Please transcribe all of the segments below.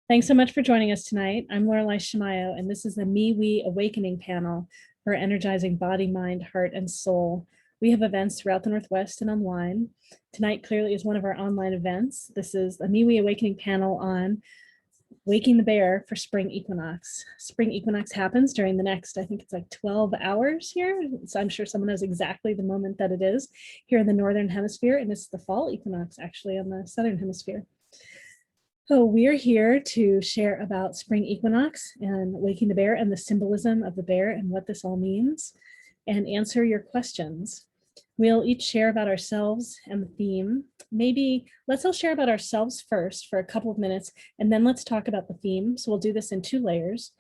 Thanks so much for joining us tonight. I'm Laureli Shimayo, and this is the MeWe Awakening panel for energizing body, mind, heart, and soul. We have events throughout the Northwest and online. Tonight clearly is one of our online events. This is the MeWe Awakening panel on waking the bear for spring equinox. Spring equinox happens during the next, I think it's like 12 hours here. So I'm sure someone knows exactly the moment that it is here in the Northern Hemisphere, and it's the fall equinox actually on the Southern Hemisphere. So we're here to share about spring equinox and waking the bear and the symbolism of the bear and what this all means, and answer your questions. We'll each share about ourselves and the theme. Maybe let's all share about ourselves first for a couple of minutes, and then let's talk about the theme. So we'll do this in 2 layers,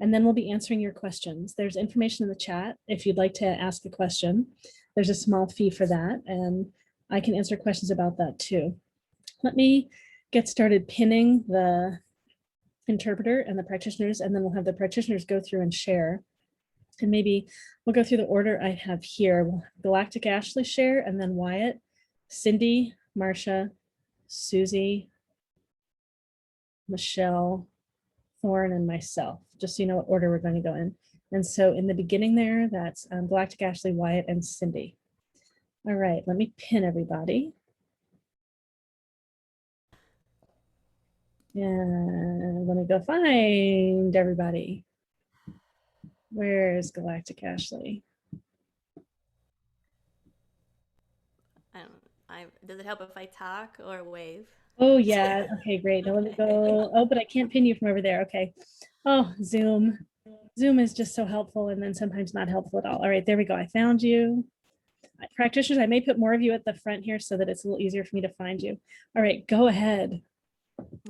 and then we'll be answering your questions. There's information in the chat if you'd like to ask a question. There's a small fee for that, and I can answer questions about that too. Let me get started pinning the interpreter and the practitioners, and then we'll have the practitioners go through and share. And maybe we'll go through the order I have here. We'll have Galactic Ashley share, and then Wyatt, Cindy, Marcia, Susy, Michelle, Thorne, and myself, just so you know what order we're going to go in. And so in the beginning there, that's Galactic Ashley, Wyatt, and Cindy. All right, let me pin everybody. And let me go find everybody. Where's Galactic Ashley? Does it help if I talk or wave? Oh yeah, okay, great. Now let me go. Oh, but I can't pin you from over there. Okay. Oh, Zoom. Zoom is just so helpful and then sometimes not helpful at all. All right, there we go. I found you. Practitioners, I may put more of you at the front here so that it's a little easier for me to find you. All right, go ahead.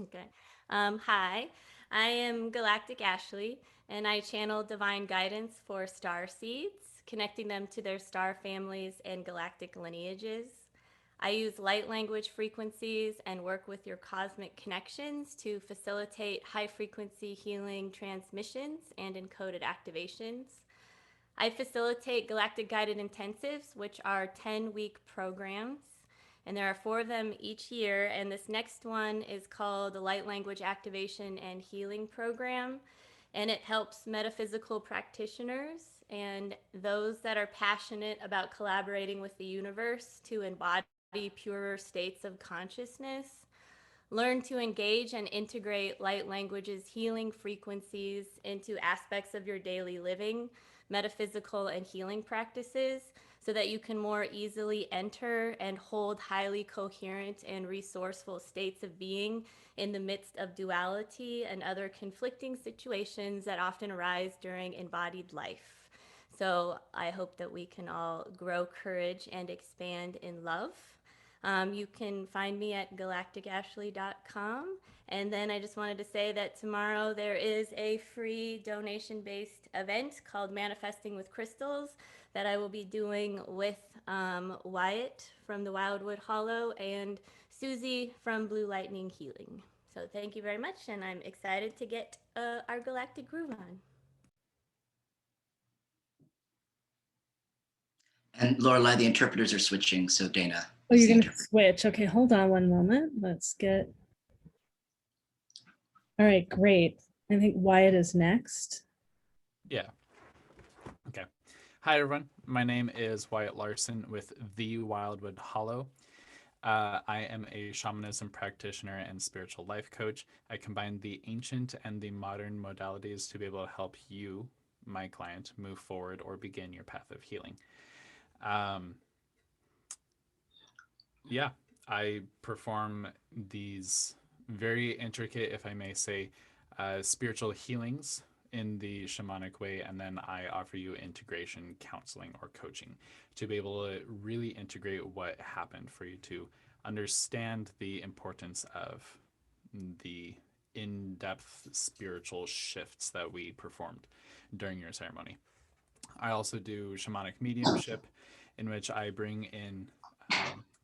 Okay. Hi, I am Galactic Ashley, and I channel divine guidance for star seeds, connecting them to their star families and galactic lineages. I use light language frequencies and work with your cosmic connections to facilitate high frequency healing transmissions and encoded activations. I facilitate galactic guided intensives, which are 10-week programs. And there are 4 of them each year. And this next one is called the Light Language Activation and Healing Program. And it helps metaphysical practitioners and those that are passionate about collaborating with the universe to embody purer states of consciousness, learn to engage and integrate light language's healing frequencies into aspects of your daily living, metaphysical and healing practices, so that you can more easily enter and hold highly coherent and resourceful states of being in the midst of duality and other conflicting situations that often arise during embodied life. So I hope that we can all grow courage and expand in love. You can find me at galacticashley.com. And then I just wanted to say that tomorrow there is a free donation-based event called Manifesting with Crystals that I will be doing with Wyatt from the Wildwood Hollow and Susy from Blue Lightning Healing. So thank you very much, and I'm excited to get our galactic groove on. And Lorelei, the interpreters are switching, so Dana. Oh, you're going to switch. Okay, hold on one moment. Let's get. All right, great. I think Wyatt is next. Yeah. Okay. Hi, everyone. My name is Wyatt Larson with the Wildwood Hollow. I am a shamanism practitioner and spiritual life coach. I combine the ancient and the modern modalities to be able to help you, my client, move forward or begin your path of healing. Yeah, I perform these very intricate, if I may say, spiritual healings in the shamanic way, and then I offer you integration counseling or coaching to be able to really integrate what happened for you to understand the importance of the in-depth spiritual shifts that we performed during your ceremony. I also do shamanic mediumship, in which I bring in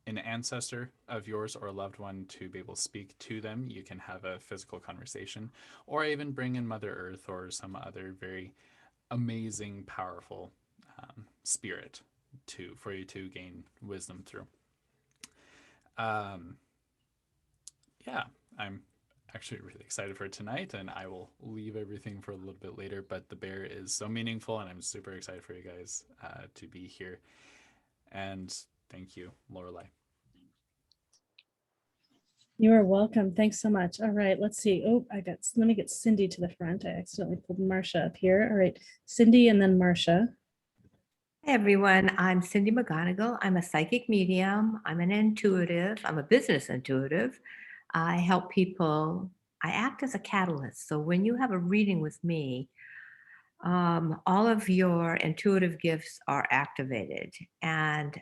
an ancestor of yours or a loved one to be able to speak to them. You can have a physical conversation, or I even bring in Mother Earth or some other very amazing, powerful spirit for you to gain wisdom through. Yeah, I'm actually really excited for tonight, and I will leave everything for a little bit later, but the bear is so meaningful, and I'm super excited for you guys to be here. And thank you, Lorelei. You are welcome. Thanks so much. All right, let's see. Oh, let me get Cindy to the front. I accidentally pulled Marcia up here. All right, Cindy and then Marcia. Hey everyone, I'm Cindy McGonagle. I'm a psychic medium. I'm an intuitive. I'm a business intuitive. I help people. I act as a catalyst. So when you have a reading with me, all of your intuitive gifts are activated. And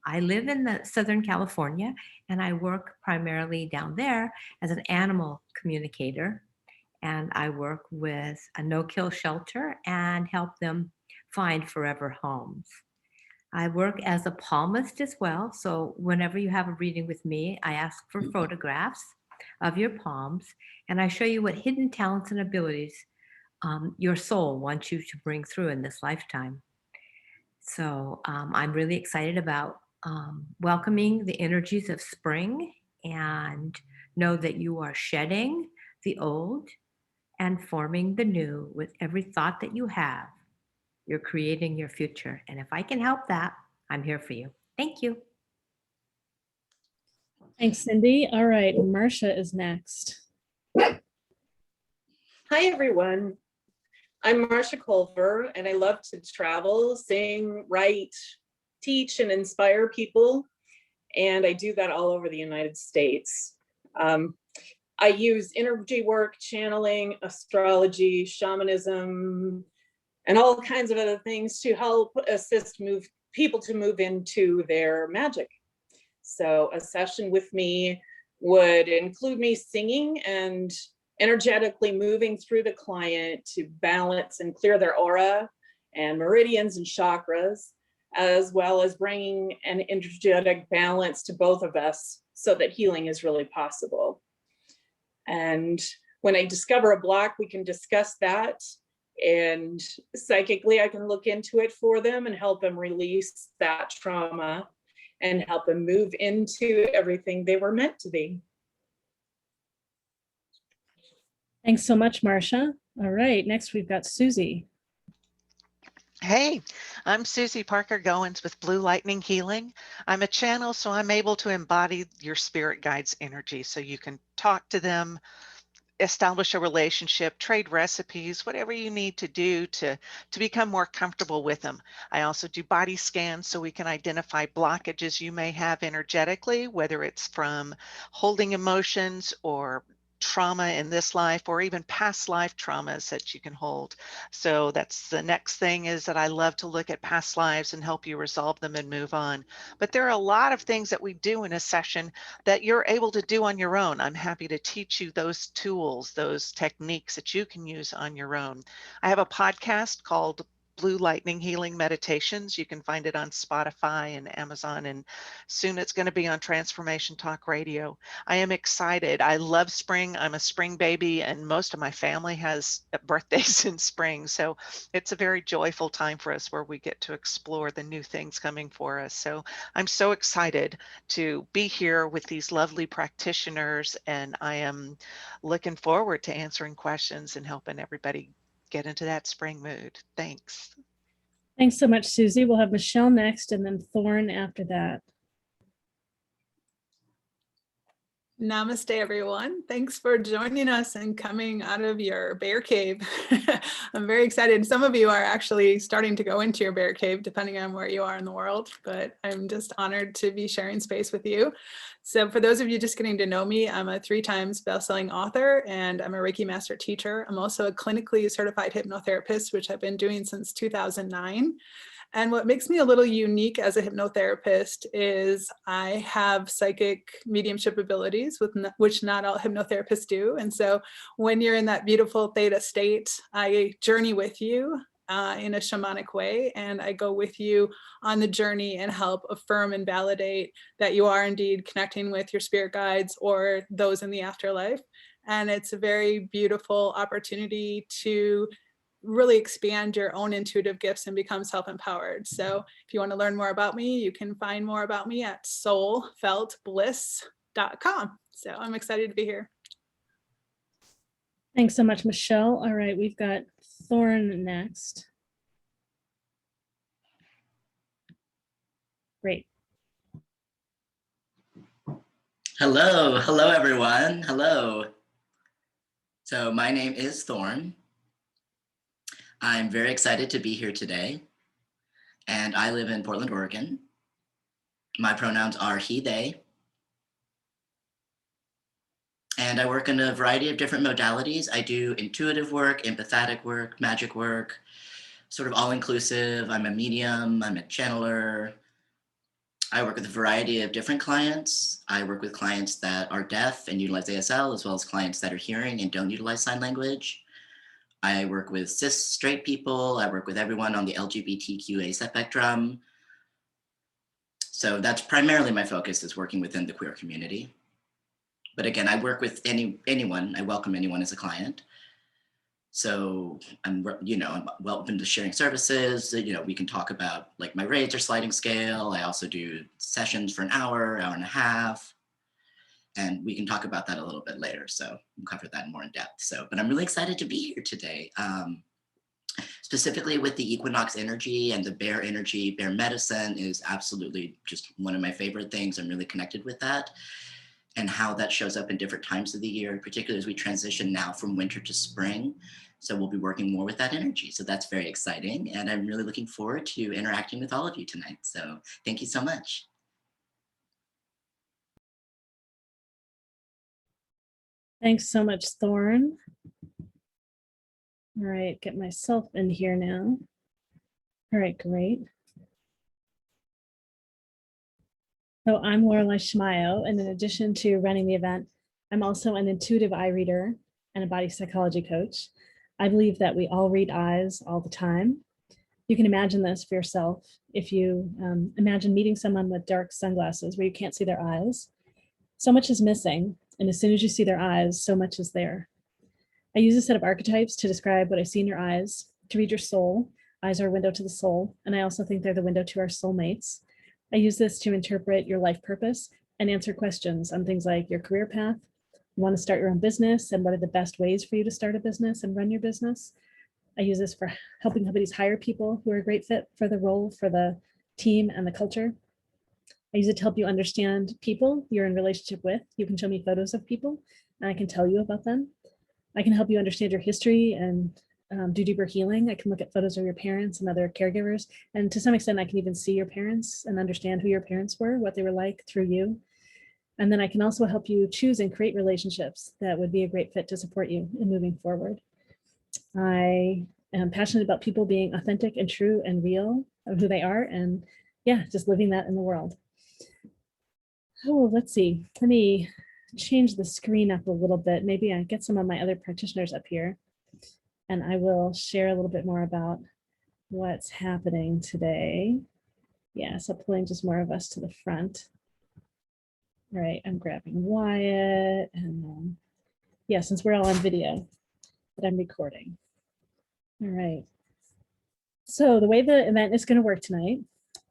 I live in the Southern California, and I work primarily down there as an animal communicator. And I work with a no-kill shelter and help them find forever homes. I work as a palmist as well. So whenever you have a reading with me, I ask for photographs of your palms, and I show you what hidden talents and abilities your soul wants you to bring through in this lifetime. So I'm really excited about welcoming the energies of spring, and know that you are shedding the old and forming the new with every thought that you have. You're creating your future. And if I can help that, I'm here for you. Thank you. Thanks, Cindy. All right, Marcia is next. Hi, everyone. I'm Marcia Colver, and I love to travel, sing, write, teach, and inspire people. And I do that all over the United States. I use energy work, channeling, astrology, shamanism, and all kinds of other things to help assist people to move into their magic. So a session with me would include me singing and energetically moving through the client to balance and clear their aura and meridians and chakras, as well as bringing an energetic balance to both of us so that healing is really possible. And when I discover a block, we can discuss that. And psychically, I can look into it for them and help them release that trauma and help them move into everything they were meant to be. Thanks so much, Marcia. All right, next we've got Susy. Hey, I'm Susy Parker Goins with Blue Lightning Healing. I'm a channel, so I'm able to embody your spirit guides' energy so you can talk to them, establish a relationship, trade recipes, whatever you need to do to become more comfortable with them. I also do body scans so we can identify blockages you may have energetically, whether it's from holding emotions or trauma in this life, or even past life traumas that you can hold. So that's the next thing, is that I love to look at past lives and help you resolve them and move on. But there are a lot of things that we do in a session that you're able to do on your own. I'm happy to teach you those tools, those techniques that you can use on your own. I have a podcast called Blue Lightning Healing Meditations. You can find it on Spotify and Amazon, and soon it's going to be on Transformation Talk Radio. I am excited. I love spring. I'm a spring baby, and most of my family has birthdays in spring. So it's a very joyful time for us where we get to explore the new things coming for us. So I'm so excited to be here with these lovely practitioners, and I am looking forward to answering questions and helping everybody get into that spring mood. Thanks. Thanks so much, Susy. We'll have Michelle next and then Thorne after that. Namaste, everyone. Thanks for joining us and coming out of your bear cave. I'm very excited. Some of you are actually starting to go into your bear cave, depending on where you are in the world, but I'm just honored to be sharing space with you. So for those of you just getting to know me, I'm a 3 times best-selling author, and I'm a Reiki master teacher. I'm also a clinically certified hypnotherapist, which I've been doing since 2009. And what makes me a little unique as a hypnotherapist is I have psychic mediumship abilities, which not all hypnotherapists do. And so when you're in that beautiful theta state, I journey with you in a shamanic way, and I go with you on the journey and help affirm and validate that you are indeed connecting with your spirit guides or those in the afterlife. And it's a very beautiful opportunity to really expand your own intuitive gifts and become self-empowered. So if you want to learn more about me, you can find more about me at soulfeltbliss.com. So I'm excited to be here. Thanks so much, Michelle. All right, we've got Thorne next. Great. Hello everyone. Hello. So my name is Thorne. I'm very excited to be here today, and I live in Portland, Oregon. My pronouns are he, they, and I work in a variety of different modalities. I do intuitive work, empathetic work, magic work, sort of all-inclusive. I'm a medium, I'm a channeler. I work with a variety of different clients. I work with clients that are deaf and utilize ASL, as well as clients that are hearing and don't utilize sign language. I work with cis straight people. I work with everyone on the LGBTQA spectrum. So that's primarily my focus, is working within the queer community. But again, I work with anyone. I welcome anyone as a client. So I'm open to sharing services. We can talk about, like, my rates or sliding scale. I also do sessions for an hour and a half. And we can talk about that a little bit later. So we'll cover that more in depth. But I'm really excited to be here today. Specifically with the Equinox energy and the bear energy. Bear medicine is absolutely just one of my favorite things. I'm really connected with that, and how that shows up in different times of the year, particularly as we transition now from winter to spring. So we'll be working more with that energy. So that's very exciting. And I'm really looking forward to interacting with all of you tonight. So thank you so much. Thanks so much, Thorne. All right, get myself in here now. All right, great. So I'm Laureli Shimayo, and in addition to running the event, I'm also an intuitive eye reader and a body psychology coach. I believe that we all read eyes all the time. You can imagine this for yourself. If you imagine meeting someone with dark sunglasses where you can't see their eyes, so much is missing. And as soon as you see their eyes, so much is there. I use a set of archetypes to describe what I see in your eyes, to read your soul. Eyes are a window to the soul, and I also think they're the window to our soulmates. I use this to interpret your life purpose and answer questions on things like your career path. You want to start your own business, and what are the best ways for you to start a business and run your business? I use this for helping companies hire people who are a great fit for the role, for the team and the culture. I use it to help you understand people you're in relationship with. You can show me photos of people and I can tell you about them. I can help you understand your history and do deeper healing. I can look at photos of your parents and other caregivers. And to some extent, I can even see your parents and understand who your parents were, what they were like through you. And then I can also help you choose and create relationships that would be a great fit to support you in moving forward. I am passionate about people being authentic and true and real of who they are, and yeah, just living that in the world. Oh, let's see. Let me change the screen up a little bit. Maybe I get some of my other practitioners up here, and I will share a little bit more about what's happening today. Yeah, so pulling just more of us to the front. All right, I'm grabbing Wyatt, and yeah, since we're all on video, but I'm recording. All right. So the way the event is going to work tonight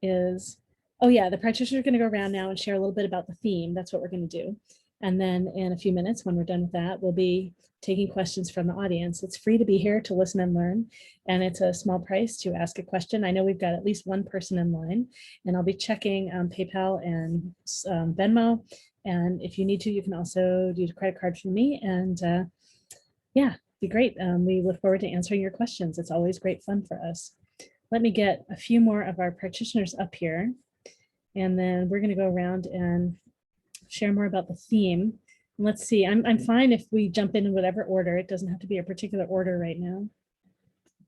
is, oh yeah, the practitioners are going to go around now and share a little bit about the theme. That's what we're going to do. And then in a few minutes, when we're done with that, we'll be taking questions from the audience. It's free to be here to listen and learn, and it's a small price to ask a question. I know we've got at least one person in line, and I'll be checking PayPal and Venmo. And if you need to, you can also use a credit card from me. And yeah, be great. We look forward to answering your questions. It's always great fun for us. Let me get a few more of our practitioners up here, and then we're going to go around and share more about the theme. Let's see, I'm fine if we jump in whatever order. It doesn't have to be a particular order right now.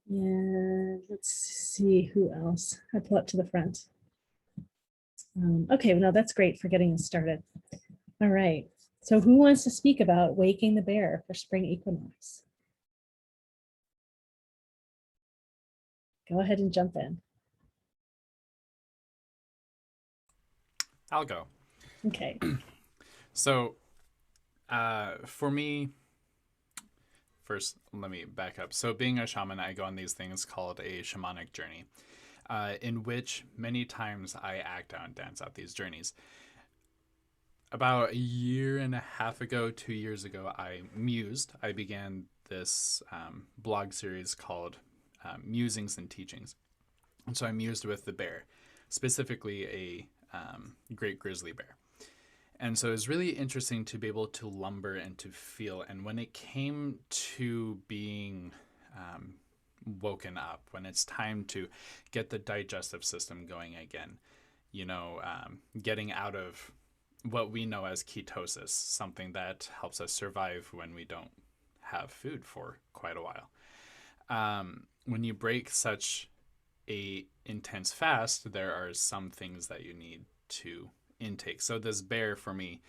And let's see who else. I pull up to the front. Okay, well, no, that's great for getting us started. All right, so who wants to speak about waking the bear for spring equinox? Go ahead and jump in. I'll go. Okay. So for me, first, let me back up. So being a shaman, I go on these things called a shamanic journey, in which many times I act out and dance out these journeys. about a year and a half ago, 2 years ago, I mused. I began this blog series called Musings and Teachings. And so I mused with the bear, specifically a great grizzly bear. And so it was really interesting to be able to lumber and to feel. And when it came to being woken up, when it's time to get the digestive system going again, getting out of what we know as ketosis, something that helps us survive when we don't have food for quite a while. When you break such a intense fast, there are some things that you need to intake. So this bear for me,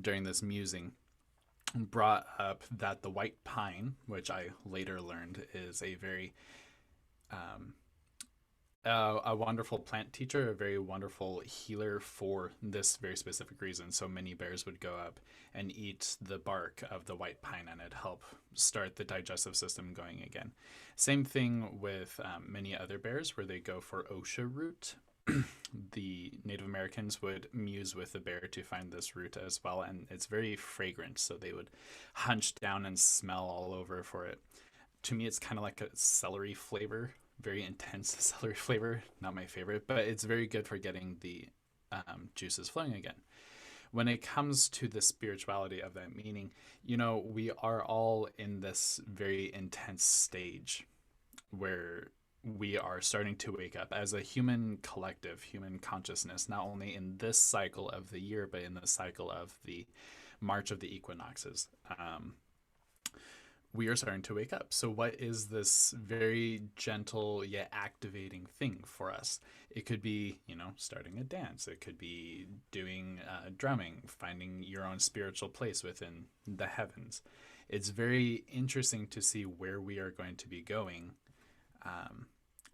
during this musing, brought up that the white pine, which I later learned is a very a wonderful plant teacher, a very wonderful healer for this very specific reason. So many bears would go up and eat the bark of the white pine, and it'd help start the digestive system going again. Same thing with many other bears where they go for osha root. The Native Americans would muse with the bear to find this root as well, and it's very fragrant, so they would hunch down and smell all over for it. To me, it's kind of like a celery flavor, very intense celery flavor, not my favorite, but it's very good for getting the juices flowing again. When it comes to the spirituality of that meaning, we are all in this very intense stage where we are starting to wake up as a human collective, human consciousness, not only in this cycle of the year, but in the cycle of the March of the equinoxes. We are starting to wake up. So what is this very gentle yet activating thing for us? It could be, starting a dance. It could be doing drumming, finding your own spiritual place within the heavens. It's very interesting to see where we are going to be going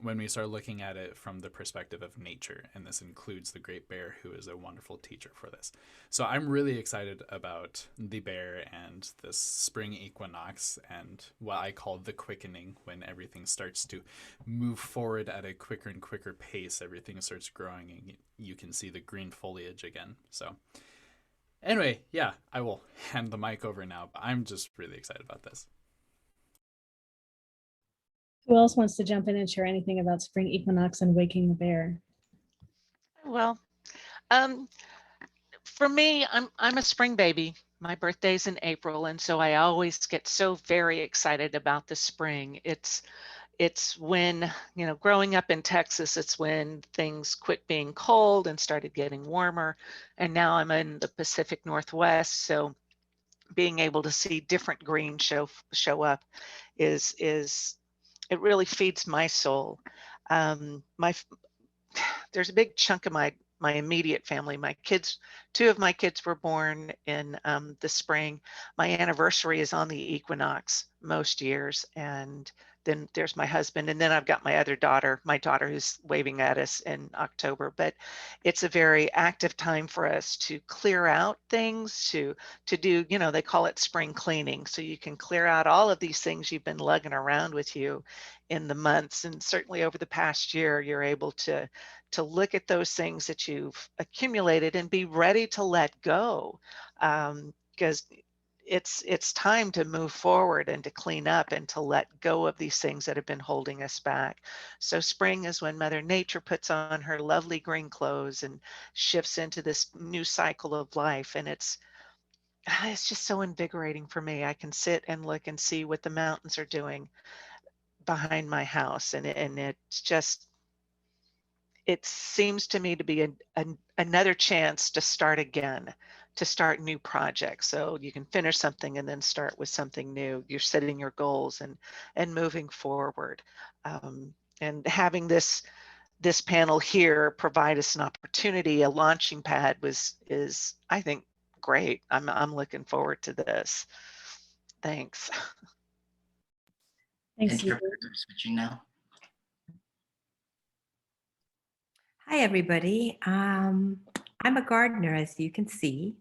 when we start looking at it from the perspective of nature. And this includes the great bear, who is a wonderful teacher for this. So I'm really excited about the bear and this spring equinox and what I call the quickening, when everything starts to move forward at a quicker and quicker pace. Everything starts growing and you can see the green foliage again. So anyway, yeah, I will hand the mic over now, but I'm just really excited about this. Who else wants to jump in and share anything about spring equinox and waking the bear? Well, for me, I'm a spring baby. My birthday's in April, and so I always get so very excited about the spring. It's when, growing up in Texas, it's when things quit being cold and started getting warmer. And now I'm in the Pacific Northwest, so being able to see different greens show up is it really feeds my soul. There's a big chunk of my immediate family. My kids, 2 of my kids were born in the spring. My anniversary is on the equinox most years. And then there's my husband. And then I've got my other daughter, who's waving at us in October. But it's a very active time for us to clear out things, to do, they call it spring cleaning. So you can clear out all of these things you've been lugging around with you in the months. And certainly over the past year, you're able to look at those things that you've accumulated and be ready to let go, because it's time to move forward and to clean up and to let go of these things that have been holding us back. So spring is when Mother Nature puts on her lovely green clothes and shifts into this new cycle of life. And it's just so invigorating for me. I can sit and look and see what the mountains are doing behind my house. And it's just, it seems to me to be another chance to start again, to start new projects. So you can finish something and then start with something new. You're setting your goals and moving forward. And having this panel here provide us an opportunity, a launching pad is I think great. I'm looking forward to this. Thanks. Thanks. Interpreter switching now. Hi, everybody. I'm a gardener, as you can see.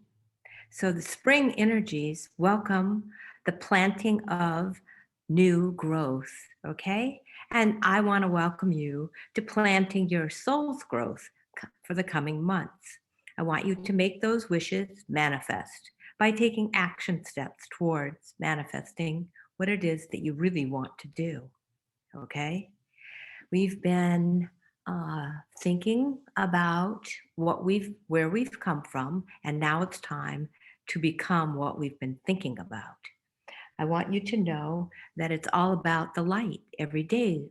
So the spring energies welcome the planting of new growth, okay? And I want to welcome you to planting your soul's growth for the coming months. I want you to make those wishes manifest by taking action steps towards manifesting what it is that you really want to do. Okay? We've been thinking about where we've come from, and now it's time to become what we've been thinking about. I want you to know that it's all about the light. Every day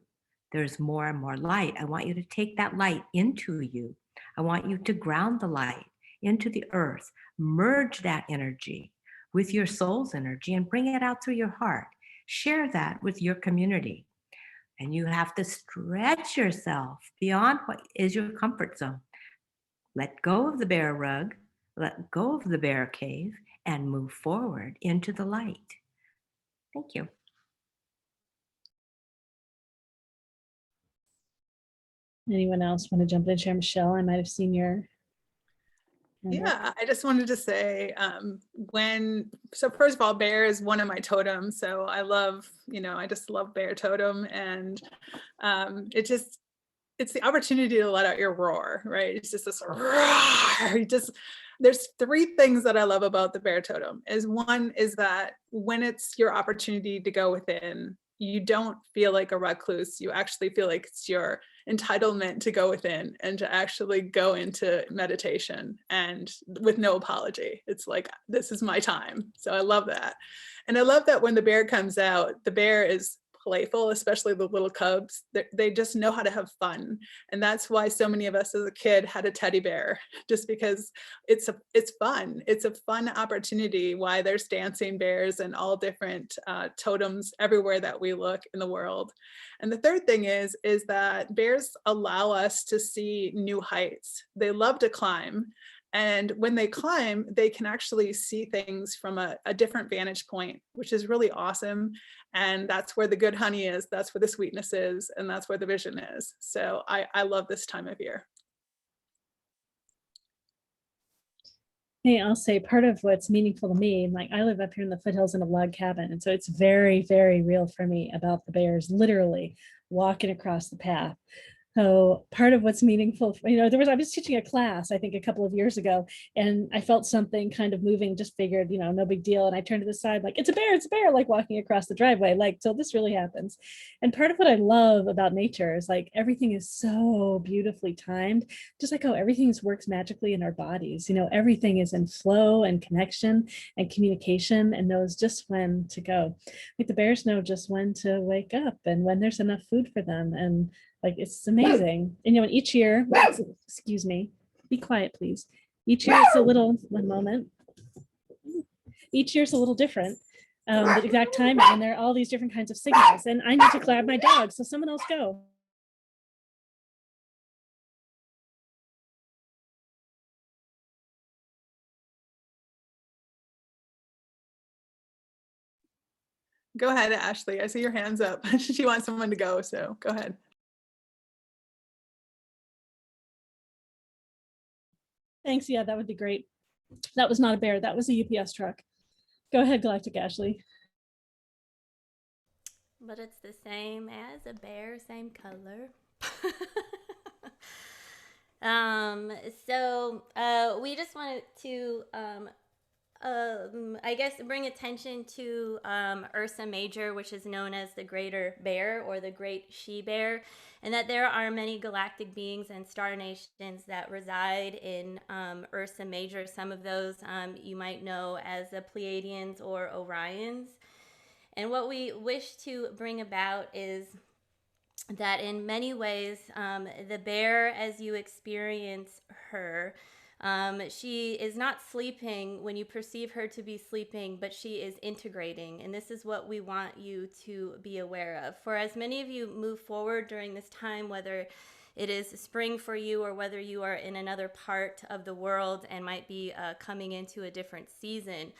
there's more and more light. I want you to take that light into you. I want you to ground the light into the earth, merge that energy with your soul's energy and bring it out through your heart. Share that with your community. And you have to stretch yourself beyond what is your comfort zone. Let go of the bear rug, let go of the bear cave, and move forward into the light. Thank you. Anyone else want to jump in and share? Michelle, I might have seen your hand up. Yeah, I just wanted to say so first of all, bear is one of my totems. So I love, I just love bear totem. And it's the opportunity to let out your roar, right? It's just this roar. There's three things that I love about the bear totem. One is that when it's your opportunity to go within, you don't feel like a recluse. You actually feel like it's your entitlement to go within and to actually go into meditation, and with no apology. It's like, this is my time. So I love that. And I love that when the bear comes out, the bear is playful, especially the little cubs. They just know how to have fun. And that's why so many of us as a kid had a teddy bear, just because it's fun. It's a fun opportunity. Why there's dancing bears and all different totems everywhere that we look in the world. And the third thing is that bears allow us to see new heights. They love to climb. And when they climb, they can actually see things from a different vantage point, which is really awesome. And that's where the good honey is, that's where the sweetness is, and that's where the vision is. So I love this time of year. Hey, I'll say part of what's meaningful to me, like I live up here in the foothills in a log cabin. And so it's very, very real for me about the bears literally walking across the path. So part of what's meaningful, I was teaching a class, I think a couple of years ago, and I felt something kind of moving, just figured, no big deal. And I turned to the side, like, it's a bear, like walking across the driveway, like, so this really happens. And part of what I love about nature is like, everything is so beautifully timed, just like how everything works magically in our bodies. Everything is in flow and connection and communication and knows just when to go. Like the bears know just when to wake up and when there's enough food for them. And like, it's amazing. And and each year, excuse me, be quiet, please. Each year is one moment. Each year's a little different. The exact timing, and there are all these different kinds of signals. And I need to grab my dog, so someone else go. Go ahead, Ashley. I see your hands up. She wants someone to go, so go ahead. Thanks. Yeah, that would be great. That was not a bear. That was a UPS truck. Go ahead, Galactic Ashley. But it's the same as a bear, same color. We just wanted to, I guess, bring attention to Ursa Major, which is known as the Greater Bear or the Great She-Bear, and that there are many galactic beings and star nations that reside in Ursa Major. Some of those you might know as the Pleiadians or Orions. And what we wish to bring about is that in many ways, the bear, as you experience her, she is not sleeping when you perceive her to be sleeping, but she is integrating. And this is what we want you to be aware of. For as many of you move forward during this time, whether it is spring for you or whether you are in another part of the world and might be coming into a different season,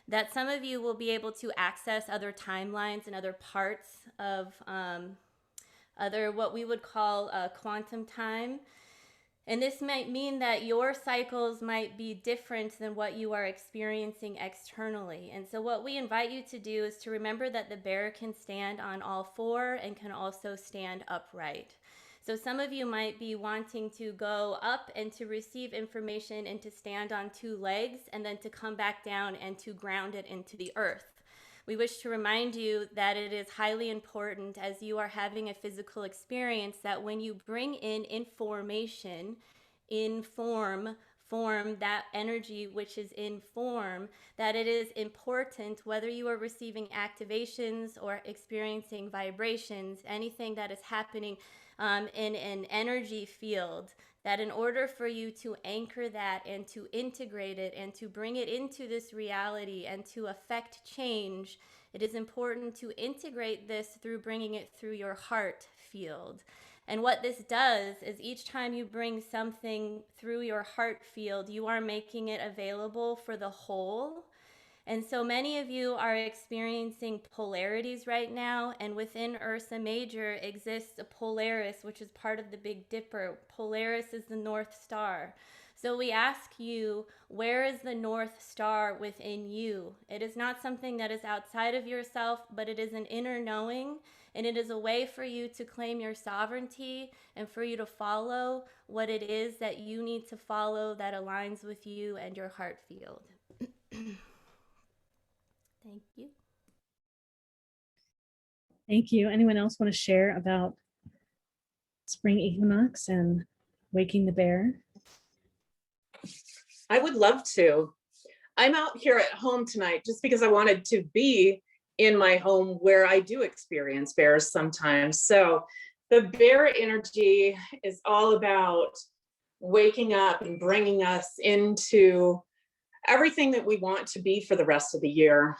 that some of you will be able to access other timelines and other parts of other what we would call quantum time. And this might mean that your cycles might be different than what you are experiencing externally. And so what we invite you to do is to remember that the bear can stand on all four and can also stand upright. So some of you might be wanting to go up and to receive information and to stand on 2 legs and then to come back down and to ground it into the earth. We wish to remind you that it is highly important, as you are having a physical experience, that when you bring in information in form, that energy which is in form, that it is important, whether you are receiving activations or experiencing vibrations, anything that is happening in an energy field, that in order for you to anchor that and to integrate it and to bring it into this reality and to affect change, it is important to integrate this through bringing it through your heart field. And what this does is each time you bring something through your heart field, you are making it available for the whole. And so many of you are experiencing polarities right now, and within Ursa Major exists a Polaris, which is part of the Big Dipper. Polaris is the North Star. So we ask you, where is the North Star within you? It is not something that is outside of yourself, but it is an inner knowing, and it is a way for you to claim your sovereignty and for you to follow what it is that you need to follow that aligns with you and your heart field. Thank you. Thank you. Anyone else want to share about spring equinox and waking the bear? I would love to. I'm out here at home tonight just because I wanted to be in my home where I do experience bears sometimes. So the bear energy is all about waking up and bringing us into everything that we want to be for the rest of the year.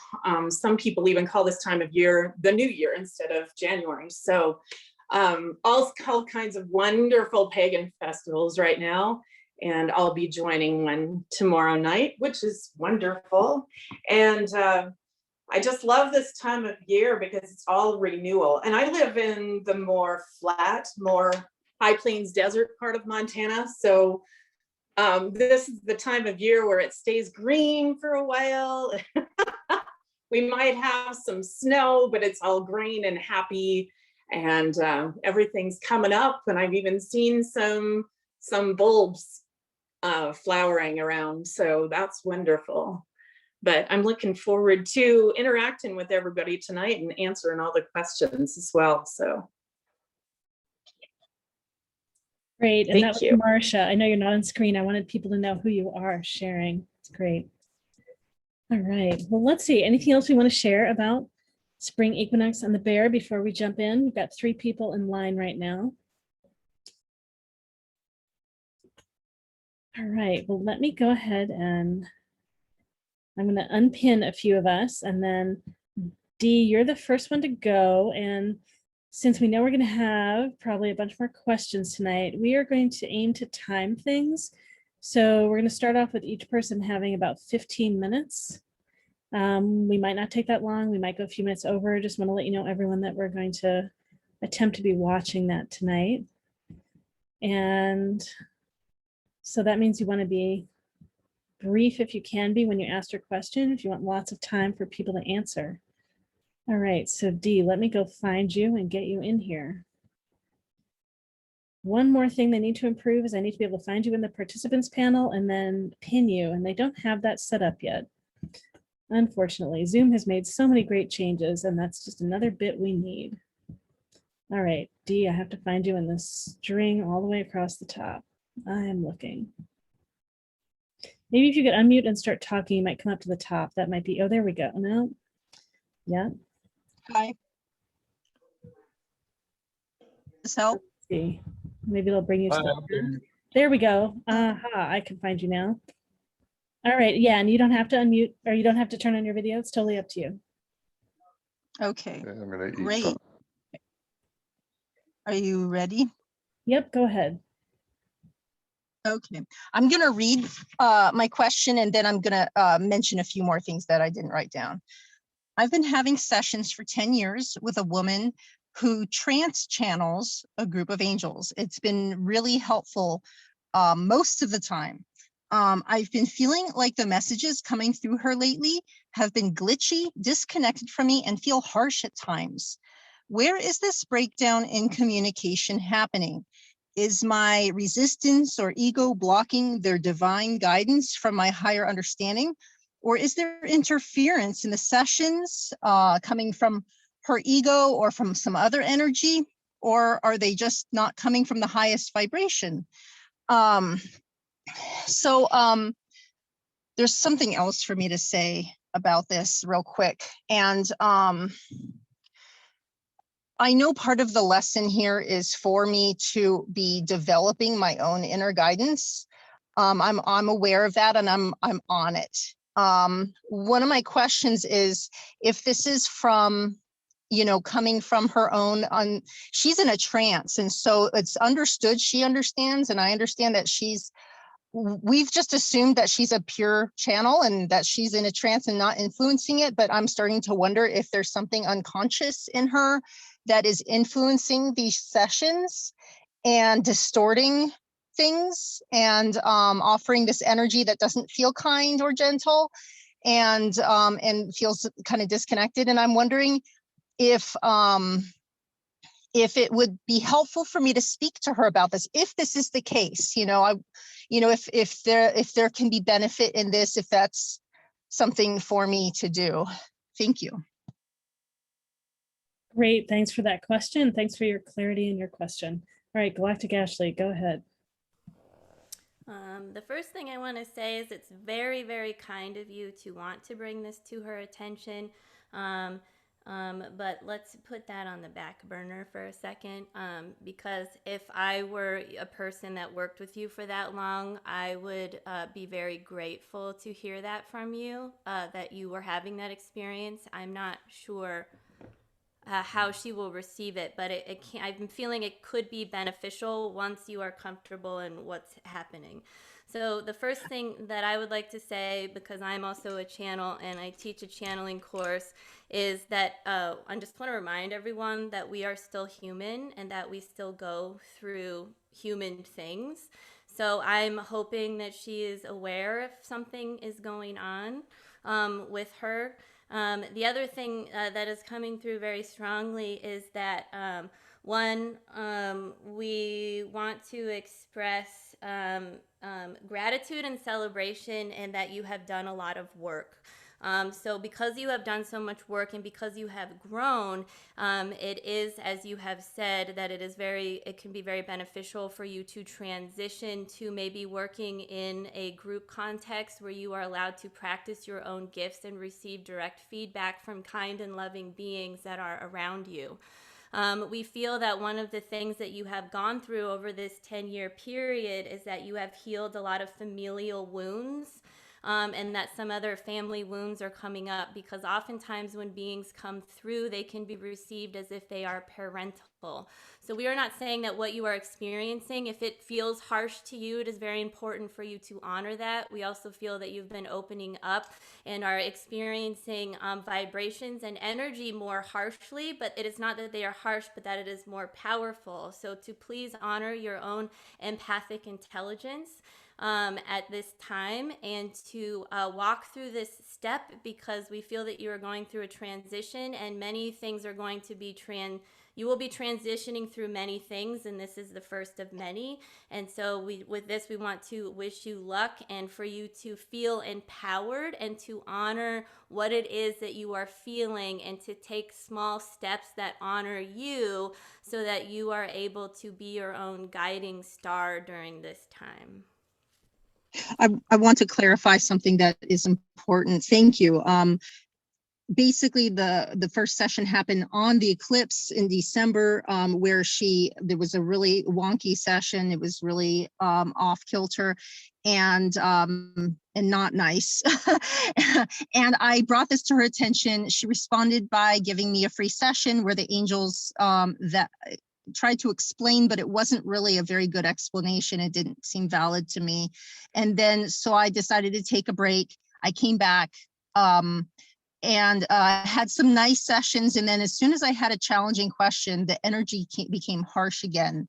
Some people even call this time of year the new year instead of January. So all kinds of wonderful pagan festivals right now. And I'll be joining one tomorrow night, which is wonderful. And I just love this time of year because it's all renewal. And I live in the more flat, more high plains desert part of Montana. So this is the time of year where it stays green for a while. We might have some snow, but it's all green and happy, and everything's coming up. And I've even seen some bulbs flowering around, so that's wonderful. But I'm looking forward to interacting with everybody tonight and answering all the questions as well. So Great. And that thank was you. Marcia. I know you're not on screen. I wanted people to know who you are sharing. It's great. All right. Well, let's see. Anything else we want to share about spring equinox and the bear before we jump in? We've got 3 people in line right now. All right. Well, let me go ahead and I'm going to unpin a few of us, and then Dee, you're the first one to go. And since we know we're going to have probably a bunch more questions tonight, we are going to aim to time things. So we're going to start off with each person having about 15 minutes. We might not take that long. We might go a few minutes over. Just want to let you know, everyone, that we're going to attempt to be watching that tonight. And so that means you want to be brief if you can be when you ask your question, if you want lots of time for people to answer. All right, so Dee, let me go find you and get you in here. One more thing they need to improve is I need to be able to find you in the participants panel and then pin you, and they don't have that set up yet. Unfortunately, Zoom has made so many great changes, and that's just another bit we need. All right, Dee, I have to find you in this string all the way across the top. I am looking. Maybe if you could unmute and start talking, you might come up to the top. That might be, oh, there we go. No, yeah. Hi. Does help? Let's see, maybe they'll bring you to the, there we go. Aha, I can find you now. All right, yeah, and you don't have to unmute, or you don't have to turn on your video. It's totally up to you. Okay, Okay, I'm gonna eat great. some. Are you ready? Yep, go ahead. Okay, I'm gonna read my question, and then I'm gonna mention a few more things that I didn't write down. I've been having sessions for 10 years with a woman who trance channels a group of angels. It's been really helpful most of the time. I've been feeling like the messages coming through her lately have been glitchy, disconnected from me, and feel harsh at times. Where is this breakdown in communication happening? Is my resistance or ego blocking their divine guidance from my higher understanding? Or is there interference in the sessions coming from her ego or from some other energy? Or are they just not coming from the highest vibration? There's something else for me to say about this real quick. And I know part of the lesson here is for me to be developing my own inner guidance. I'm aware of that, and I'm on it. One of my questions is if this is from, coming from her own, she's in a trance, and so it's understood, she understands, and I understand that we've just assumed that she's a pure channel and that she's in a trance and not influencing it, but I'm starting to wonder if there's something unconscious in her that is influencing these sessions and distorting things and offering this energy that doesn't feel kind or gentle and feels kind of disconnected. And I'm wondering if it would be helpful for me to speak to her about this, if this is the case, if there can be benefit in this, if that's something for me to do. Thank you. Great, thanks for that question. Thanks for your clarity in your question. All right, Galactic Ashley, go ahead. The first thing I want to say is it's very, very kind of you to want to bring this to her attention. But let's put that on the back burner for a second, because if I were a person that worked with you for that long, I would be very grateful to hear that from you, that you were having that experience. I'm not sure how she will receive it, but I'm feeling it could be beneficial once you are comfortable in what's happening. So the first thing that I would like to say, because I'm also a channel and I teach a channeling course, is that I just want to remind everyone that we are still human and that we still go through human things. So I'm hoping that she is aware if something is going on with her. The other thing that is coming through very strongly is that we want to express gratitude and celebration, and that you have done a lot of work. So because you have done so much work and because you have grown, it is, as you have said, that it can be very beneficial for you to transition to maybe working in a group context where you are allowed to practice your own gifts and receive direct feedback from kind and loving beings that are around you. We feel that one of the things that you have gone through over this 10-year period is that you have healed a lot of familial wounds, and that some other family wounds are coming up, because oftentimes when beings come through, they can be received as if they are parental. So we are not saying that what you are experiencing, if it feels harsh to you, it is very important for you to honor that. We also feel that you've been opening up and are experiencing vibrations and energy more harshly, but it is not that they are harsh, but that it is more powerful. So to please honor your own empathic intelligence at this time, and to walk through this step, because we feel that you are going through a transition and many things are going to be you will be transitioning through many things, and this is the first of many. And so with this, we want to wish you luck and for you to feel empowered and to honor what it is that you are feeling, and to take small steps that honor you so that you are able to be your own guiding star during this time. I want to clarify something that is important. Thank you. Basically, the first session happened on the eclipse in December, where there was a really wonky session. It was really off kilter and not nice. And I brought this to her attention. She responded by giving me a free session where the angels that tried to explain, but it wasn't really a very good explanation. It didn't seem valid to me. And then, so I decided to take a break. I came back and had some nice sessions. And then as soon as I had a challenging question, the energy became harsh again.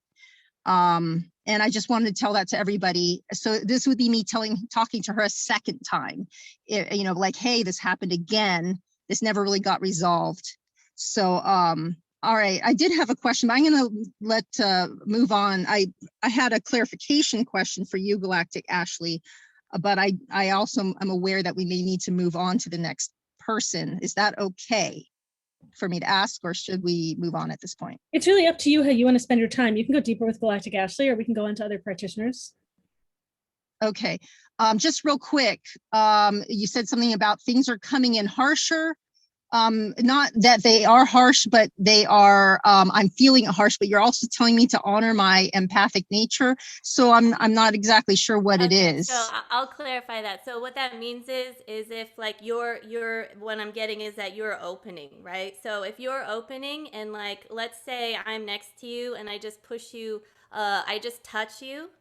And I just wanted to tell that to everybody. So this would be me talking to her a second time, like, hey, this happened again. This never really got resolved. So All right, I did have a question, but I'm going to let move on. I had a clarification question for you, Galactic Ashley, but I also am aware that we may need to move on to the next person. Is that okay for me to ask, or should we move on at this point? It's really up to you how you want to spend your time. You can go deeper with Galactic Ashley, or we can go into other practitioners. Okay, just real quick, you said something about things are coming in harsher. Not that they are harsh, but they are, I'm feeling harsh, but you're also telling me to honor my empathic nature. So I'm not exactly sure what it is. So I'll clarify that. So what that means is if like you're what I'm getting is that you're opening, right? So if you're opening and like, let's say I'm next to you and I just push you, I just touch you.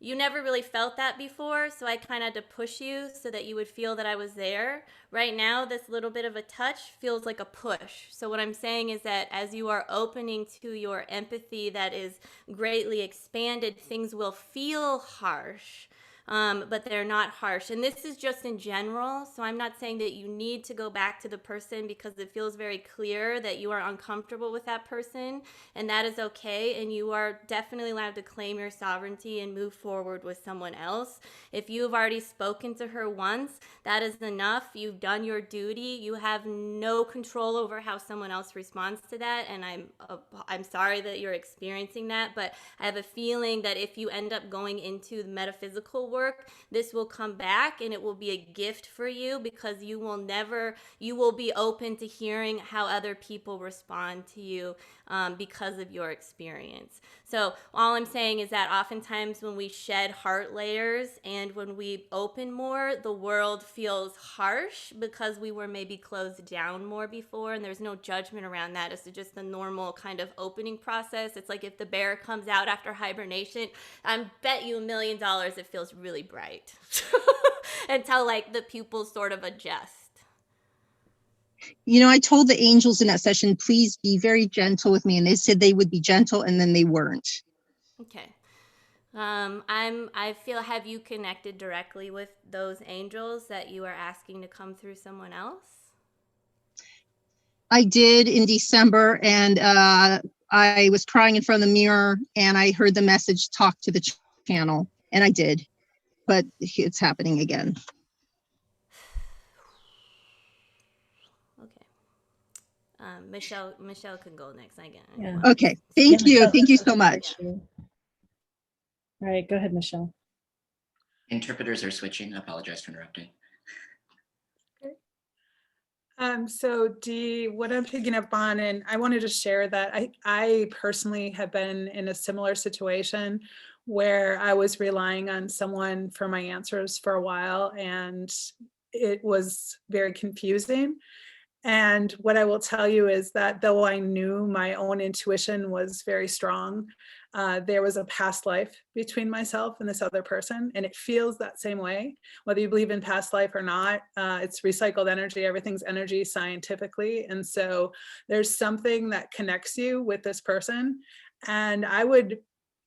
You never really felt that before, so I kind of had to push you so that you would feel that I was there. Right now, this little bit of a touch feels like a push. So what I'm saying is that as you are opening to your empathy that is greatly expanded, things will feel harsh. But they're not harsh. And this is just in general. So I'm not saying that you need to go back to the person because it feels very clear that you are uncomfortable with that person. And that is okay. And you are definitely allowed to claim your sovereignty and move forward with someone else. If you've already spoken to her once, that is enough. You've done your duty. You have no control over how someone else responds to that. And I'm sorry that you're experiencing that. But I have a feeling that if you end up going into the metaphysical work, this will come back and it will be a gift for you because you will be open to hearing how other people respond to you because of your experience. So all I'm saying is that oftentimes when we shed heart layers and when we open more, the world feels harsh because we were maybe closed down more before, and there's no judgment around that. It's just the normal kind of opening process. It's like if the bear comes out after hibernation, I bet you $1 million it feels really bright until like the pupils sort of adjust. You know, I told the angels in that session, please be very gentle with me. And they said they would be gentle, and then they weren't. Okay. Have you connected directly with those angels that you are asking to come through someone else? I did in December, and I was crying in front of the mirror, and I heard the message, talk to the channel, and I did, but it's happening again. Michelle can go next. I get it. Yeah. Okay, thank you. Michelle. Thank you so much. All right, go ahead, Michelle. Interpreters are switching. I apologize for interrupting. So Dee, what I'm picking up on, and I wanted to share that I personally have been in a similar situation where I was relying on someone for my answers for a while, and it was very confusing. And what I will tell you is that though I knew my own intuition was very strong, there was a past life between myself and this other person, and it feels that same way. Whether you believe in past life or not, it's recycled energy. Everything's energy scientifically. And so there's something that connects you with this person. And I would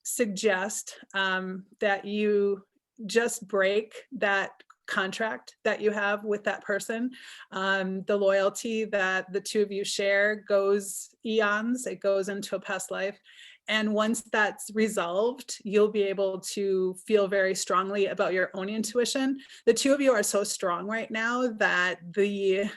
suggest that you just break that contract that you have with that person. The loyalty that the two of you share goes eons, it goes into a past life. And once that's resolved, you'll be able to feel very strongly about your own intuition. The two of you are so strong right now that the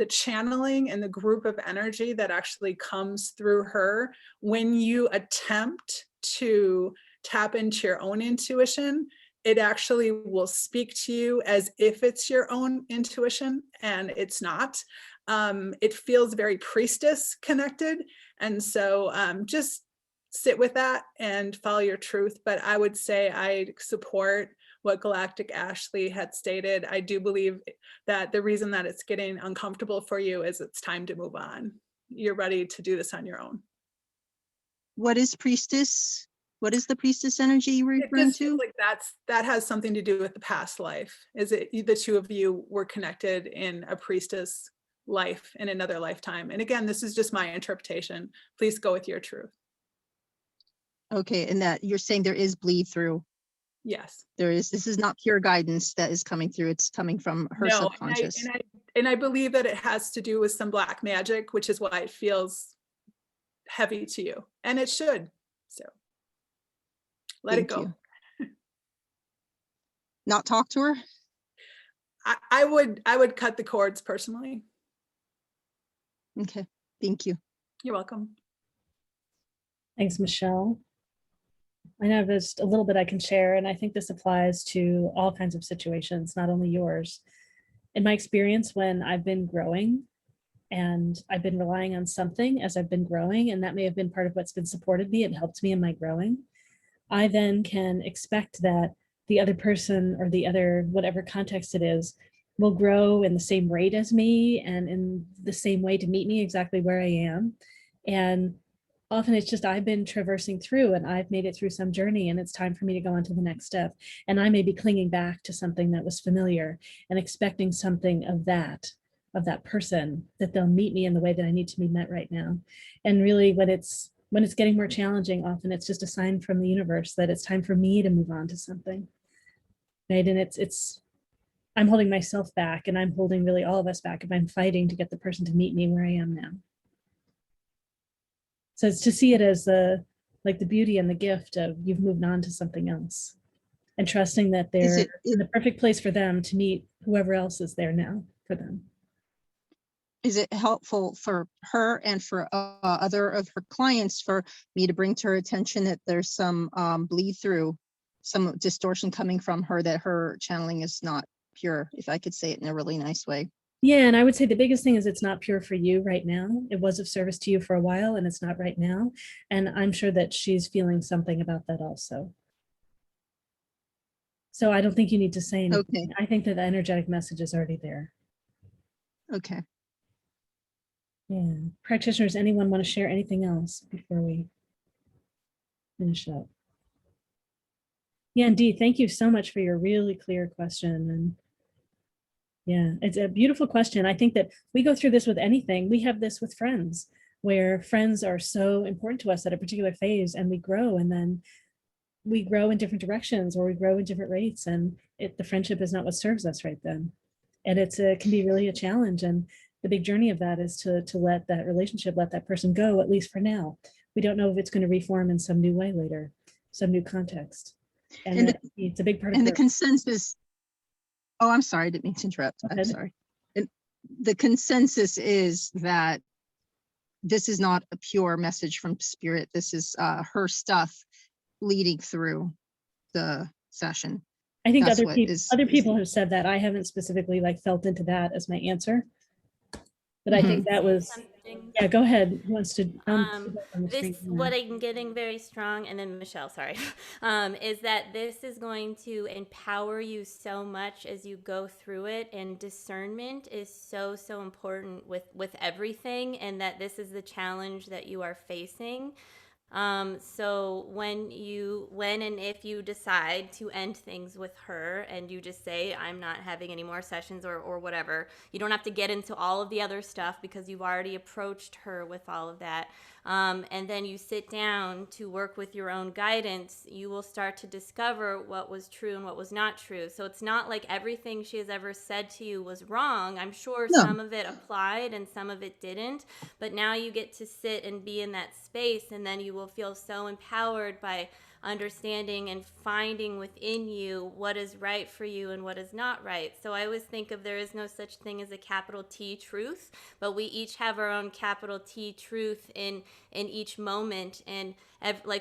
channeling and the group of energy that actually comes through her when you attempt to tap into your own intuition, it actually will speak to you as if it's your own intuition, and it's not. It feels very priestess connected. And so just sit with that and follow your truth. But I would say I support what Galactic Ashley had stated. I do believe that the reason that it's getting uncomfortable for you is it's time to move on. You're ready to do this on your own. What is priestess? What is the priestess energy you were referring to? Like that has something to do with the past life. Is it the two of you were connected in a priestess life in another lifetime? And again, this is just my interpretation. Please go with your truth. Okay, and that you're saying there is bleed through. Yes. There is. This is not pure guidance that is coming through. It's coming from her subconscious. And I believe that it has to do with some black magic, which is why it feels heavy to you. And it should. So let it Thank go. you. Not talk to her? I would cut the cords personally. Okay, thank you. You're welcome. Thanks, Michelle. I know there's a little bit I can share, and I think this applies to all kinds of situations, not only yours. In my experience, when I've been growing and I've been relying on something as I've been growing, and that may have been part of what's been supported me and helped me in my growing, I then can expect that the other person or the other, whatever context it is, will grow in the same rate as me and in the same way to meet me exactly where I am. And often it's just I've been traversing through and I've made it through some journey and it's time for me to go on to the next step. And I may be clinging back to something that was familiar and expecting something of that person, that they'll meet me in the way that I need to be met right now. And really when it's getting more challenging, often it's just a sign from the universe that it's time for me to move on to something. Right. And I'm holding myself back and I'm holding really all of us back if I'm fighting to get the person to meet me where I am now. So it's to see it as the beauty and the gift of you've moved on to something else and trusting that they're in the perfect place for them to meet whoever else is there now for them. Is it helpful for her and for other of her clients for me to bring to her attention that there's some bleed through, some distortion coming from her, that her channeling is not pure, if I could say it in a really nice way? Yeah, and I would say the biggest thing is it's not pure for you right now. It was of service to you for a while and it's not right now. And I'm sure that she's feeling something about that also. So I don't think you need to say anything. Okay. I think that the energetic message is already there. Okay. Yeah. Practitioners, anyone want to share anything else before we finish up? Yeah, indeed. Thank you so much for your really clear question. And yeah, it's a beautiful question. I think that we go through this with anything. We have this with friends, where friends are so important to us at a particular phase and we grow, and then we grow in different directions or we grow in different rates, and the friendship is not what serves us right then. And it can be really a challenge. And the big journey of that is to let that relationship, let that person go, at least for now. We don't know if it's going to reform in some new way later, some new context. And it's a big part of and the consensus. Oh, I'm sorry, I didn't mean to interrupt. I'm sorry. And the consensus is that this is not a pure message from spirit. This is her stuff leading through the session. I think other people have said that. I haven't specifically felt into that as my answer, but I think that was something. Yeah, go ahead. Who wants to? What I'm getting very strong, and then Michelle, sorry, is that this is going to empower you so much as you go through it, and discernment is so important with everything, and that this is the challenge that you are facing. So when and if you decide to end things with her and you just say, I'm not having any more sessions or whatever, you don't have to get into all of the other stuff because you've already approached her with all of that. And then you sit down to work with your own guidance, you will start to discover what was true and what was not true. So it's not like everything she has ever said to you was wrong. I'm sure some of it applied and some of it didn't, but now you get to sit and be in that space, and then you will feel so empowered by understanding and finding within you what is right for you and what is not right. So I always think of there is no such thing as a capital T truth, but we each have our own capital T truth in each moment. And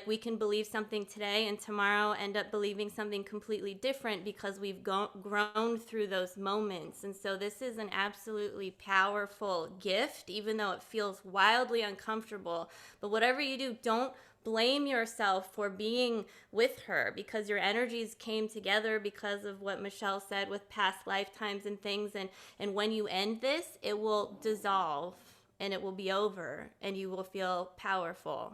we can believe something today and tomorrow end up believing something completely different because we've grown through those moments. And so this is an absolutely powerful gift, even though it feels wildly uncomfortable. But whatever you do, don't blame yourself for being with her, because your energies came together because of what Michelle said with past lifetimes and things. And when you end this, it will dissolve and it will be over and you will feel powerful,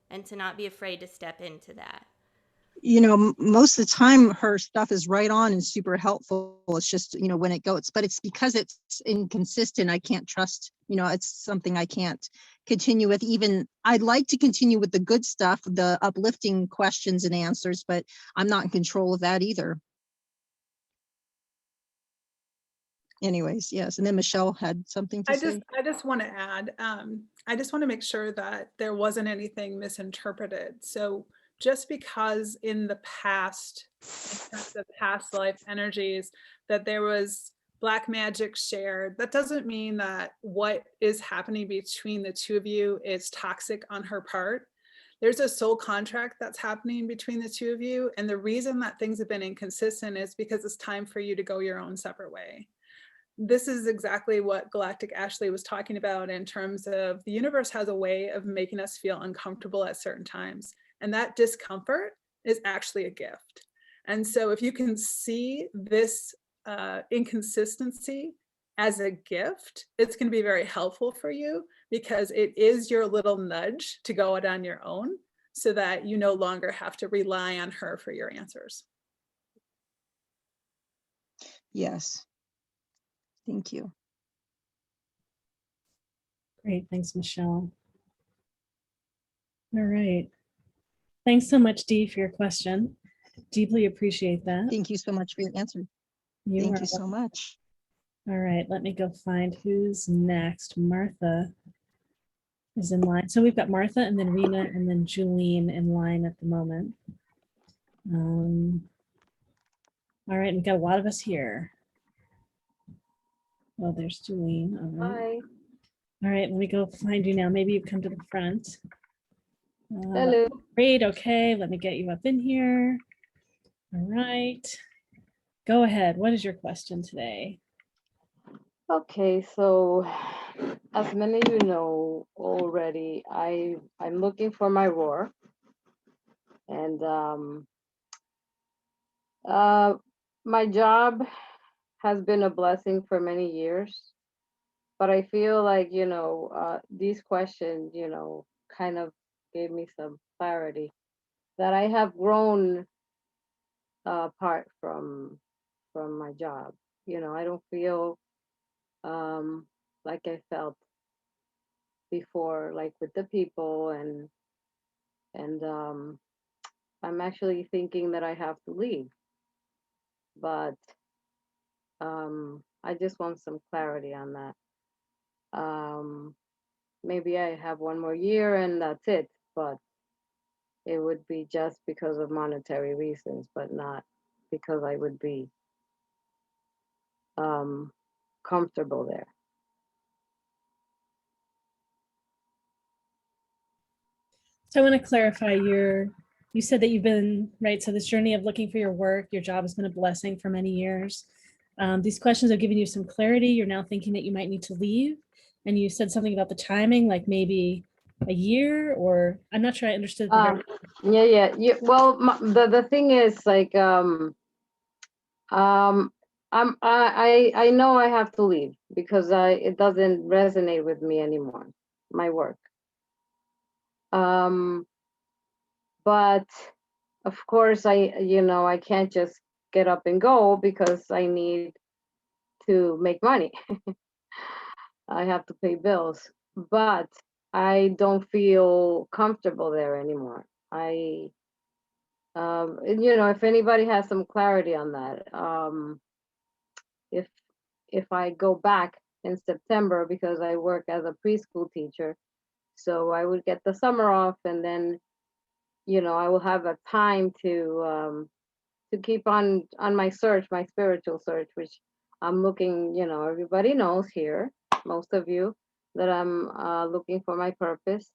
and to not be afraid to step into that. You know, most of the time her stuff is right on and super helpful. It's just, when it goes, but it's because it's inconsistent. I can't trust, it's something I can't continue with. Even I'd like to continue with the good stuff, the uplifting questions and answers, but I'm not in control of that either. anyways, yes. And then Michelle had something to say. I just want to add, I just want to make sure that there wasn't anything misinterpreted. So just because in the past, in terms of past life energies, that there was black magic shared, that doesn't mean that what is happening between the two of you is toxic on her part. There's a soul contract that's happening between the two of you. And the reason that things have been inconsistent is because it's time for you to go your own separate way. This is exactly what Galactic Ashley was talking about in terms of the universe has a way of making us feel uncomfortable at certain times. And that discomfort is actually a gift. And so if you can see this inconsistency as a gift, it's going to be very helpful for you, because it is your little nudge to go it on your own so that you no longer have to rely on her for your answers. Yes. Thank you. Great, thanks, Michelle. All right. Thanks so much, Dee, for your question. Deeply appreciate that. Thank you so much for your answer. You Thank are you so much. All right, let me go find who's next. Martha is in line. So we've got Martha and then Rena and then Julene in line at the moment. All right, we've got a lot of us here. Well, there's Julene. All right. All right, let me go find you now. Maybe you come to the front. Hello. Great, okay, let me get you up in here. All right. Go ahead. What is your question today? Okay, so as many of you know already, I'm looking for my roar, and my job has been a blessing for many years, but I feel like, these questions, kind of gave me some clarity that I have grown apart from my job. I don't feel like I felt before, like with the people, and I'm actually thinking that I have to leave, but I just want some clarity on that. Maybe I have one more year and that's it, but it would be just because of monetary reasons, but not because I would be comfortable there. So I want to clarify you said that you've been, right, so this journey of looking for your work, your job has been a blessing for many years. These questions have given you some clarity. You're now thinking that you might need to leave. And you said something about the timing, like maybe a year, or I'm not sure I understood. Yeah. Well, the thing is, like, I know I have to leave because it doesn't resonate with me anymore, my work. But of course, I can't just get up and go because I need to make money. I have to pay bills, but I don't feel comfortable there anymore. If anybody has some clarity on that, if I go back in September, because I work as a preschool teacher, so I would get the summer off, and then I will have a time to keep on my search, my spiritual search, which I'm looking, everybody knows here, most of you, that I'm looking for my purpose,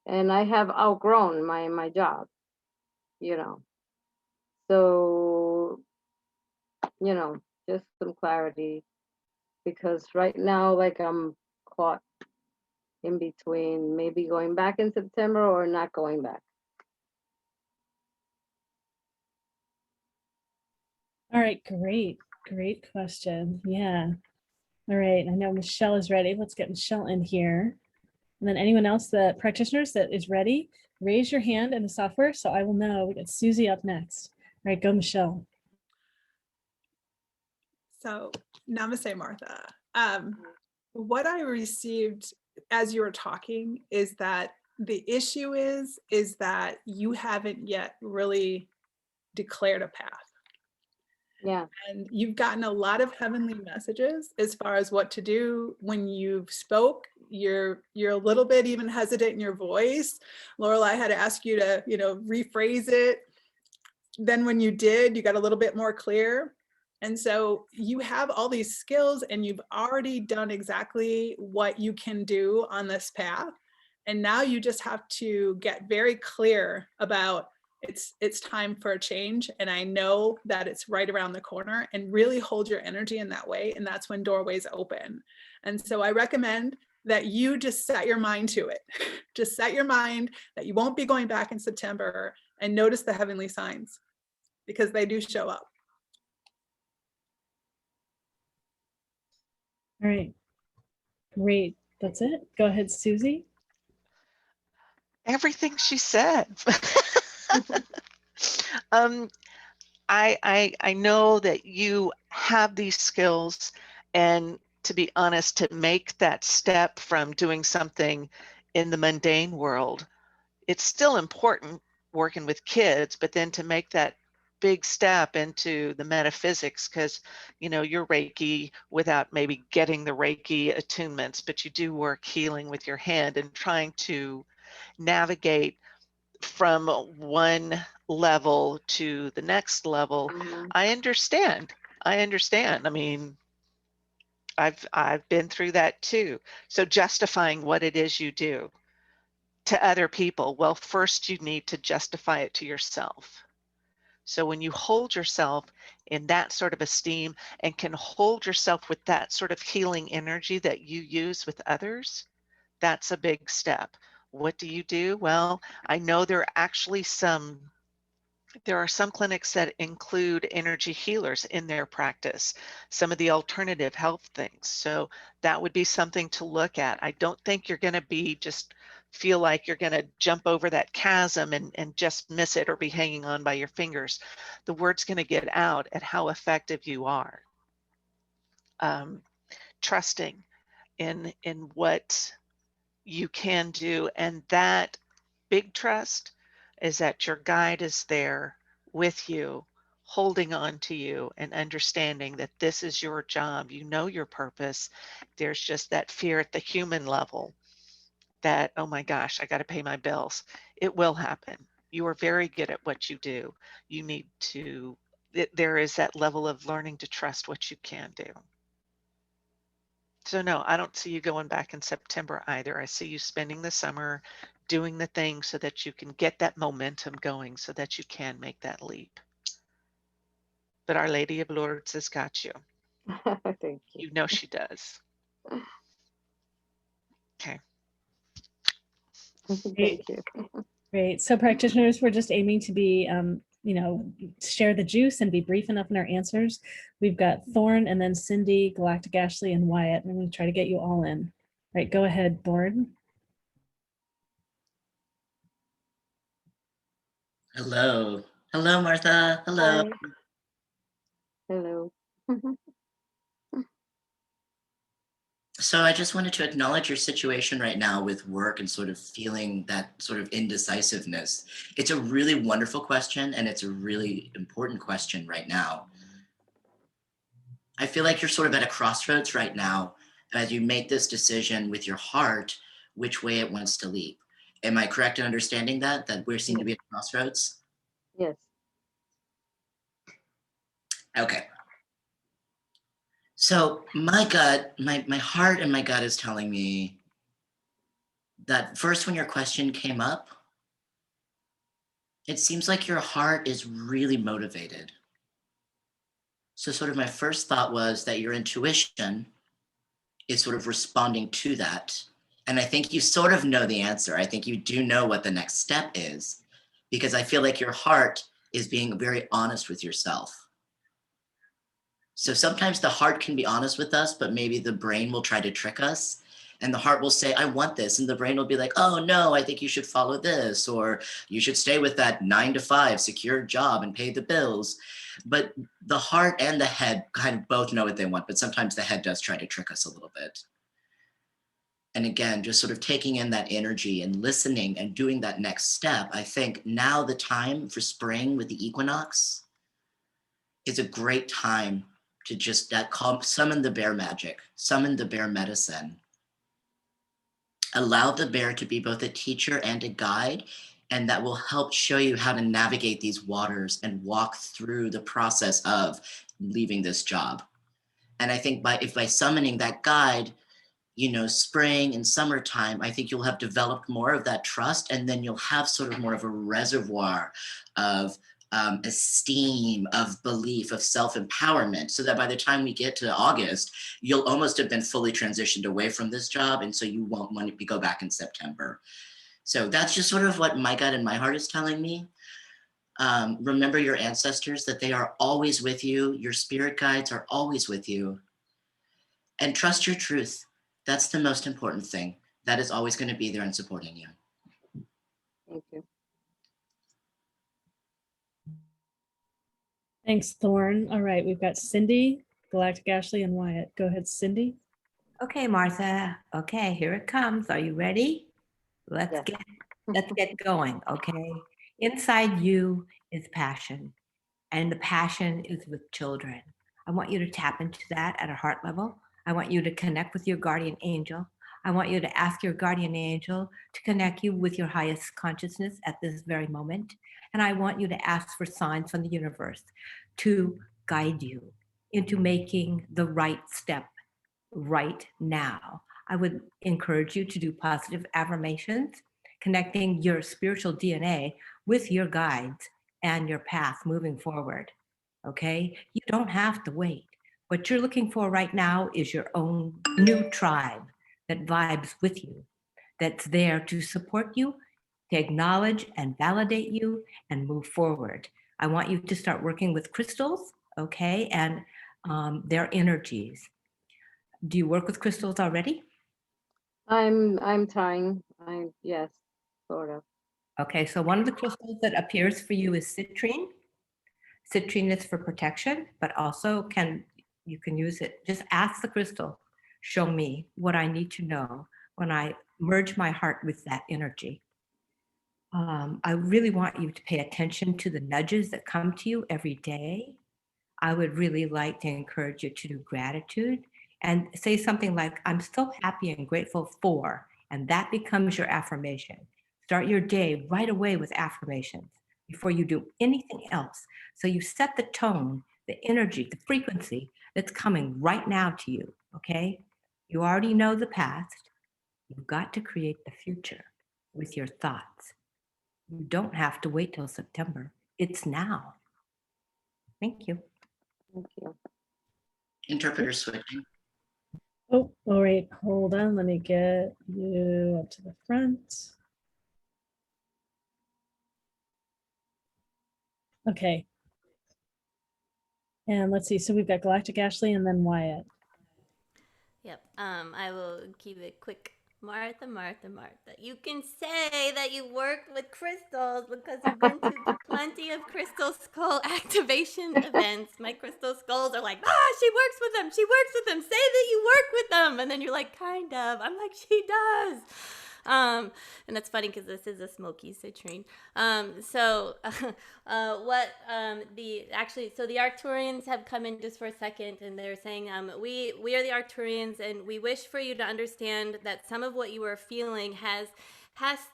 and I have outgrown my job, so just some clarity, because right now, like, I'm caught in between maybe going back in September or not going back. All right, great question. Yeah. All right, I know Michelle is ready. Let's get Michelle in here. And then anyone else, the practitioners that is ready, raise your hand in the software so I will know. We got Susie up next. All right, go Michelle. So namaste, Martha. What I received as you were talking is that the issue is that you haven't yet really declared a path. Yeah. And you've gotten a lot of heavenly messages as far as what to do when you've spoke. You're a little bit even hesitant in your voice. Lorelei had to ask you to, rephrase it. Then when you did, you got a little bit more clear. And so you have all these skills and you've already done exactly what you can do on this path. And now you just have to get very clear about it's time for a change. And I know that it's right around the corner, and really hold your energy in that way. And that's when doorways open. And so I recommend that you just set your mind to it. Just set your mind that you won't be going back in September, and notice the heavenly signs, because they do show up. All right. Great. That's it. Go ahead, Susie. Everything she said. I know that you have these skills, and to be honest, to make that step from doing something in the mundane world, it's still important working with kids, but then to make that big step into the metaphysics, because you're Reiki without maybe getting the Reiki attunements, but you do work healing with your hand and trying to navigate from one level to the next level. I understand. I mean, I've been through that too. So justifying what it is you do to other people, well, first you need to justify it to yourself. So when you hold yourself in that sort of esteem and can hold yourself with that sort of healing energy that you use with others, that's a big step. What do you do? Well, I know there are some clinics that include energy healers in their practice, some of the alternative health things. So that would be something to look at. I don't think you're going to feel like you're going to jump over that chasm and just miss it or be hanging on by your fingers. The word's going to get out at how effective you are. Trusting in what you can do, and that big trust is that your guide is there with you, holding on to you and understanding that this is your job. You know your purpose. There's just that fear at the human level that, oh my gosh, I got to pay my bills. It will happen. You are very good at what you do. You need to, there is that level of learning to trust what you can do. So no, I don't see you going back in September either. I see you spending the summer doing the things so that you can get that momentum going so that you can make that leap. But Our Lady of Lourdes has got you. Thank you. You know she does. Okay. Thank you. Great. So practitioners, we're just aiming to be, share the juice and be brief enough in our answers. We've got Thorne and then Cindy, Galactic Ashley, and Wyatt. I'm going to try to get you all in. All right, go ahead, Thorne. Hello. Hello, Martha. Hello. Hi. Hello. So I just wanted to acknowledge your situation right now with work and sort of feeling that sort of indecisiveness. It's a really wonderful question, and it's a really important question right now. I feel like you're sort of at a crossroads right now as you make this decision with your heart, which way it wants to leap. Am I correct in understanding that we seem to be at a crossroads? Yes. Okay. So my gut, my heart and my gut is telling me that first when your question came up, it seems like your heart is really motivated. So sort of my first thought was that your intuition is sort of responding to that. And I think you sort of know the answer. I think you do know what the next step is, because I feel like your heart is being very honest with yourself. So sometimes the heart can be honest with us, but maybe the brain will try to trick us. And the heart will say, I want this. And the brain will be like, oh, no, I think you should follow this. Or you should stay with that 9-to-5 secure job and pay the bills. But the heart and the head kind of both know what they want. But sometimes the head does try to trick us a little bit. And again, just sort of taking in that energy and listening and doing that next step. I think now the time for spring with the equinox is a great time to just summon the bear magic, summon the bear medicine. Allow the bear to be both a teacher and a guide, and that will help show you how to navigate these waters and walk through the process of leaving this job. And I think by summoning that guide, spring and summertime, I think you'll have developed more of that trust, and then you'll have sort of more of a reservoir of esteem, of belief, of self-empowerment, so that by the time we get to August, you'll almost have been fully transitioned away from this job, and so you won't want to go back in September. So that's just sort of what my gut and my heart is telling me. Remember your ancestors, that they are always with you. Your spirit guides are always with you. And trust your truth. That's the most important thing. That is always going to be there and supporting you. Thank you. Thanks, Thorne. All right, we've got Cindy, Galactic Ashley, and Wyatt. Go ahead, Cindy. Okay, Martha. Okay, here it comes. Are you ready? Let's get going. Okay. Inside you is passion, and the passion is with children. I want you to tap into that at a heart level. I want you to connect with your guardian angel. I want you to ask your guardian angel to connect you with your highest consciousness at this very moment. And I want you to ask for signs from the universe to guide you into making the right step right now. I would encourage you to do positive affirmations, connecting your spiritual DNA with your guides and your path moving forward. Okay? You don't have to wait. What you're looking for right now is your own new tribe that vibes with you, that's there to support you, to acknowledge and validate you and move forward. I want you to start working with crystals, okay, and their energies. Do you work with crystals already? I'm trying. Yes, sort of. Okay, so one of the crystals that appears for you is citrine. Citrine is for protection, but also you can use it. Just ask the crystal, show me what I need to know when I merge my heart with that energy. I really want you to pay attention to the nudges that come to you every day. I would really like to encourage you to do gratitude and say something like, I'm so happy and grateful for, and that becomes your affirmation. Start your day right away with affirmations before you do anything else. So you set the tone, the energy, the frequency that's coming right now to you, okay? You already know the past. You've got to create the future with your thoughts. You don't have to wait till September. It's now. Thank you. Thank you. Interpreter switching. Oh, all right, hold on. Let me get you up to the front. Okay. And let's see, so we've got Galactic Ashley and then Wyatt. Yep. I will keep it quick. Martha, Martha, Martha. You can say that you work with crystals because you've been to plenty of crystal skull activation events. My crystal skulls are like, she works with them. She works with them. Say that you work with them. And then you're like, kind of. I'm like, she does. And that's funny because this is a smoky citrine. So the Arcturians have come in just for a second, and they're saying, we are the Arcturians, and we wish for you to understand that some of what you are feeling has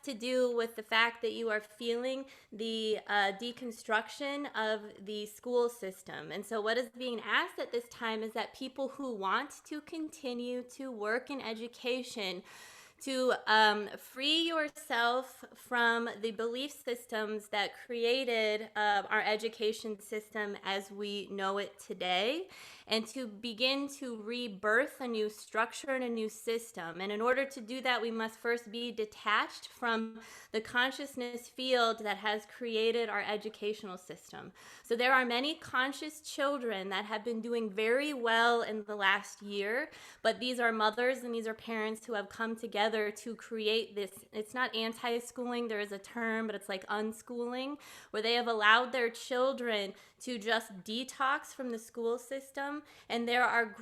to do with the fact that you are feeling the deconstruction of the school system. And so what is being asked at this time is that people who want to continue to work in education to free yourself from the belief systems that created our education system as we know it today, and to begin to rebirth a new structure and a new system. And in order to do that, we must first be detached from the consciousness field that has created our educational system. So there are many conscious children that have been doing very well in the last year, but these are mothers and these are parents who have come together to create this. It's not anti-schooling, there is a term, but it's like unschooling, where they have allowed their children to just detox from the school system. And there are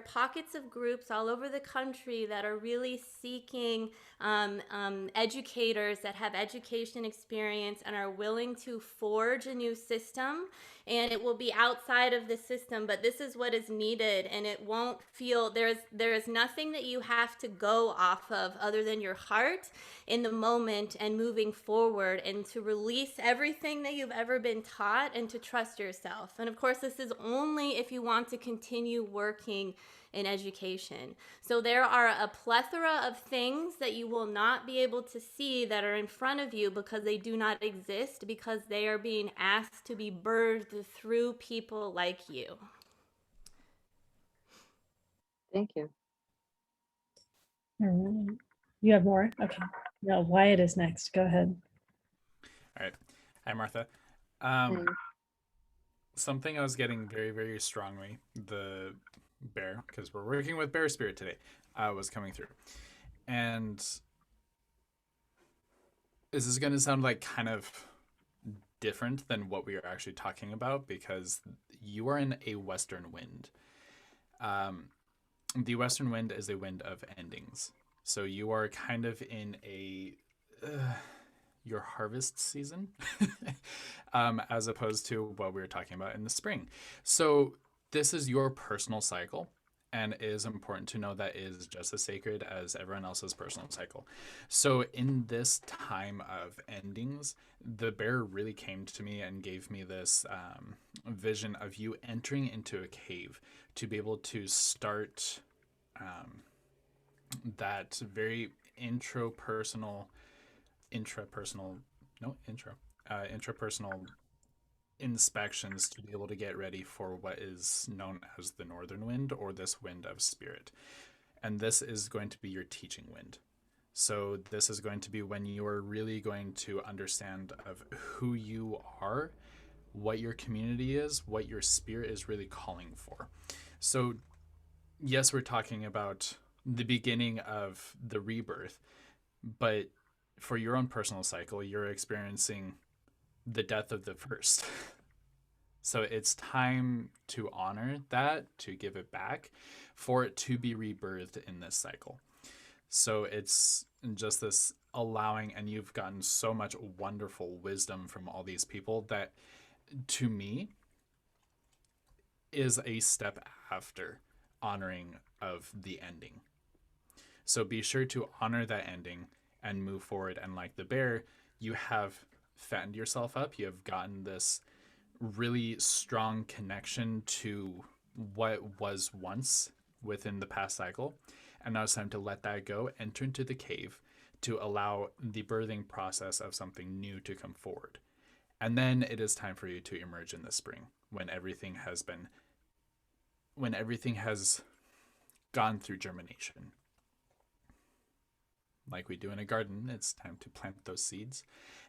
pockets of groups all over the country that are really seeking educators that have education experience and are willing to forge a new system and it will be outside of the system, but this is what is needed, and it won't feel, there is nothing that you have to go off of other than your heart in the moment and moving forward, and to release everything that you've ever been taught and to trust yourself. And of course, this is only if you want to continue working in education. So there are a plethora of things that you will not be able to see that are in front of you because they do not exist, because they are being asked to be birthed through people like you. Thank you. All right. You have more? Okay. No, Wyatt is next. Go ahead. All right. Hi, Martha. Mm. Something I was getting very, very strongly, the bear, because we're working with bear spirit today, was coming through. And this is going to sound like kind of different than what we are actually talking about, because you are in a western wind. The western wind is a wind of endings. So you are kind of in a your harvest season as opposed to what we were talking about in the spring. So this is your personal cycle, and it is important to know that it is just as sacred as everyone else's personal cycle. So in this time of endings, the bear really came to me and gave me this vision of you entering into a cave to be able to start that very intrapersonal inspections to be able to get ready for what is known as the northern wind, or this wind of spirit. And this is going to be your teaching wind. So this is going to be when you are really going to understand of who you are, what your community is, what your spirit is really calling for. So yes, we're talking about the beginning of the rebirth, but for your own personal cycle, you're experiencing the death of the first. So it's time to honor that, to give it back, for it to be rebirthed in this cycle. So it's just this allowing, and you've gotten so much wonderful wisdom from all these people that, to me, is a step after honoring of the ending. So be sure to honor that ending and move forward. And like the bear, you have fattened yourself up. You have gotten this really strong connection to what was once within the past cycle. And now it's time to let that go, enter into the cave to allow the birthing process of something new to come forward. And then it is time for you to emerge in the spring, when everything has gone through germination. Like we do in a garden, it's time to plant those seeds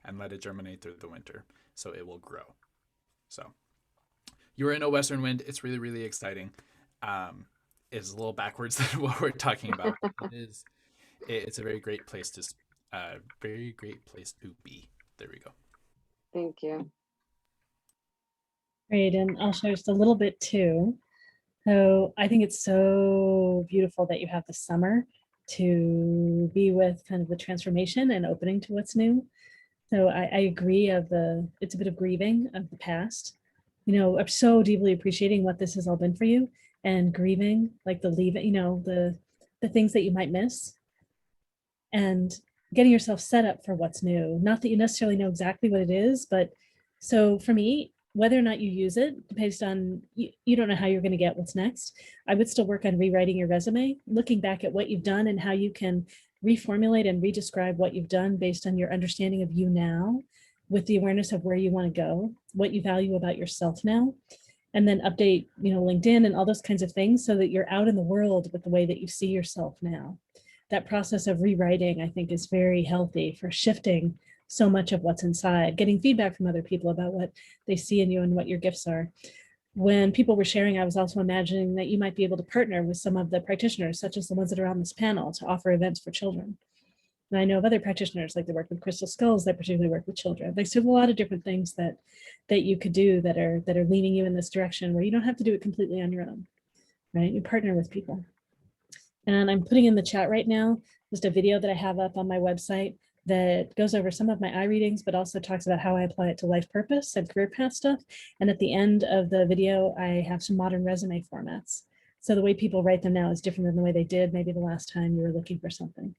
and let it germinate through the winter so it will grow. So you're in a western wind. It's really, really exciting. It's a little backwards than what we're talking about. It's a very great place to be. There we go. Thank you. Great, and I'll share just a little bit too. So I think it's so beautiful that you have the summer to be with kind of the transformation and opening to what's new. So I agree it's a bit of grieving of the past. I'm so deeply appreciating what this has all been for you, and grieving, like the leaving, the things that you might miss, and getting yourself set up for what's new. Not that you necessarily know exactly what it is, but so for me, whether or not you use it, based on, you don't know how you're going to get what's next. I would still work on rewriting your resume, looking back at what you've done and how you can reformulate and redescribe what you've done based on your understanding of you now, with the awareness of where you want to go, what you value about yourself now, and then update, LinkedIn and all those kinds of things so that you're out in the world with the way that you see yourself now. That process of rewriting, I think, is very healthy for shifting so much of what's inside, getting feedback from other people about what they see in you and what your gifts are. When people were sharing, I was also imagining that you might be able to partner with some of the practitioners, such as the ones that are on this panel, to offer events for children. And I know of other practitioners, like they work with crystal skulls, that particularly work with children. There's a lot of different things that you could do that are leaning you in this direction, where you don't have to do it completely on your own, right? You partner with people. And I'm putting in the chat right now just a video that I have up on my website that goes over some of my eye readings, but also talks about how I apply it to life purpose and career path stuff. And at the end of the video, I have some modern resume formats. So the way people write them now is different than the way they did maybe the last time you were looking for something.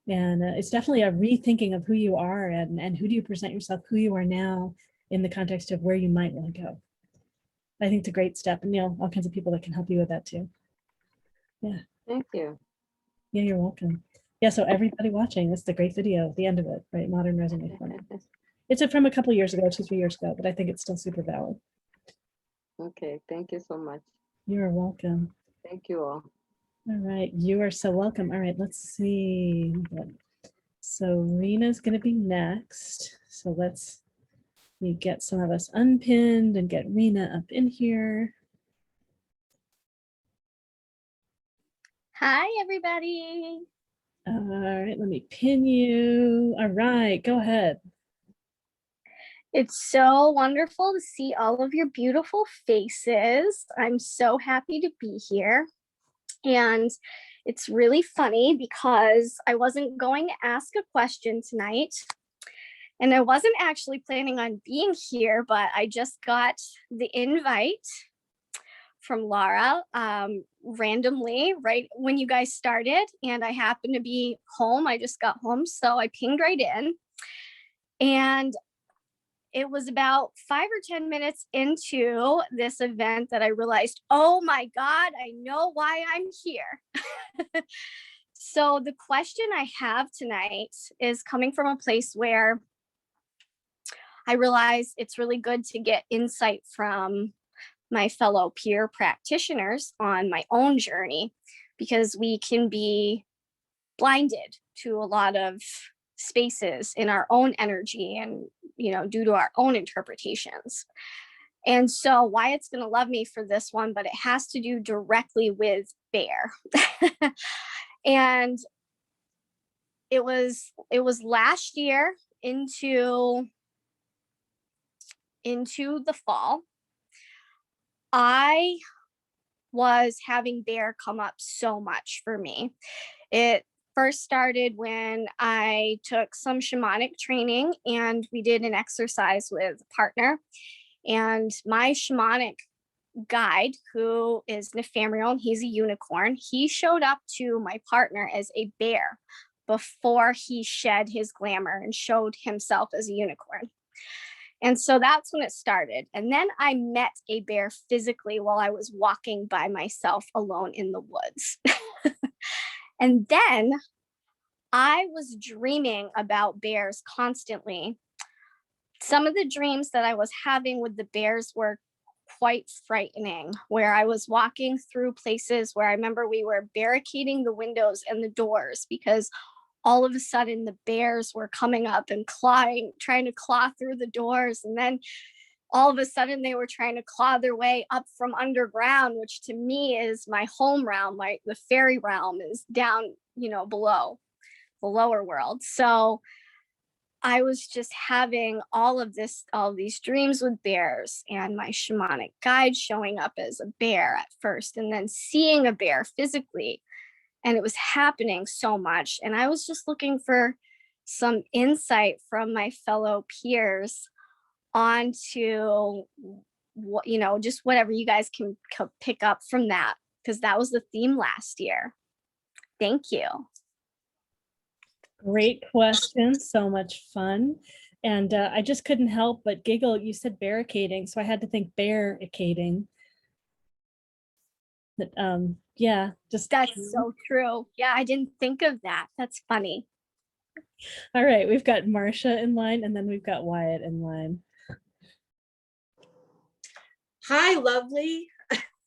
And it's definitely a rethinking of who you are and who do you present yourself, who you are now in the context of where you might want to go. I think it's a great step, and all kinds of people that can help you with that too. Yeah. Thank you. Yeah, you're welcome. Yeah, so everybody watching, this is a great video at the end of it, right? Modern resume format. It's from a couple years ago, 2-3 years ago, but I think it's still super valid. Okay, thank you so much. You're welcome. Thank you all. All right, you are so welcome. All right, let's see. So Rena's going to be next. So let me get some of us unpinned and get Rena up in here. Hi, everybody. All right, let me pin you. All right, go ahead. It's so wonderful to see all of your beautiful faces. I'm so happy to be here. And it's really funny because I wasn't going to ask a question tonight. And I wasn't actually planning on being here, but I just got the invite from Laura randomly right when you guys started, and I happened to be home. I just got home, so I pinged right in. And it was about 5 or 10 minutes into this event that I realized, oh my God, I know why I'm here. So the question I have tonight is coming from a place where I realize it's really good to get insight from my fellow peer practitioners on my own journey, because we can be blinded to a lot of spaces in our own energy and, due to our own interpretations. And so Wyatt's going to love me for this one, but it has to do directly with bear. And it was last year into the fall. I was having bear come up so much for me. It first started when I took some shamanic training and we did an exercise with a partner. And my shamanic guide, who is Nephemriel, and he's a unicorn, he showed up to my partner as a bear before he shed his glamour and showed himself as a unicorn. And so that's when it started. And then I met a bear physically while I was walking by myself alone in the woods. And then I was dreaming about bears constantly. Some of the dreams that I was having with the bears were quite frightening, where I was walking through places where I remember we were barricading the windows and the doors because all of a sudden the bears were coming up and trying to claw through the doors. And then all of a sudden they were trying to claw their way up from underground, which to me is my home realm. The fairy realm is down, below the lower world. So I was just having all these dreams with bears, and my shamanic guide showing up as a bear at first, and then seeing a bear physically. And it was happening so much. And I was just looking for some insight from my fellow peers onto what, just whatever you guys can pick up from that, because that was the theme last year. Thank you. Great question. So much fun. And I just couldn't help but giggle. You said barricading, so I had to think barricading. But yeah, just that's so true. Yeah, I didn't think of that. That's funny. All right, we've got Marcia in line, and then we've got Wyatt in line. Hi, lovely.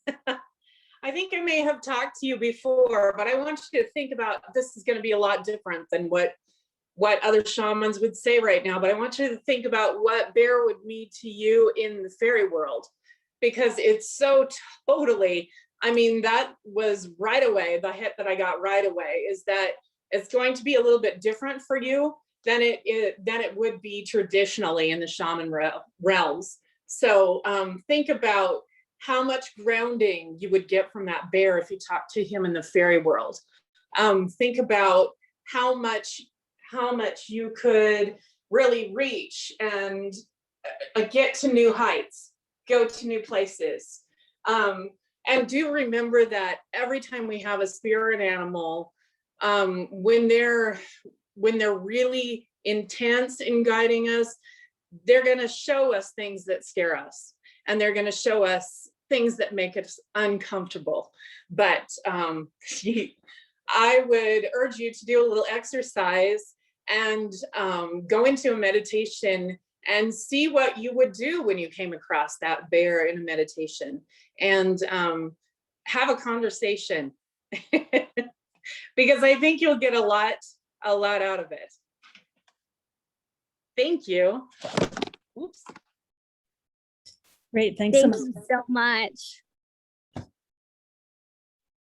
I think I may have talked to you before, but I want you to think about, this is going to be a lot different than what other shamans would say right now, but I want you to think about what bear would mean to you in the fairy world, because it's so totally, that was right away, the hit that I got right away is that it's going to be a little bit different for you than it would be traditionally in the shaman realms. So think about how much grounding you would get from that bear if you talk to him in the fairy world. Think about how much how much you could really reach and get to new heights, go to new places. And do remember that every time we have a spirit animal, when they're really intense in guiding us, they're going to show us things that scare us, and they're going to show us things that make us uncomfortable. But I would urge you to do a little exercise and go into a meditation and see what you would do when you came across that bear in a meditation, and have a conversation because I think you'll get a lot out of it. Thank you. Oops. Great, thanks so Thank much. you so much.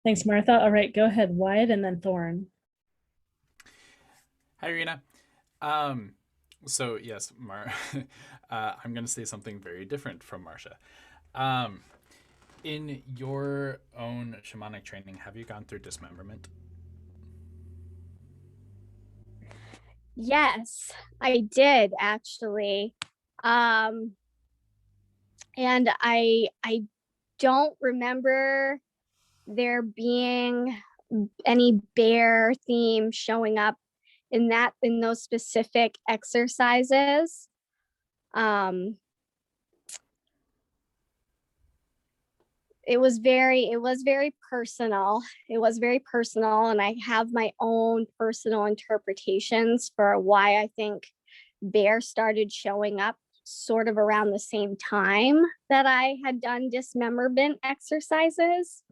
Thanks, Martha. All right, go ahead, Wyatt, and then Thorne. Hi, Rena. So yes, I'm going to say something very different from Marcia. In your own shamanic training, have you gone through dismemberment? Yes, I did actually. And I don't remember there being any bear theme showing up in those specific exercises. It was very personal. It was very personal, and I have my own personal interpretations for why I think bear started showing up sort of around the same time that I had done dismemberment exercises.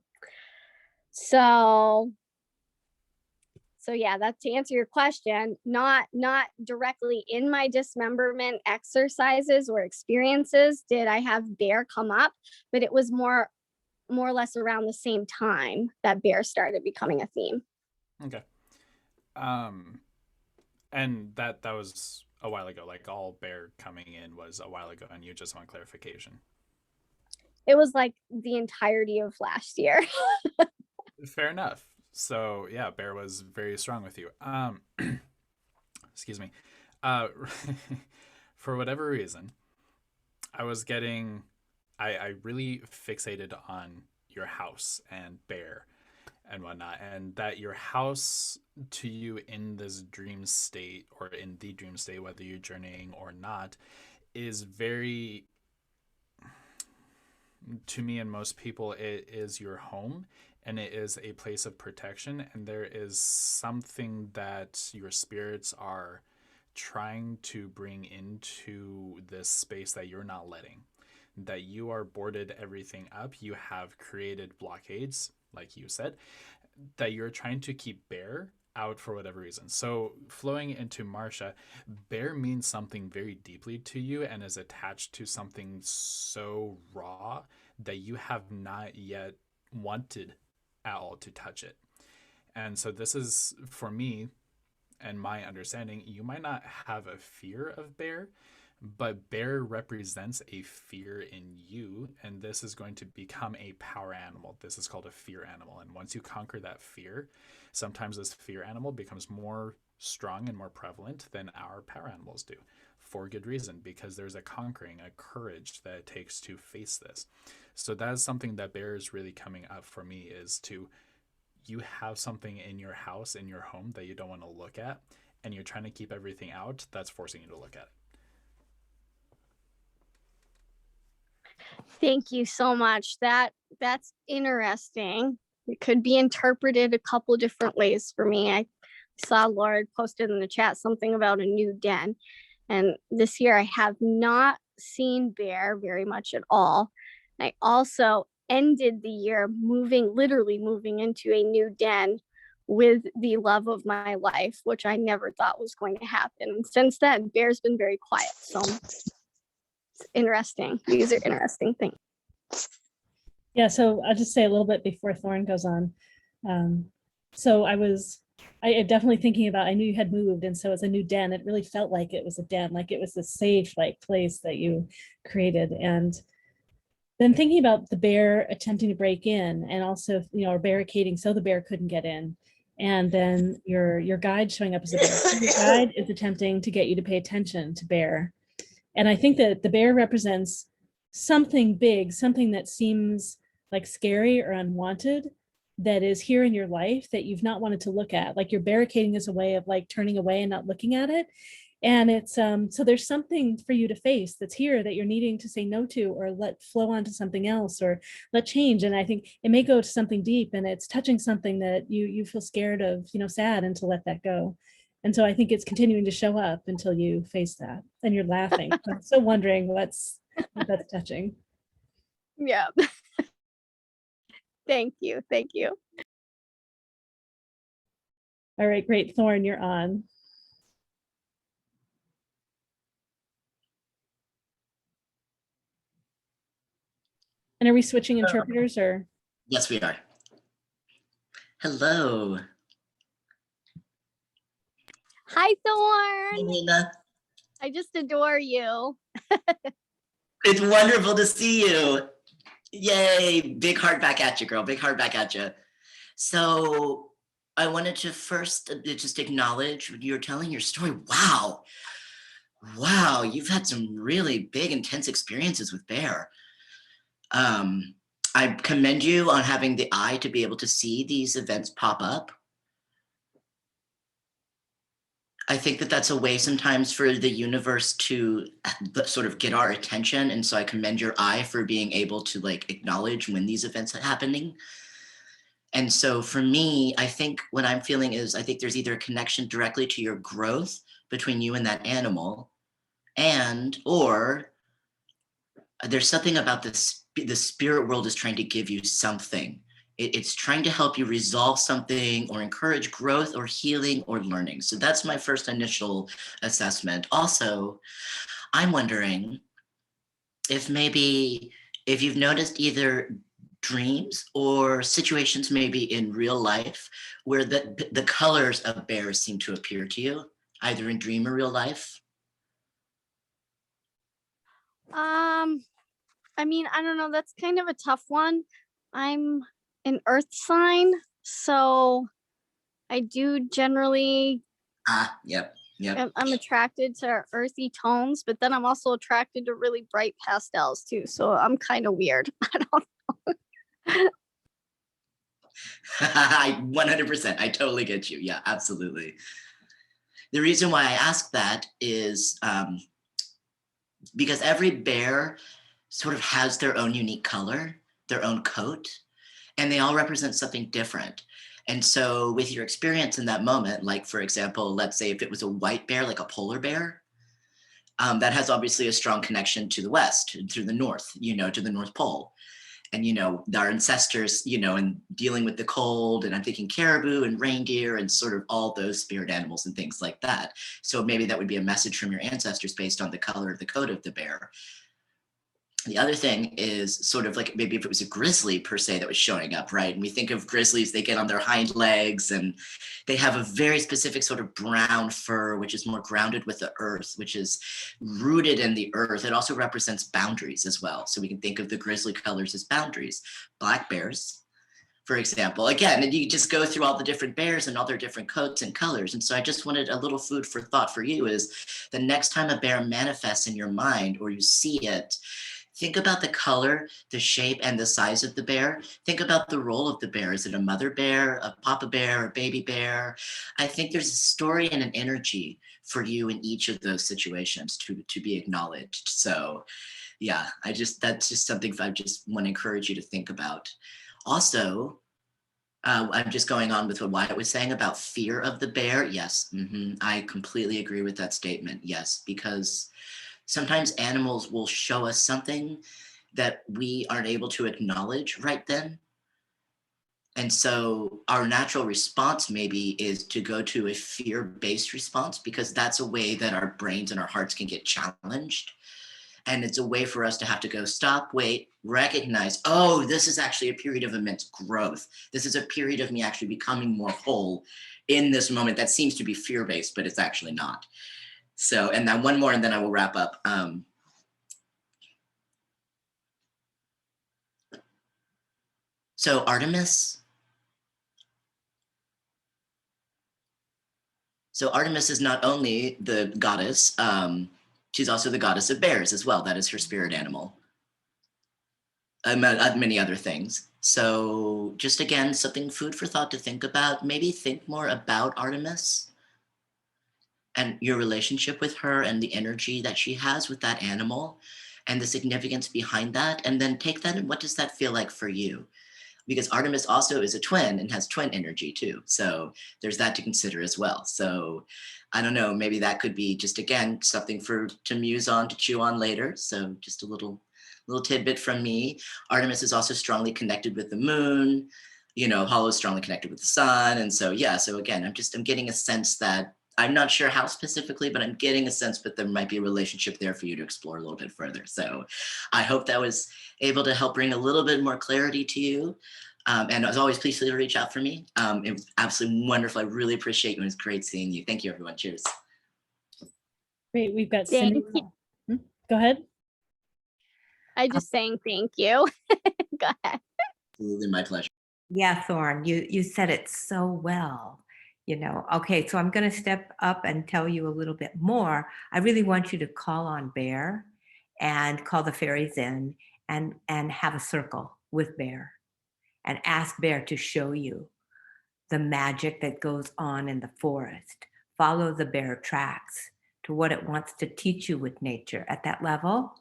So yeah, that's to answer your question, not directly in my dismemberment exercises or experiences did I have bear come up, but it was more or less around the same time that bear started becoming a theme. Okay. And that was a while ago, like all bear coming in was a while ago, and you just want clarification. It was like the entirety of last year. Fair enough. So yeah, bear was very strong with you. Excuse me. For whatever reason, I really fixated on your house and bear and whatnot, and that your house to you in this dream state, or in the dream state, whether you're journeying or not, is very, to me and most people, it is your home, and it is a place of protection, and there is something that your spirits are trying to bring into this space that you're not letting, that you are boarded everything up, you have created blockades, like you said, that you're trying to keep bear out for whatever reason. So flowing into Marcia, bear means something very deeply to you and is attached to something so raw that you have not yet wanted at all to touch it. And so this is, for me and my understanding, you might not have a fear of bear, but bear represents a fear in you, and this is going to become a power animal. This is called a fear animal, and once you conquer that fear, sometimes this fear animal becomes more strong and more prevalent than our power animals do, for good reason, because there's a conquering, a courage that it takes to face this. So that is something that bear is really coming up for me, is to, you have something in your house, in your home, that you don't want to look at, and you're trying to keep everything out, that's forcing you to look at it. Thank you so much. That's interesting. It could be interpreted a couple different ways for me. I saw Laura posted in the chat something about a new den, and this year I have not seen bear very much at all. I also ended the year literally moving into a new den with the love of my life, which I never thought was going to happen. And since then, bear's been very quiet. So it's interesting. These are interesting things. Yeah, so I'll just say a little bit before Thorne goes on. So I definitely thinking about, I knew you had moved, and so it's a new den. It really felt like it was a den, like it was a safe place that you created. And then thinking about the bear attempting to break in, and also, or barricading so the bear couldn't get in. And then your guide showing up as a bear. So your guide is attempting to get you to pay attention to bear. And I think that the bear represents something big, something that seems like scary or unwanted, that is here in your life that you've not wanted to look at. Like you're barricading as a way of like turning away and not looking at it. And it's so there's something for you to face that's here that you're needing to say no to, or let flow onto something else, or let change. And I think it may go to something deep, and it's touching something that you feel scared of, sad, and to let that go. And so I think it's continuing to show up until you face that, and you're laughing. I'm still wondering what that's touching. Yeah. Thank you. Thank you. All right, great. Thorn, you're on. And are we switching interpreters or? Yes, we are. Hello. Hi, Thorn. Hey, Nina. I just adore you. It's wonderful to see you. Yay. Big heart back at you, girl. Big heart back at you. So I wanted to first just acknowledge when you were telling your story. Wow. Wow. You've had some really big, intense experiences with bear. I commend you on having the eye to be able to see these events pop up. I think that that's a way sometimes for the universe to sort of get our attention. And so I commend your eye for being able to like acknowledge when these events are happening. And so for me, I think what I'm feeling is I think there's either a connection directly to your growth between you and that animal, or there's something about this, the spirit world is trying to give you something. It's trying to help you resolve something or encourage growth or healing or learning. So that's my first initial assessment. Also, I'm wondering if maybe if you've noticed either dreams or situations maybe in real life where the colors of bears seem to appear to you, either in dream or real life. I mean, I don't know. That's kind of a tough one. I'm an earth sign, so I do generally. Yep. I'm attracted to earthy tones, but then I'm also attracted to really bright pastels too. So I'm kind of weird. I don't know. I 100%. I totally get you. Yeah, absolutely. The reason why I ask that is because every bear sort of has their own unique color, their own coat, and they all represent something different. And so with your experience in that moment, like for example, let's say if it was a white bear, like a polar bear, that has obviously a strong connection to the West, to the North, to the North Pole. And, our ancestors, and dealing with the cold, and I'm thinking caribou and reindeer and sort of all those spirit animals and things like that. So maybe that would be a message from your ancestors based on the color of the coat of the bear. The other thing is sort of like maybe if it was a grizzly per se that was showing up, right? And we think of grizzlies, they get on their hind legs and they have a very specific sort of brown fur, which is more grounded with the earth, which is rooted in the earth. It also represents boundaries as well. So we can think of the grizzly colors as boundaries. Black bears, for example, again, and you just go through all the different bears and all their different coats and colors. And so I just wanted a little food for thought for you is the next time a bear manifests in your mind or you see it, think about the color, the shape, and the size of the bear. Think about the role of the bear. Is it a mother bear, a papa bear, a baby bear? I think there's a story and an energy for you in each of those situations to be acknowledged. So yeah, that's just something I just want to encourage you to think about. Also, I'm just going on with what Wyatt was saying about fear of the bear. Yes, I completely agree with that statement. Yes, because sometimes animals will show us something that we aren't able to acknowledge right then. And so our natural response maybe is to go to a fear-based response because that's a way that our brains and our hearts can get challenged. And it's a way for us to have to go, stop, wait, recognize, oh, this is actually a period of immense growth. This is a period of me actually becoming more whole in this moment that seems to be fear-based, but it's actually not. So, and then one more, and then I will wrap up. So Artemis, So Artemis is not only the goddess, she's also the goddess of bears as well. That is her spirit animal. Many other things. So just again, something food for thought to think about. Maybe think more about Artemis and your relationship with her and the energy that she has with that animal and the significance behind that. And then take that and what does that feel like for you? Because Artemis also is a twin and has twin energy too. So there's that to consider as well. So I don't know, maybe that could be just, again, something to muse on, to chew on later. So just a little tidbit from me. Artemis is also strongly connected with the moon. You know, Hollow is strongly connected with the sun. And so, yeah, so again, I'm getting a sense that, I'm not sure how specifically, but I'm getting a sense that there might be a relationship there for you to explore a little bit further. So I hope that was able to help bring a little bit more clarity to you. And as always, please feel free to reach out for me. It was absolutely wonderful. I really appreciate you. It was great seeing you. Thank you, everyone. Cheers. Great. We've got Thank Cindy. you. Go ahead. I just saying thank you. Go ahead. Absolutely, my pleasure. Yeah, Thorne, you said it so well. You know, okay, so I'm going to step up and tell you a little bit more. I really want you to call on Bear and call the fairies in and have a circle with Bear and ask Bear to show you the magic that goes on in the forest. Follow the bear tracks to what it wants to teach you with nature at that level.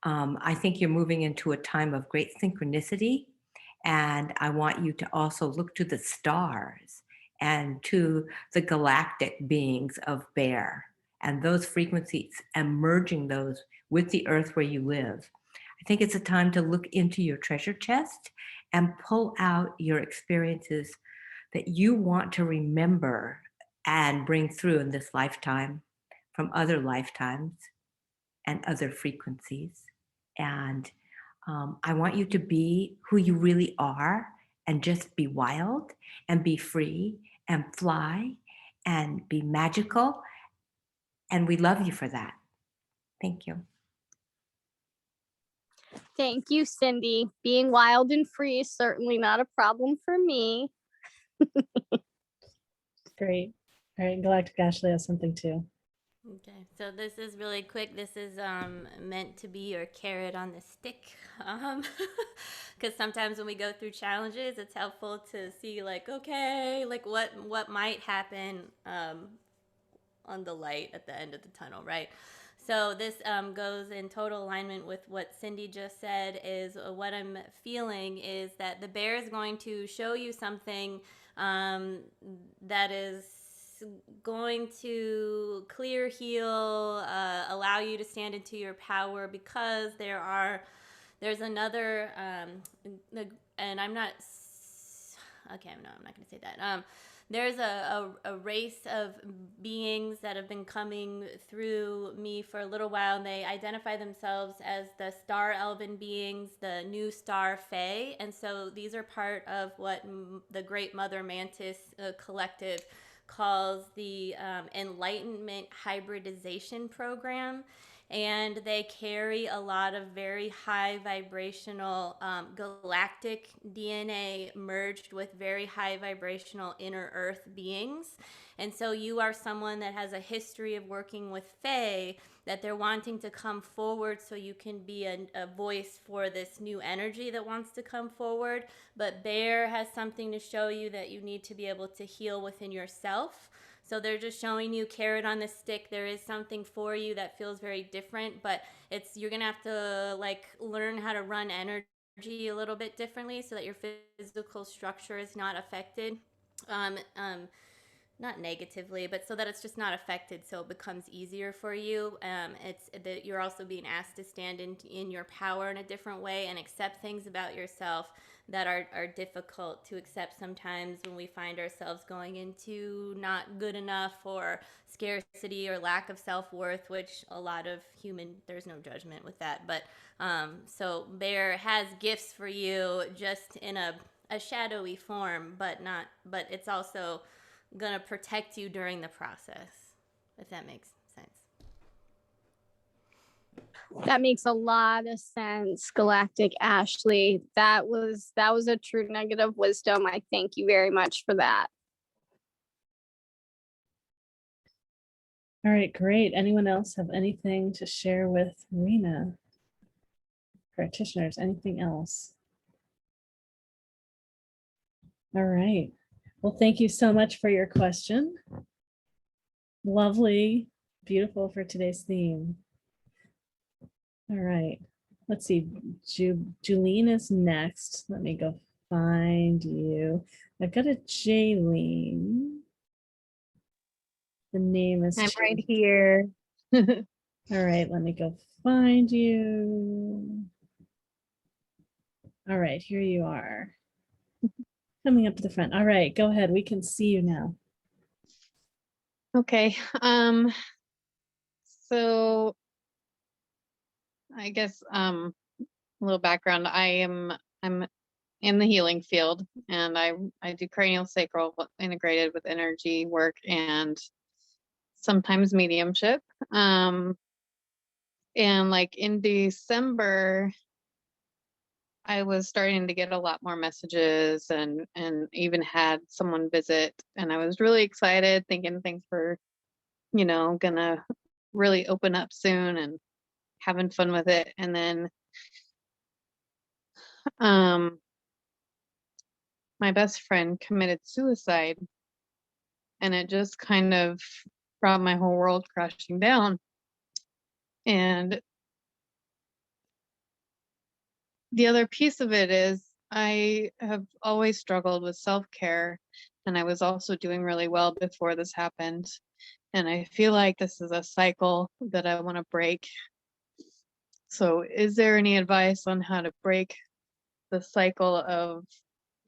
I think you're moving into a time of great synchronicity. And I want you to also look to the stars and to the galactic beings of Bear and those frequencies and merging those with the earth where you live. I think it's a time to look into your treasure chest and pull out your experiences that you want to remember and bring through in this lifetime from other lifetimes and other frequencies. And I want you to be who you really are and just be wild and be free and fly and be magical. And we love you for that. Thank you. Thank you, Cindy. Being wild and free is certainly not a problem for me. Great. All right. Galactic Ashley has something too. Okay, so this is really quick. This is meant to be your carrot on the stick, because sometimes when we go through challenges, it's helpful to see like, okay, like what might happen on the light at the end of the tunnel, right? So this goes in total alignment with what Cindy just said. Is what I'm feeling is that the bear is going to show you something that is going to clear, heal, allow you to stand into your power, because there's another and I'm not okay, no, I'm not going to say that. There's a race of beings that have been coming through me for a little while, and they identify themselves as the Star Elven beings, the New Star Fae. And so these are part of what the Great Mother Mantis collective calls the Enlightenment Hybridization Program. And they carry a lot of very high vibrational galactic DNA merged with very high vibrational inner earth beings. And so you are someone that has a history of working with Fae, that they're wanting to come forward so you can be a voice for this new energy that wants to come forward. But Bear has something to show you that you need to be able to heal within yourself. So they're just showing you carrot on the stick. There is something for you that feels very different, but you're gonna have to like learn how to run energy a little bit differently so that your physical structure is not affected. Not negatively, but so that it's just not affected, so it becomes easier for you. It's that you're also being asked to stand in your power in a different way and accept things about yourself that are difficult to accept sometimes when we find ourselves going into not good enough or scarcity or lack of self-worth, which a lot of there's no judgment with that. But so Bear has gifts for you just in a shadowy form, but it's also gonna protect you during the process, if that makes sense. That makes a lot of sense, Galactic Ashley. That was a true nugget of wisdom. I thank you very much for that. All right, great. Anyone else have anything to share with Rena? Practitioners, anything else? All right. Well, thank you so much for your question. Lovely, beautiful for today's theme. All right. Let's see. Julene is next. Let me go find you. I've got a Jaylene. The name is I'm right changed. here. All right, let me go find you. All right, here you are. Coming up to the front. All right, go ahead. We can see you now. Okay. So I guess a little background. I'm in the healing field, and I do cranial sacral integrated with energy work and sometimes mediumship. And like in December, I was starting to get a lot more messages and even had someone visit, and I was really excited, thinking things were, gonna really open up soon and having fun with it. And then my best friend committed suicide, and it just kind of brought my whole world crashing down. And the other piece of it is I have always struggled with self-care, and I was also doing really well before this happened. And I feel like this is a cycle that I want to break. So is there any advice on how to break the cycle of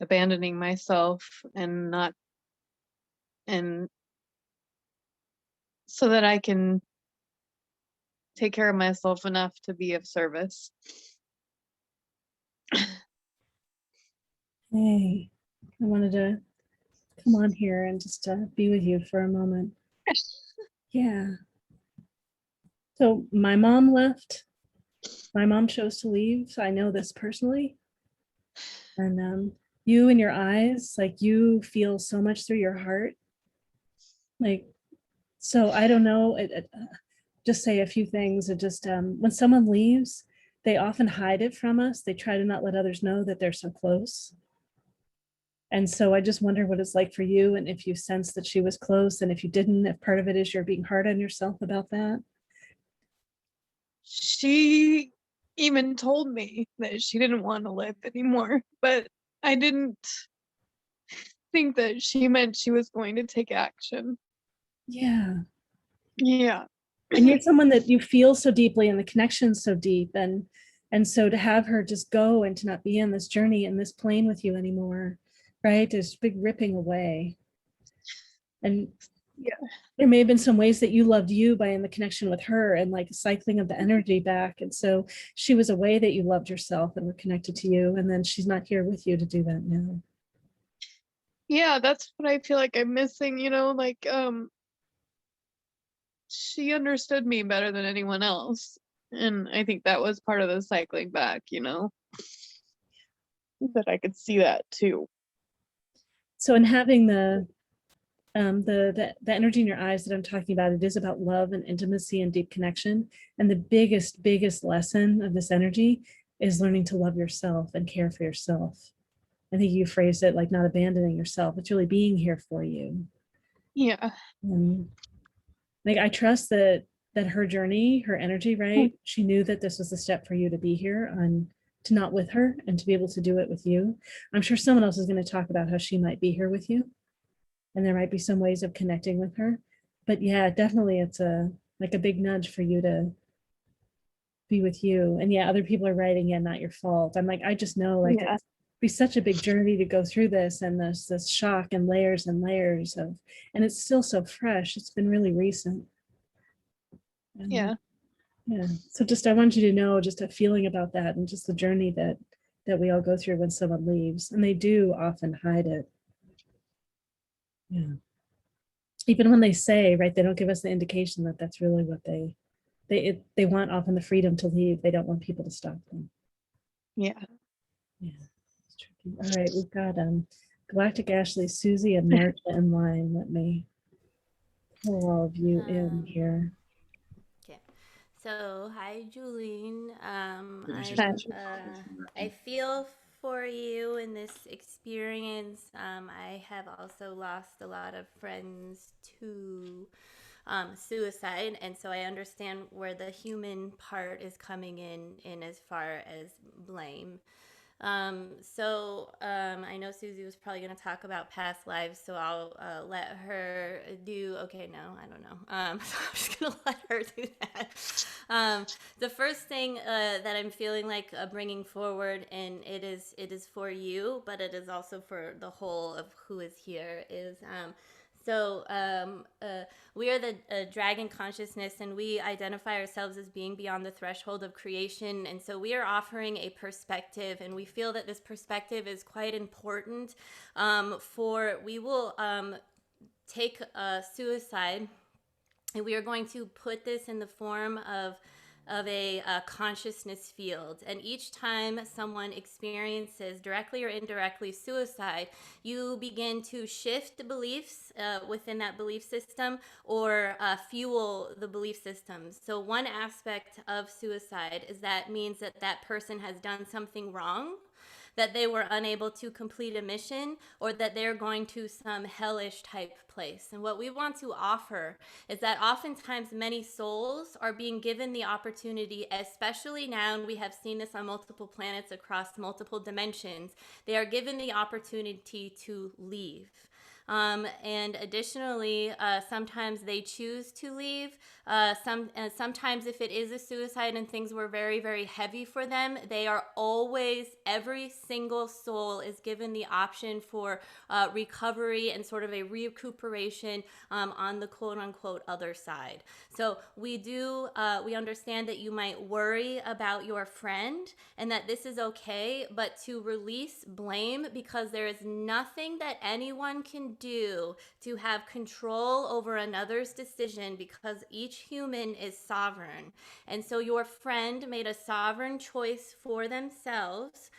abandoning myself and not, and so that I can take care of myself enough to be of service? Hey, I wanted to come on here and just be with you for a moment. Yeah. So my mom left. My mom chose to leave. So I know this personally. And you and your eyes, like you feel so much through your heart. Like, so I don't know, just say a few things. It just, when someone leaves, they often hide it from us. They try to not let others know that they're so close. And so I just wonder what it's like for you, and if you sense that she was close, and if you didn't, if part of it is you're being hard on yourself about that. She even told me that she didn't want to live anymore, but I didn't think that she meant she was going to take action. Yeah. Yeah. And you're someone that you feel so deeply, and the connection's so deep, and so to have her just go and to not be on this journey and this plane with you anymore, right? There's big ripping away. And yeah, there may have been some ways that you loved you by in the connection with her and like cycling of the energy back. And so she was a way that you loved yourself and were connected to you. And then she's not here with you to do that now. Yeah, that's what I feel like I'm missing, like she understood me better than anyone else. And I think that was part of the cycling back, that I could see that too. So in having the energy in your eyes that I'm talking about, it is about love and intimacy and deep connection. And the biggest lesson of this energy is learning to love yourself and care for yourself. I think you phrased it like not abandoning yourself. It's really being here for you. Yeah. Like I trust that her journey, her energy, right? She knew that this was the step for you to be here and to not with her and to be able to do it with you. I'm sure someone else is going to talk about how she might be here with you. And there might be some ways of connecting with her. But yeah, definitely it's a big nudge for you to be with you. And yeah, other people are writing, yeah, not your fault. I'm like, I just know like Yeah. it'd be such a big journey to go through this, and this shock and layers of, and it's still so fresh. It's been really recent. And Yeah. yeah. So just I want you to know just a feeling about that, and just the journey that we all go through when someone leaves, and they do often hide it. Yeah. Even when they say, right, they don't give us the indication that that's really what they want often the freedom to leave. They don't want people to stop them. Yeah. Yeah. It's tricky. All right, we've got Galactic Ashley, Susie, and Marcia in line. Let me pull all of you in Um, here. Okay. So, hi, Julene. I feel for you in this experience. I have also lost a lot of friends to suicide, and so I understand where the human part is coming in as far as blame. I know Susie was probably going to talk about past lives, so I'll let her do. Okay, no, I don't know. So I'm just going to let her do that. The first thing that I'm feeling like bringing forward, and it is for you, but it is also for the whole of who is here, is we are the dragon consciousness, and we identify ourselves as being beyond the threshold of creation. And so we are offering a perspective, and we feel that this perspective is quite important. We will take suicide, and we are going to put this in the form of a consciousness field. And each time someone experiences directly or indirectly suicide, you begin to shift the beliefs within that belief system, or fuel the belief systems. So one aspect of suicide is that means that that person has done something wrong, that they were unable to complete a mission, or that they're going to some hellish type place. And what we want to offer is that oftentimes many souls are being given the opportunity, especially now, and we have seen this on multiple planets across multiple dimensions, they are given the opportunity to leave. And additionally, sometimes they choose to leave. Sometimes if it is a suicide and things were very, very heavy for them, they are always, every single soul is given the option for recovery and sort of a recuperation on the quote unquote other side. So we understand that you might worry about your friend and that this is okay, but to release blame, because there is nothing that anyone can do to have control over another's decision, because each human is sovereign. And so your friend made a sovereign choice for themselves.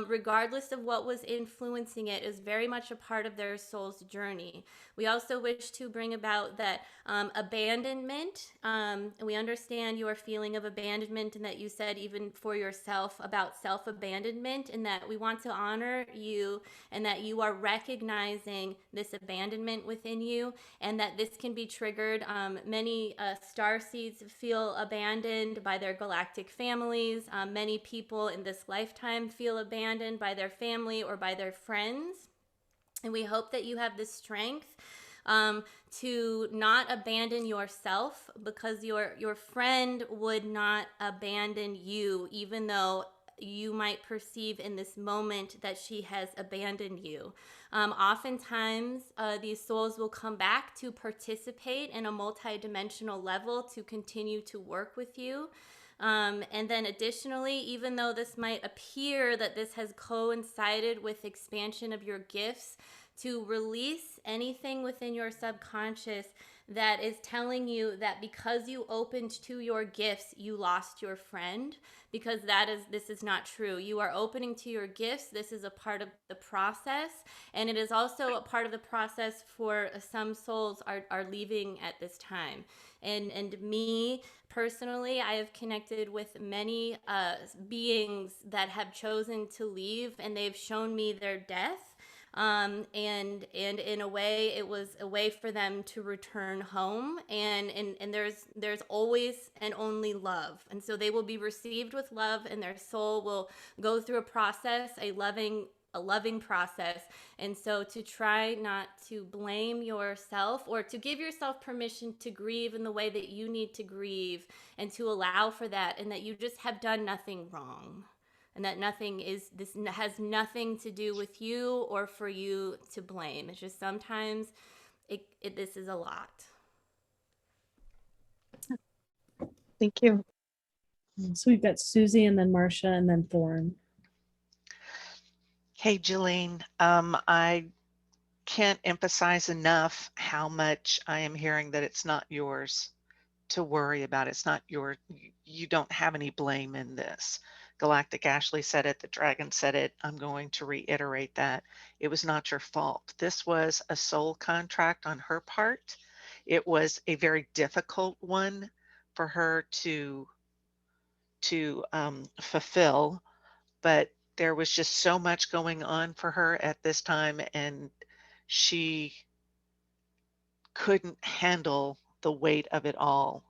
Regardless of what was influencing it, is very much a part of their soul's journey. We also wish to bring about that abandonment. We understand your feeling of abandonment, and that you said even for yourself about self-abandonment, and that we want to honor you, and that you are recognizing this abandonment within you, and that this can be triggered. Many star seeds feel abandoned by their galactic families. Many people in this lifetime feel abandoned by their family or by their friends. And we hope that you have the strength to not abandon yourself, because your friend would not abandon you, even though you might perceive in this moment that she has abandoned you. Oftentimes, these souls will come back to participate in a multidimensional level to continue to work with you. And then additionally, even though this might appear that this has coincided with expansion of your gifts, to release anything within your subconscious that is telling you that because you opened to your gifts, you lost your friend, because this is not true. You are opening to your gifts. This is a part of the process, and it is also a part of the process for some souls are leaving at this time. And me personally, I have connected with many beings that have chosen to leave, and they've shown me their death. And in a way, it was a way for them to return home, and there's always and only love, and so they will be received with love, and their soul will go through a process, a loving process. And so to try not to blame yourself, or to give yourself permission to grieve in the way that you need to grieve, and to allow for that, and that you just have done nothing wrong, and that this has nothing to do with you or for you to blame. It's just sometimes this is a lot. Thank you. So we've got Susie, and then Marcia, and then Thorne. Hey, Jolene, I can't emphasize enough how much I am hearing that it's not yours to worry about. It's not you don't have any blame in this. Galactic Ashley said it, the dragon said it. I'm going to reiterate that. It was not your fault. This was a soul contract on her part. It was a very difficult one for her to fulfill, but there was just so much going on for her at this time, and she couldn't handle the weight of it all.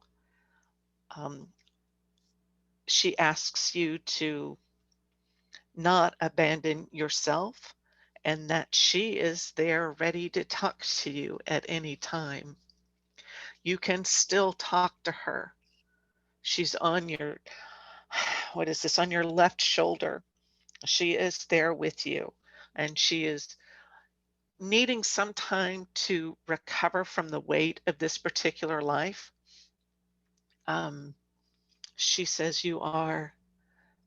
She asks you to not abandon yourself, and that she is there ready to talk to you at any time. You can still talk to her. She's on your, what is this, on your left shoulder. She is there with you, and she is needing some time to recover from the weight of this particular life. She says you are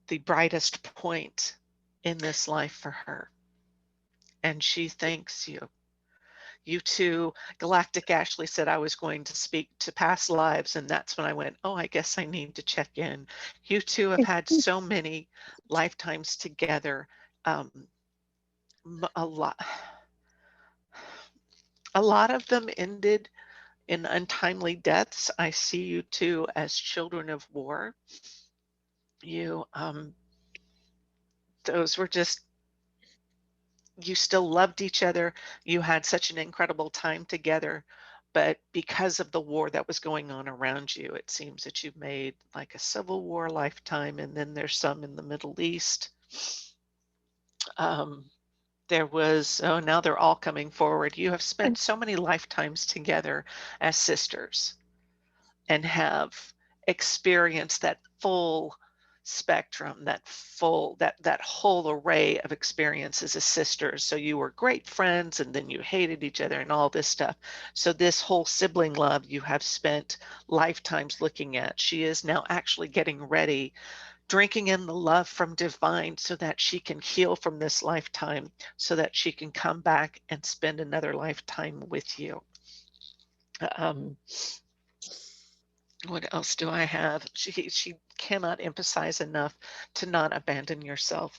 the brightest point in this life for her, and she thanks you. You too, Galactic Ashley said I was going to speak to past lives, and that's when I went, oh, I guess I need to check in. You two have had so many lifetimes together. A lot of them ended in untimely deaths. I see you two as children of war. You, those were just, you still loved each other. You had such an incredible time together, but because of the war that was going on around you, it seems that you've made like a Civil War lifetime, and then there's some in the Middle East. There was, oh, now they're all coming forward. You have spent so many lifetimes together as sisters and have experienced that full spectrum, that whole array of experiences as sisters. So you were great friends, and then you hated each other and all this stuff. So this whole sibling love you have spent lifetimes looking at. She is now actually getting ready, drinking in the love from divine, so that she can heal from this lifetime, so that she can come back and spend another lifetime with you. What else do I have? She cannot emphasize enough to not abandon yourself.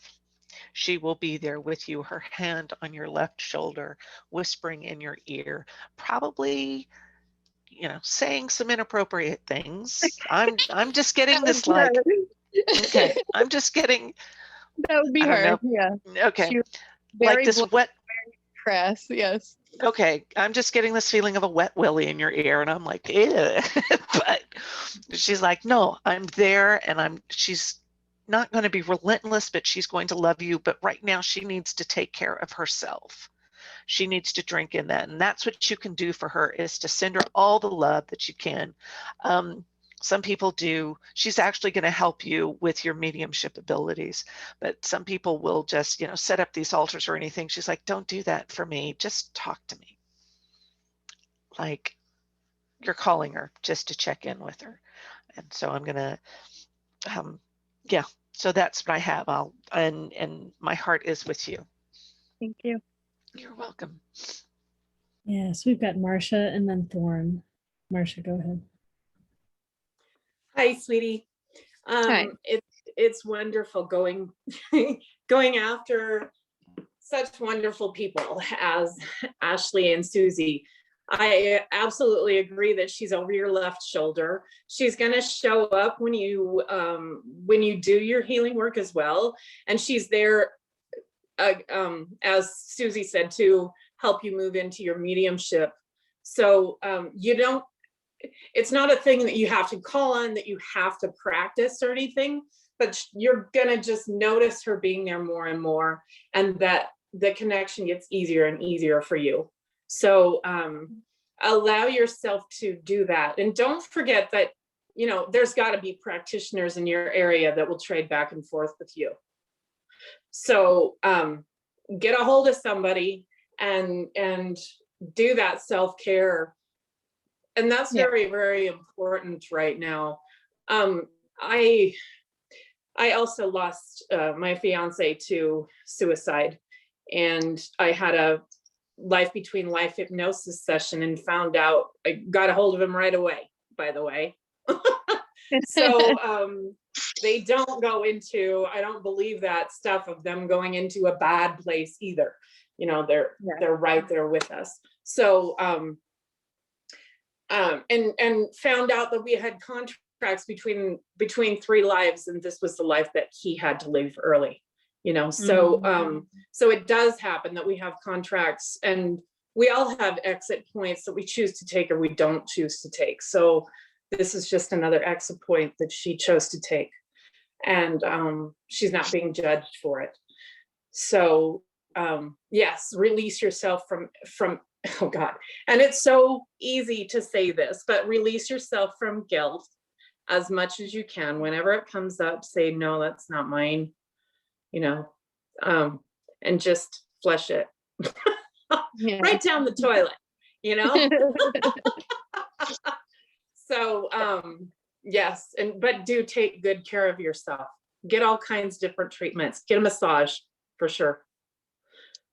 She will be there with you, her hand on your left shoulder, whispering in your ear, probably, you know, saying some inappropriate things. I'm just getting this like, okay, I'm just getting, That would be I don't her. know. Yeah. Okay. She was Like very this blunt, wet, very crass. Yes. okay, I'm just getting this feeling of a wet willy in your ear, and I'm like, ew. But she's like, no, I'm there, and she's not going to be relentless, but she's going to love you. But right now she needs to take care of herself. She needs to drink in that. And that's what you can do for her, is to send her all the love that you can. Some people do. She's actually going to help you with your mediumship abilities, but some people will just, you know, set up these altars or anything. She's like, don't do that for me. Just talk to me. Like you're calling her just to check in with her. And so I'm going to, yeah, so that's what I have. And my heart is with you. Thank you. You're welcome. Yes, we've got Marcia and then Thorne. Marcia, go ahead. Hi, sweetie. Hi. It's wonderful going after such wonderful people as Ashley and Susy. I absolutely agree that she's over your left shoulder. She's going to show up when you do your healing work as well, and she's there, as Susy said, to help you move into your mediumship. So it's not a thing that you have to call on, that you have to practice or anything, but you're gonna just notice her being there more and more, and that the connection gets easier and easier for you. So allow yourself to do that. And don't forget that, you know, there's gotta be practitioners in your area that will trade back and forth with you. So get a hold of somebody and do that self-care. And that's very, very important right now. I also lost my fiance to suicide, and I had a life between life hypnosis session and found out, I got a hold of him right away, by the way. So they don't go into, I don't believe that stuff of them going into a bad place either. You know, they're right there with us. So and found out that we had contracts between 3 lives, and this was the life that he had to leave early, you know. So so it does happen that we have contracts, and we all have exit points that we choose to take or we don't choose to take. So this is just another exit point that she chose to take, and she's not being judged for it. So yes, release yourself from oh God. And it's so easy to say this, but release yourself from guilt as much as you can. Whenever it comes up, say, no, that's not mine, you know, and just flush it right down the toilet, you know? So yes, but do take good care of yourself. Get all kinds of different treatments. Get a massage for sure.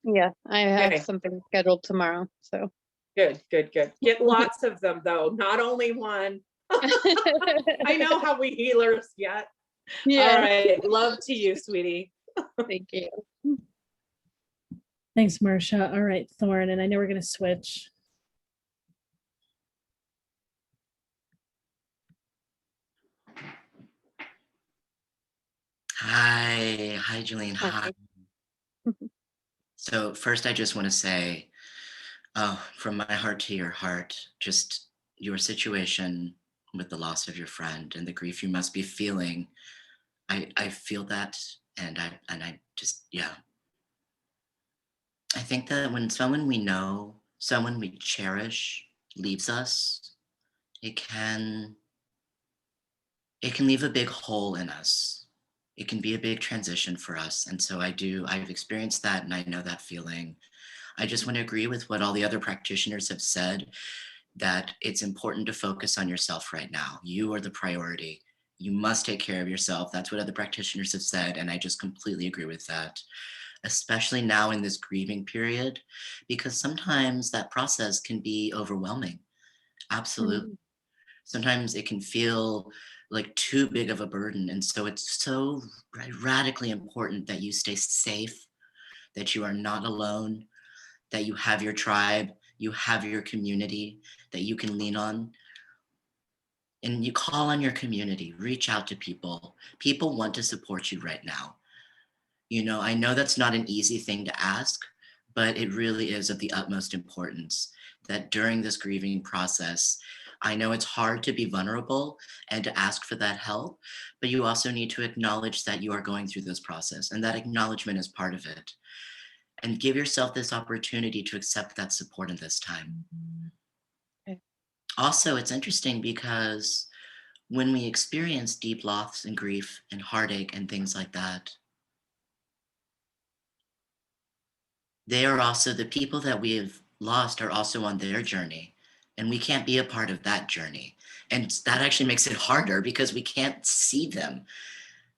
Yeah, I have Okay. something scheduled tomorrow. So Good. Get lots of them though, not only one. I know how we healers get. yeah, All right. Love to you, sweetie. thank you. Thanks, Marcia. All right, Thorn, and I know we're going to switch. Hi, Jillian. Hi. Hi. So first, I just want to say, from my heart to your heart, just your situation with the loss of your friend and the grief you must be feeling. I feel that, and I just, yeah. I think that when someone we know, someone we cherish, leaves us, it can leave a big hole in us. It can be a big transition for us. And so I've experienced that, and I know that feeling. I just want to agree with what all the other practitioners have said, that it's important to focus on yourself right now. You are the priority. You must take care of yourself. That's what other practitioners have said. And I just completely agree with that, especially now in this grieving period, because sometimes that process can be overwhelming. Absolutely. Sometimes it can feel like too big of a burden. And so it's so radically important that you stay safe, that you are not alone, that you have your tribe, you have your community that you can lean on. And you call on your community, reach out to people. People want to support you right now. You know, I know that's not an easy thing to ask, but it really is of the utmost importance that during this grieving process, I know it's hard to be vulnerable and to ask for that help, but you also need to acknowledge that you are going through this process, and that acknowledgement is part of it. And give yourself this opportunity to accept that support in this time. Okay. Also, it's interesting because when we experience deep loss and grief and heartache and things like that, they are also, the people that we have lost are also on their journey, and we can't be a part of that journey. And that actually makes it harder because we can't see them,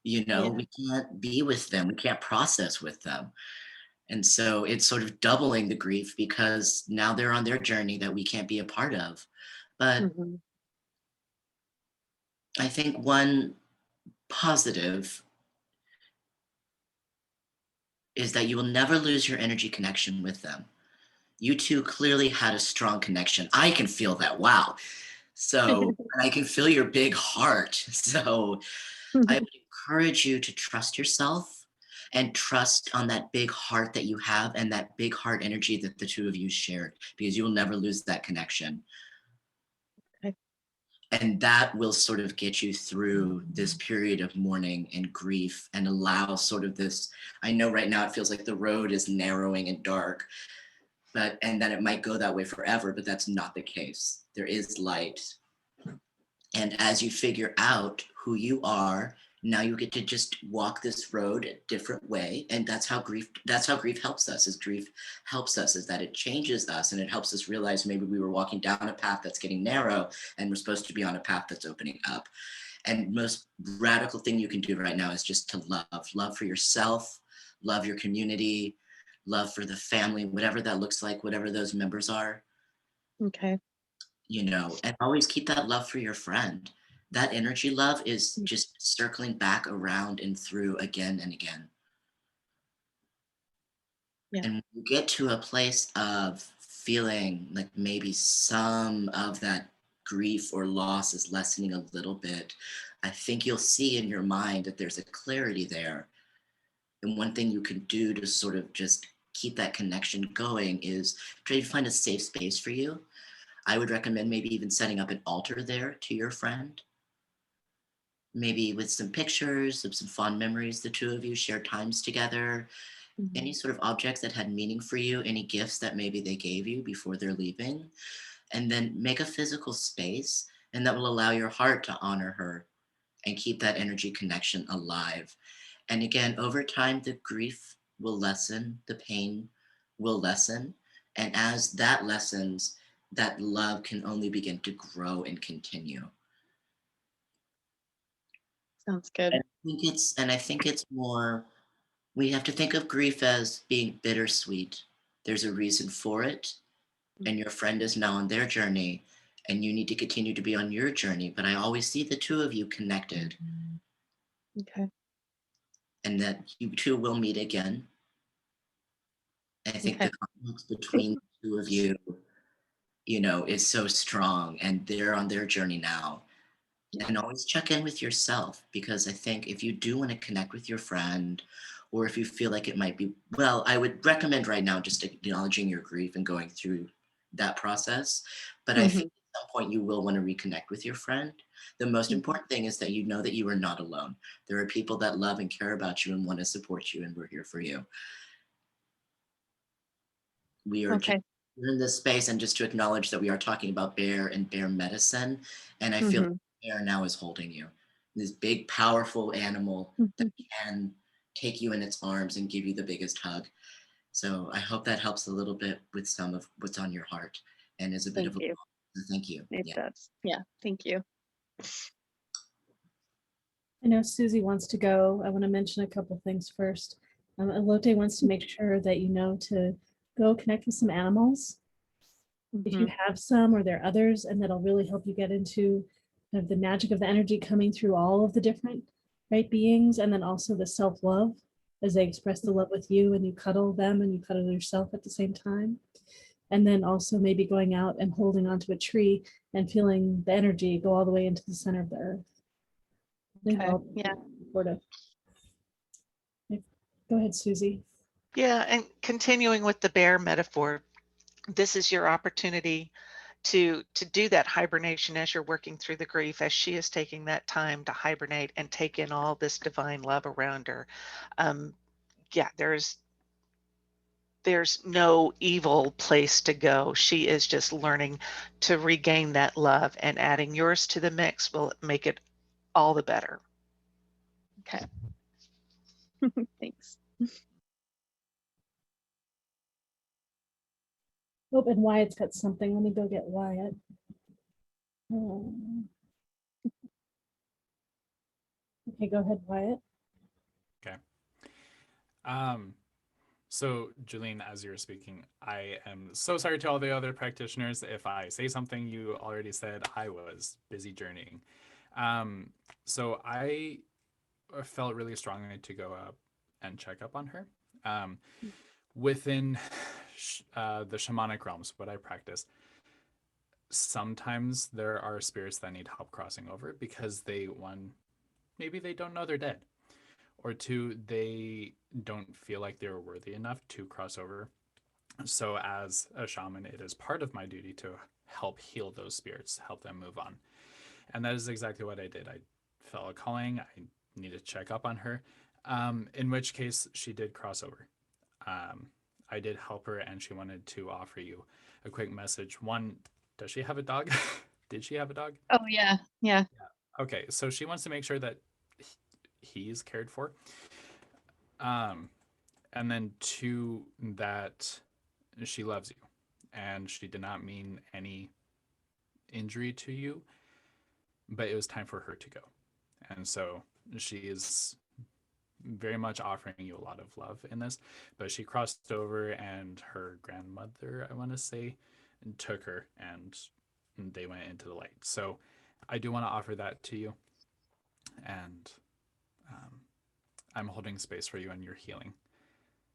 you know, we can't be with them, we can't process with them. And so it's sort of doubling the grief because now they're on their journey that we can't be a part of. But I think one positive is that you will never lose your energy connection with them. You two clearly had a strong connection. I can feel that. Wow. So I can feel your big heart. So I would encourage you to trust yourself and trust on that big heart that you have and that big heart energy that the two of you shared, because you will never lose that connection. Okay. And that will sort of get you through this period of mourning and grief and allow sort of this, I know right now it feels like the road is narrowing and dark, and that it might go that way forever, but that's not the case. There is light. And as you figure out who you are, now you get to just walk this road a different way. And that's how grief helps us, is that it changes us, and it helps us realize maybe we were walking down a path that's getting narrow and we're supposed to be on a path that's opening up. And most radical thing you can do right now is just to love for yourself, love your community, love for the family, whatever that looks like, whatever those members are. Okay. You know, and always keep that love for your friend. That energy love is just circling back around and through again and again. Yeah. And when you get to a place of feeling like maybe some of that grief or loss is lessening a little bit, I think you'll see in your mind that there's a clarity there. And one thing you can do to sort of just keep that connection going is try to find a safe space for you. I would recommend maybe even setting up an altar there to your friend, maybe with some pictures of some fond memories the two of you shared times together, any sort of objects that had meaning for you, any gifts that maybe they gave you before they're leaving, and then make a physical space, and that will allow your heart to honor her and keep that energy connection alive. And again, over time, the grief will lessen, the pain will lessen. And as that lessens, that love can only begin to grow and continue. Sounds good. I think it's more, we have to think of grief as being bittersweet. There's a reason for it, and your friend is now on their journey, and you need to continue to be on your journey. But I always see the two of you connected. Okay. And that you two will meet again. I think Okay. the conflict between the two of you, is so strong, and they're on their journey now. And always check in with yourself, because I think if you do want to connect with your friend, or if you feel like it might be, well, I would recommend right now just acknowledging your grief and going through that process. But I think at some point you will want to reconnect with your friend. The most important thing is that you know that you are not alone. There are people that love and care about you and want to support you, and we're here for you. We are just we're in this space, and just to acknowledge that we are talking about bear and bear medicine, and I feel like bear now is holding you. This big, powerful animal that can take you in its arms and give you the biggest hug. So I hope that helps a little bit with some of what's on your heart, and is a bit of a thank you. It does. Yeah, thank you. I know Susie wants to go. I want to mention a couple things first. Elote wants to make sure that you know to go connect with some animals. If you have some, or there are others, and that'll really help you get into kind of the magic of the energy coming through all of the different beings, and then also the self-love as they express the love with you, and you cuddle them and you cuddle yourself at the same time. And then also maybe going out and holding onto a tree and feeling the energy go all the way into the center of the earth. Okay. Yeah. Supportive. Go ahead, Susie. Yeah, and continuing with the bear metaphor, this is your opportunity to do that hibernation as you're working through the grief, as she is taking that time to hibernate and take in all this divine love around her. Yeah, there's no evil place to go. She is just learning to regain that love, and adding yours to the mix will make it all the better. Okay. Thanks. Oh, and Wyatt's got something. Let me go get Wyatt. Okay, go ahead, Wyatt. Okay. So Julene, as you're speaking, I am so sorry to all the other practitioners. If I say something you already said, I was busy journeying. So I felt really strongly to go up and check up on her. Within the shamanic realms, what I practice, sometimes there are spirits that need help crossing over because maybe they don't know they're dead, or two, they don't feel like they're worthy enough to cross over. So as a shaman, it is part of my duty to help heal those spirits, help them move on. And that is exactly what I did. I felt a calling. I needed to check up on her, in which case she did cross over. I did help her, and she wanted to offer you a quick message. One, does she have a dog? Did she have a dog? Oh, yeah. Yeah. Okay, so she wants to make sure that he's cared for. And then two, that she loves you, and she did not mean any injury to you, but it was time for her to go. And so she is very much offering you a lot of love in this, but she crossed over, and her grandmother, I want to say, took her, and they went into the light. So I do want to offer that to you, and I'm holding space for you and your healing.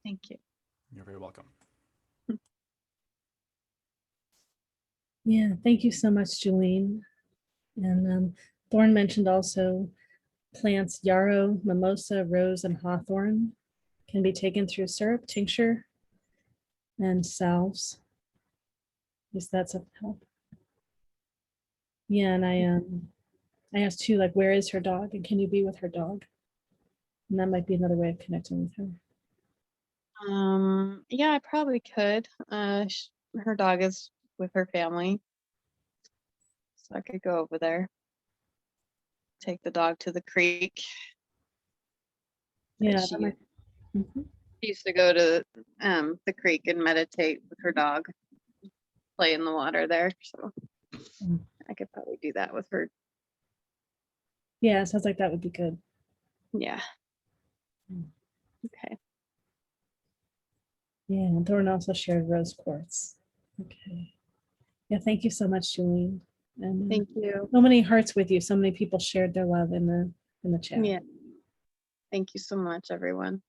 Thank you. You're very welcome. Yeah, thank you so much, Julene. And Thorne mentioned also plants yarrow, mimosa, rose, and hawthorn can be taken through syrup, tincture, and salves. Is that some help? Yeah, and I asked too, like, where is her dog, and can you be with her dog? And that might be another way of connecting with her. Yeah, I probably could. Her dog is with her family, so I could go over there. Take the dog to the creek. Yeah, She that might. Mhm. used to go to the creek and meditate with her dog, play in the water there. So Mm. I could probably do that with her. Yeah, it sounds like that would be good. Yeah. Mm. Okay. Yeah, and Thorne also shared rose quartz. Okay. Yeah, thank you so much, Julene. And Thank you. so many hearts with you. So many people shared their love in the chat. Yeah. Thank you so much, everyone.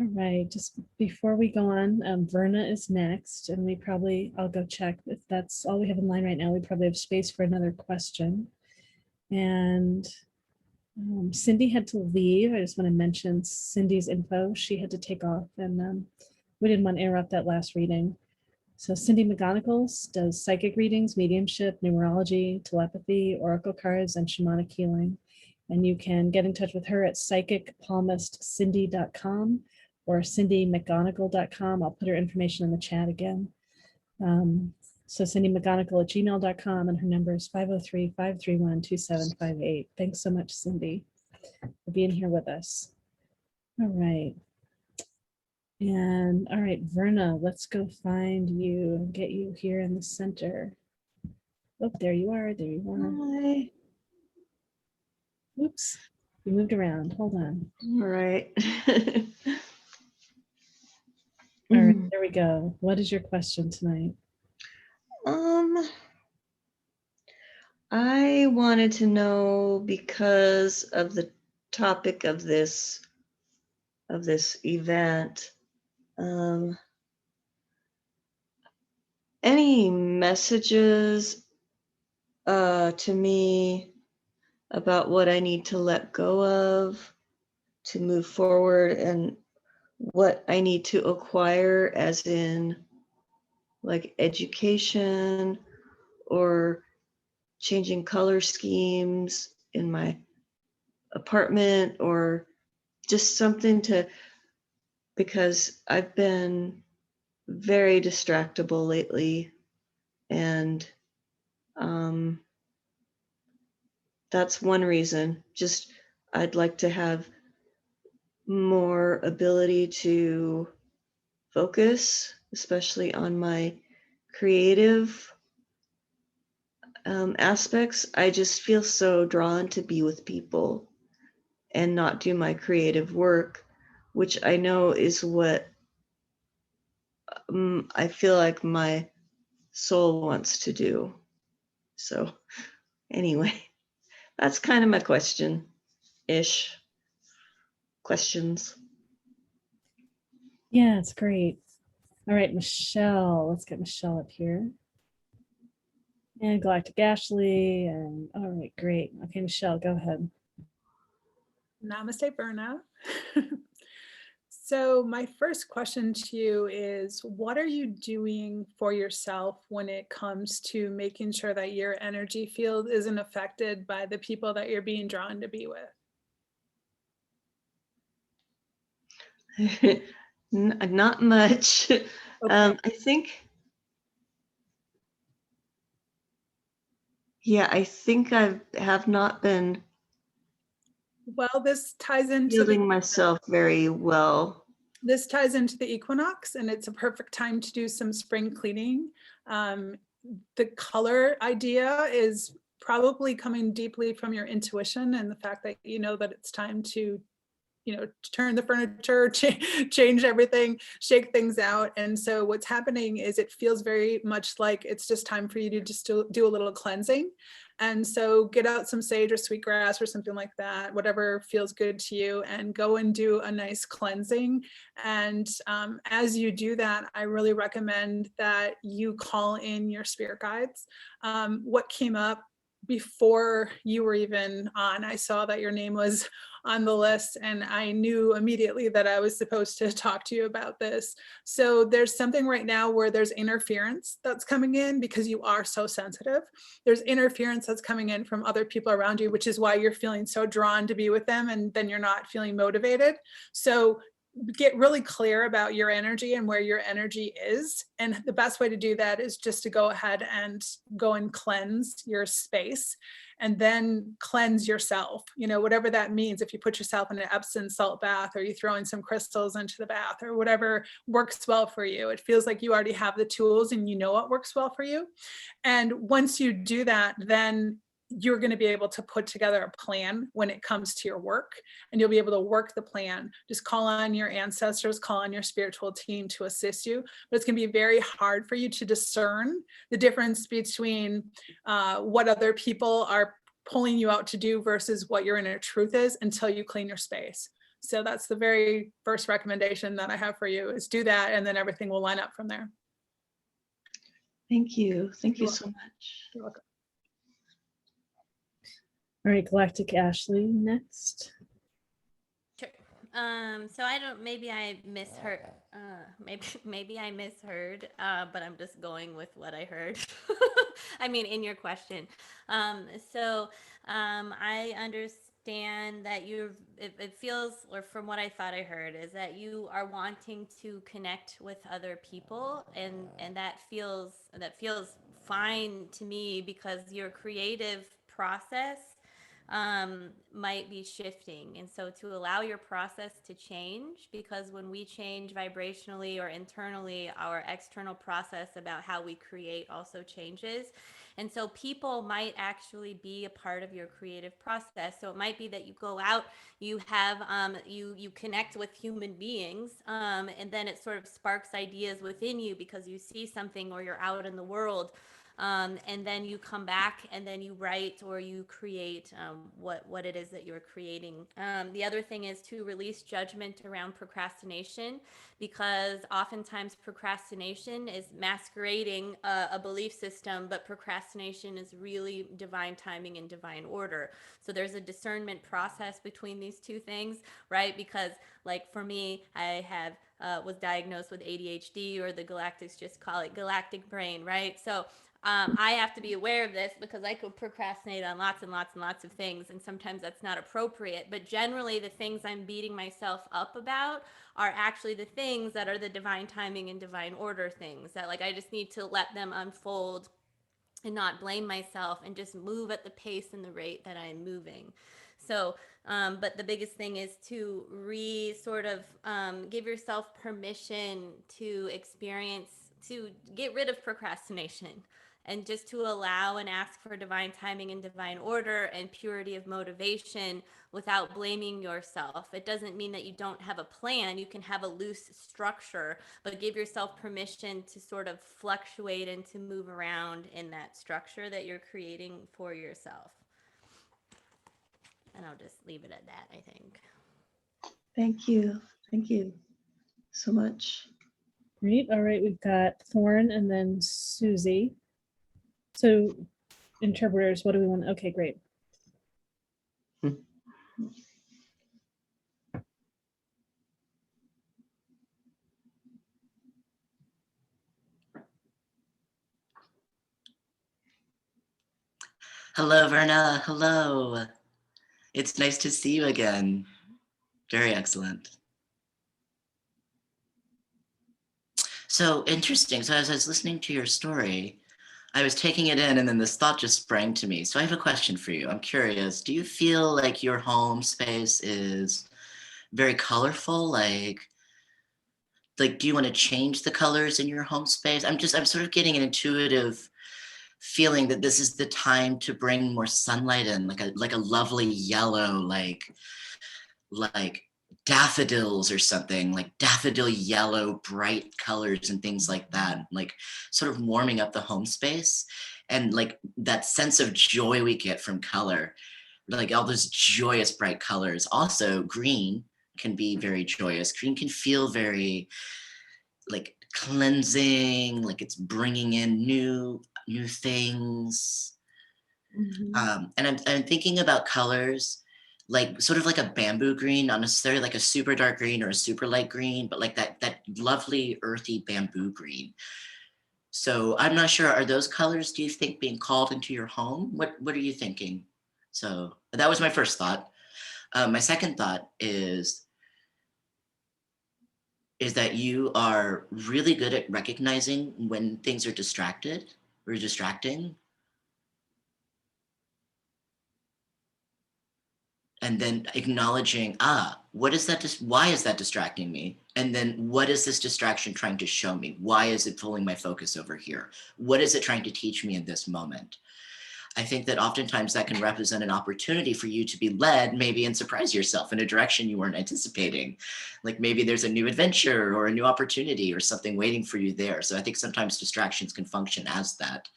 All right, just before we go on, Verna is next, and I'll go check if that's all we have in line right now. We probably have space for another question. And Cindy had to leave. I just want to mention Cindy's info. She had to take off, and we didn't want to interrupt that last reading. So Cindy McGonagle does psychic readings, mediumship, numerology, telepathy, oracle cards, and shamanic healing. And you can get in touch with her at psychicpalmistcindy.com or cindymcgonagall.com. I'll put her information in the chat again. So Cindy McGonagle at gmail.com, and her number is 503-531-2758. Thanks so much, Cindy, for being here with us. All right. And all right, Verna, let's go find you and get you here in the center. Oh, there you are. There you are. Hi. Oops, you moved around. Hold on. All right. All right, there we go. What is your question tonight? I wanted to know, because of the topic of this event, any messages to me about what I need to let go of to move forward, and what I need to acquire, as in like education or changing color schemes in my apartment, or just something because I've been very distractible lately, and that's one reason. Just I'd like to have more ability to focus, especially on my creative aspects. I just feel so drawn to be with people and not do my creative work, which I know is what I feel like my soul wants to do. So anyway, that's kind of my questions. Yeah, it's great. All right, Michelle, let's get Michelle up here. And Galactic Ashley, and all right, great. Okay, Michelle, go ahead. Namaste, Verna. So my first question to you is, what are you doing for yourself when it comes to making sure that your energy field isn't affected by the people that you're being drawn to be with? Not much. Okay. I think I have not been this ties into feeling myself very well. This ties into the equinox, and it's a perfect time to do some spring cleaning. The color idea is probably coming deeply from your intuition and the fact that you know that it's time to turn the furniture, change everything, shake things out. And so what's happening is it feels very much like it's just time for you to just do a little cleansing. And so get out some sage or sweetgrass or something like that, whatever feels good to you, and go and do a nice cleansing. And as you do that, I really recommend that you call in your spirit guides. What came up before you were even on, I saw that your name was on the list, and I knew immediately that I was supposed to talk to you about this. So there's something right now where there's interference that's coming in because you are so sensitive. There's interference that's coming in from other people around you, which is why you're feeling so drawn to be with them, and then you're not feeling motivated. So get really clear about your energy and where your energy is. And the best way to do that is just to go ahead and go and cleanse your space, and then cleanse yourself, whatever that means. If you put yourself in an Epsom salt bath, or you throw in some crystals into the bath, or whatever works well for you, it feels like you already have the tools and you know what works well for you. And once you do that, then you're going to be able to put together a plan when it comes to your work, and you'll be able to work the plan. Just call on your ancestors, call on your spiritual team to assist you. But it's going to be very hard for you to discern the difference between what other people are pulling you out to do versus what your inner truth is until you clean your space. So that's the very first recommendation that I have for you, is do that, and then everything will line up from there. Thank you. Thank you so much. You're welcome. All right, Galactic Ashley next. Sure. So maybe I misheard, maybe I misheard, but I'm just going with what I heard. I mean, in your question. I understand that it feels, or from what I thought I heard, is that you are wanting to connect with other people, and that feels fine to me, because your creative process might be shifting. And so to allow your process to change, because when we change vibrationally or internally, our external process about how we create also changes. And so people might actually be a part of your creative process. So it might be that you go out, you have, you connect with human beings, and then it sort of sparks ideas within you because you see something, or you're out in the world. And then you come back and then you write or you create what it is that you're creating. The other thing is to release judgment around procrastination, because oftentimes procrastination is masquerading a belief system, but procrastination is really divine timing and divine order. So there's a discernment process between these two things, right? Because like for me, I have was diagnosed with ADHD, or the Galactics just call it galactic brain, right? So I have to be aware of this, because I could procrastinate on lots and lots and lots of things, and sometimes that's not appropriate. But generally, the things I'm beating myself up about are actually the things that are the divine timing and divine order things, that like I just need to let them unfold and not blame myself, and just move at the pace and the rate that I'm moving. So, but the biggest thing is to give yourself permission to get rid of procrastination, and just to allow and ask for divine timing and divine order and purity of motivation without blaming yourself. It doesn't mean that you don't have a plan. You can have a loose structure, but give yourself permission to sort of fluctuate and to move around in that structure that you're creating for yourself. And I'll just leave it at that, I think. Thank you. Thank you so much. Great. All right, we've got Thorne and then Susy. So interpreters, what do we want? Okay, great. Hello, Verna. Hello. It's nice to see you again. Very excellent. So interesting. So as I was listening to your story, I was taking it in, and then this thought just sprang to me. So I have a question for you. I'm curious, do you feel like your home space is very colorful? Like do you want to change the colors in your home space? I'm sort of getting an intuitive feeling that this is the time to bring more sunlight in, like a lovely yellow, like daffodils or something, like daffodil yellow, bright colors and things like that, like sort of warming up the home space, and like that sense of joy we get from color, like all those joyous bright colors. Also, green can be very joyous. Green can feel very like cleansing, like it's bringing in new things. And I'm thinking about colors like sort of like a bamboo green, not necessarily like a super dark green or a super light green, but like that lovely earthy bamboo green. So I'm not sure, are those colors, do you think, being called into your home? What are you thinking? So that was my first thought. My second thought is that you are really good at recognizing when things are distracted or distracting. And then acknowledging, what is that? Why is that distracting me? And then what is this distraction trying to show me? Why is it pulling my focus over here? What is it trying to teach me in this moment? I think that oftentimes that can represent an opportunity for you to be led, maybe, and surprise yourself in a direction you weren't anticipating. Like maybe there's a new adventure or a new opportunity or something waiting for you there. So I think sometimes distractions can function as that,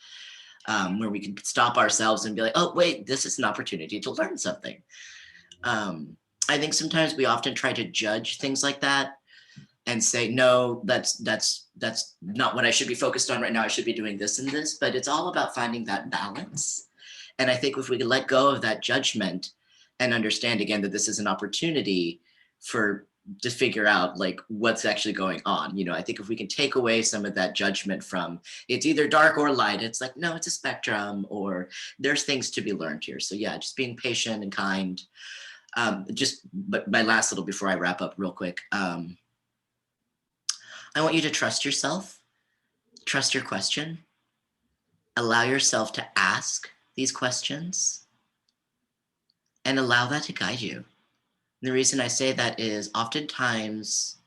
where we can stop ourselves and be like, oh, wait, this is an opportunity to learn something. I think sometimes we often try to judge things like that and say, no, that's not what I should be focused on right now. I should be doing this and this, but it's all about finding that balance. And I think if we could let go of that judgment and understand again that this is an opportunity to figure out like what's actually going on. I think if we can take away some of that judgment from it's either dark or light, it's like, no, it's a spectrum, or there's things to be learned here. So yeah, just being patient and kind. But my last little before I wrap up real quick, I want you to trust yourself, trust your question, allow yourself to ask these questions, and allow that to guide you. And the reason I say that is oftentimes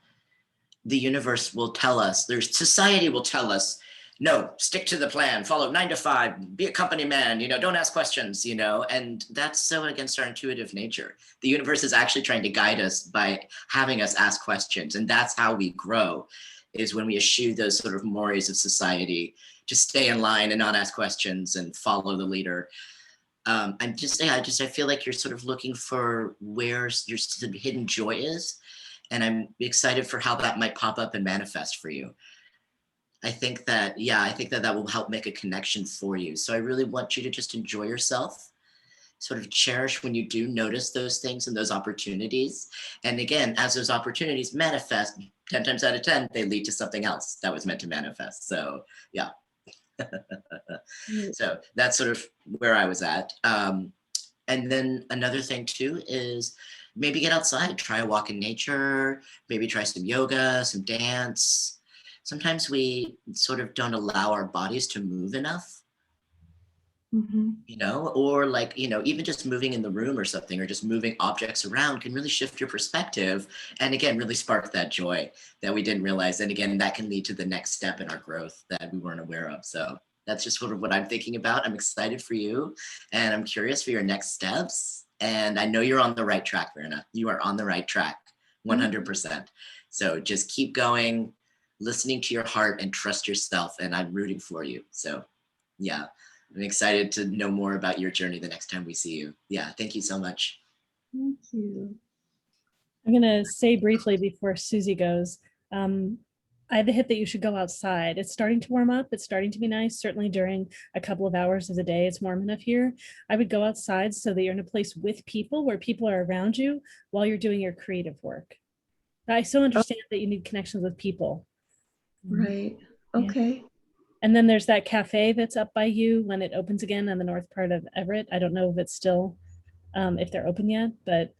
the universe will tell us, society will tell us, no, stick to the plan, follow 9 to 5, be a company man, don't ask questions, and that's so against our intuitive nature. The universe is actually trying to guide us by having us ask questions. And that's how we grow, is when we eschew those sort of mores of society, to stay in line and not ask questions and follow the leader. I feel like you're sort of looking for where your hidden joy is. And I'm excited for how that might pop up and manifest for you. I think that will help make a connection for you. So I really want you to just enjoy yourself, sort of cherish when you do notice those things and those opportunities. And again, as those opportunities manifest, 10 times out of 10, they lead to something else that was meant to manifest. So yeah. So that's sort of where I was at. And then another thing too is maybe get outside, try a walk in nature, maybe try some yoga, some dance. Sometimes we sort of don't allow our bodies to move enough, or like, even just moving in the room or something, or just moving objects around can really shift your perspective. And again, really spark that joy that we didn't realize. And again, that can lead to the next step in our growth that we weren't aware of. So that's just sort of what I'm thinking about. I'm excited for you and I'm curious for your next steps. And I know you're on the right track, Verna. You are on the right track, 100%. So just keep going, listening to your heart, and trust yourself. And I'm rooting for you. So yeah, I'm excited to know more about your journey the next time we see you. Yeah, thank you so much. Thank you. I'm going to say briefly before Susy goes, I have the hit that you should go outside. It's starting to warm up. It's starting to be nice. Certainly during a couple of hours of the day, it's warm enough here. I would go outside so that you're in a place with people where people are around you while you're doing your creative work. I so understand that you need connections with people. Right. Okay. Yeah. And then there's that cafe that's up by you when it opens again on the north part of Everett. I don't know if it's still, if they're open yet, but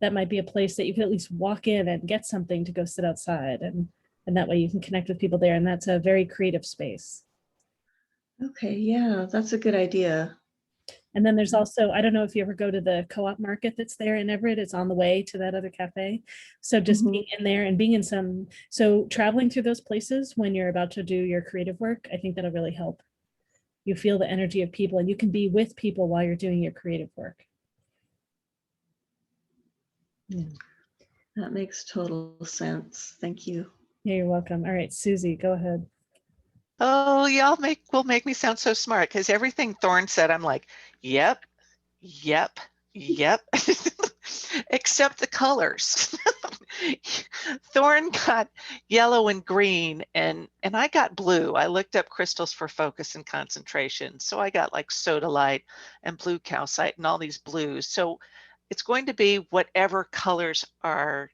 that might be a place that you could at least walk in and get something to go sit outside. And that way you can connect with people there. And that's a very creative space. Okay. Yeah, that's a good idea. And then there's also, I don't know if you ever go to the co-op market that's there in Everett. It's on the way to that other cafe. So just being in there and being in so traveling through those places when you're about to do your creative work, I think that'll really help. You feel the energy of people and you can be with people while you're doing your creative work. Yeah. That makes total sense. Thank you. Yeah, you're welcome. All right, Susie, go ahead. Oh, y'all will make me sound so smart because everything Thorne said, I'm like, yep, yep, yep, except the colors. Thorne got yellow and green, and I got blue. I looked up crystals for focus and concentration. So I got like sodalite and blue calcite and all these blues. So it's going to be whatever colors are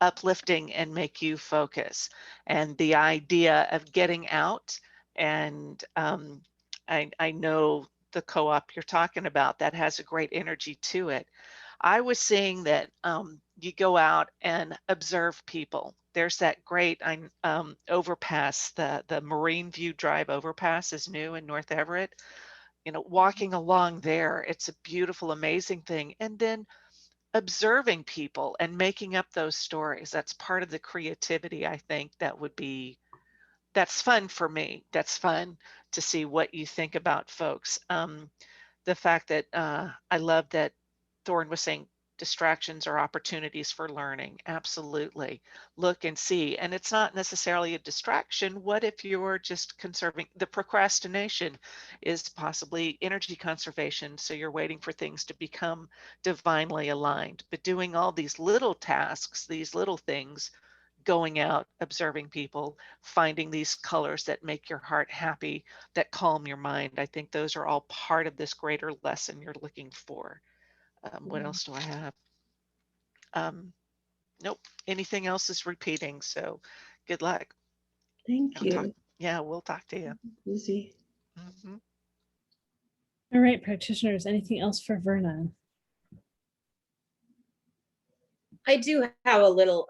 uplifting and make you focus. And the idea of getting out, and I know the co-op you're talking about, that has a great energy to it. I was seeing that you go out and observe people. There's that great overpass, the Marine View Drive overpass is new in North Everett. You know, walking along there, it's a beautiful, amazing thing. And then observing people and making up those stories. That's part of the creativity, I think, that's fun for me. That's fun to see what you think about folks. The fact that I love that Thorne was saying distractions are opportunities for learning. Absolutely. Look and see. And it's not necessarily a distraction. What if you're just conserving? The procrastination is possibly energy conservation. So you're waiting for things to become divinely aligned. But doing all these little tasks, these little things, going out, observing people, finding these colors that make your heart happy, that calm your mind. I think those are all part of this greater lesson you're looking for. What else do I have? Nope. Anything else is repeating. So good luck. Thank you. We'll talk to you. Susie. Mm-hmm. All right, practitioners, anything else for Verna? I do have a little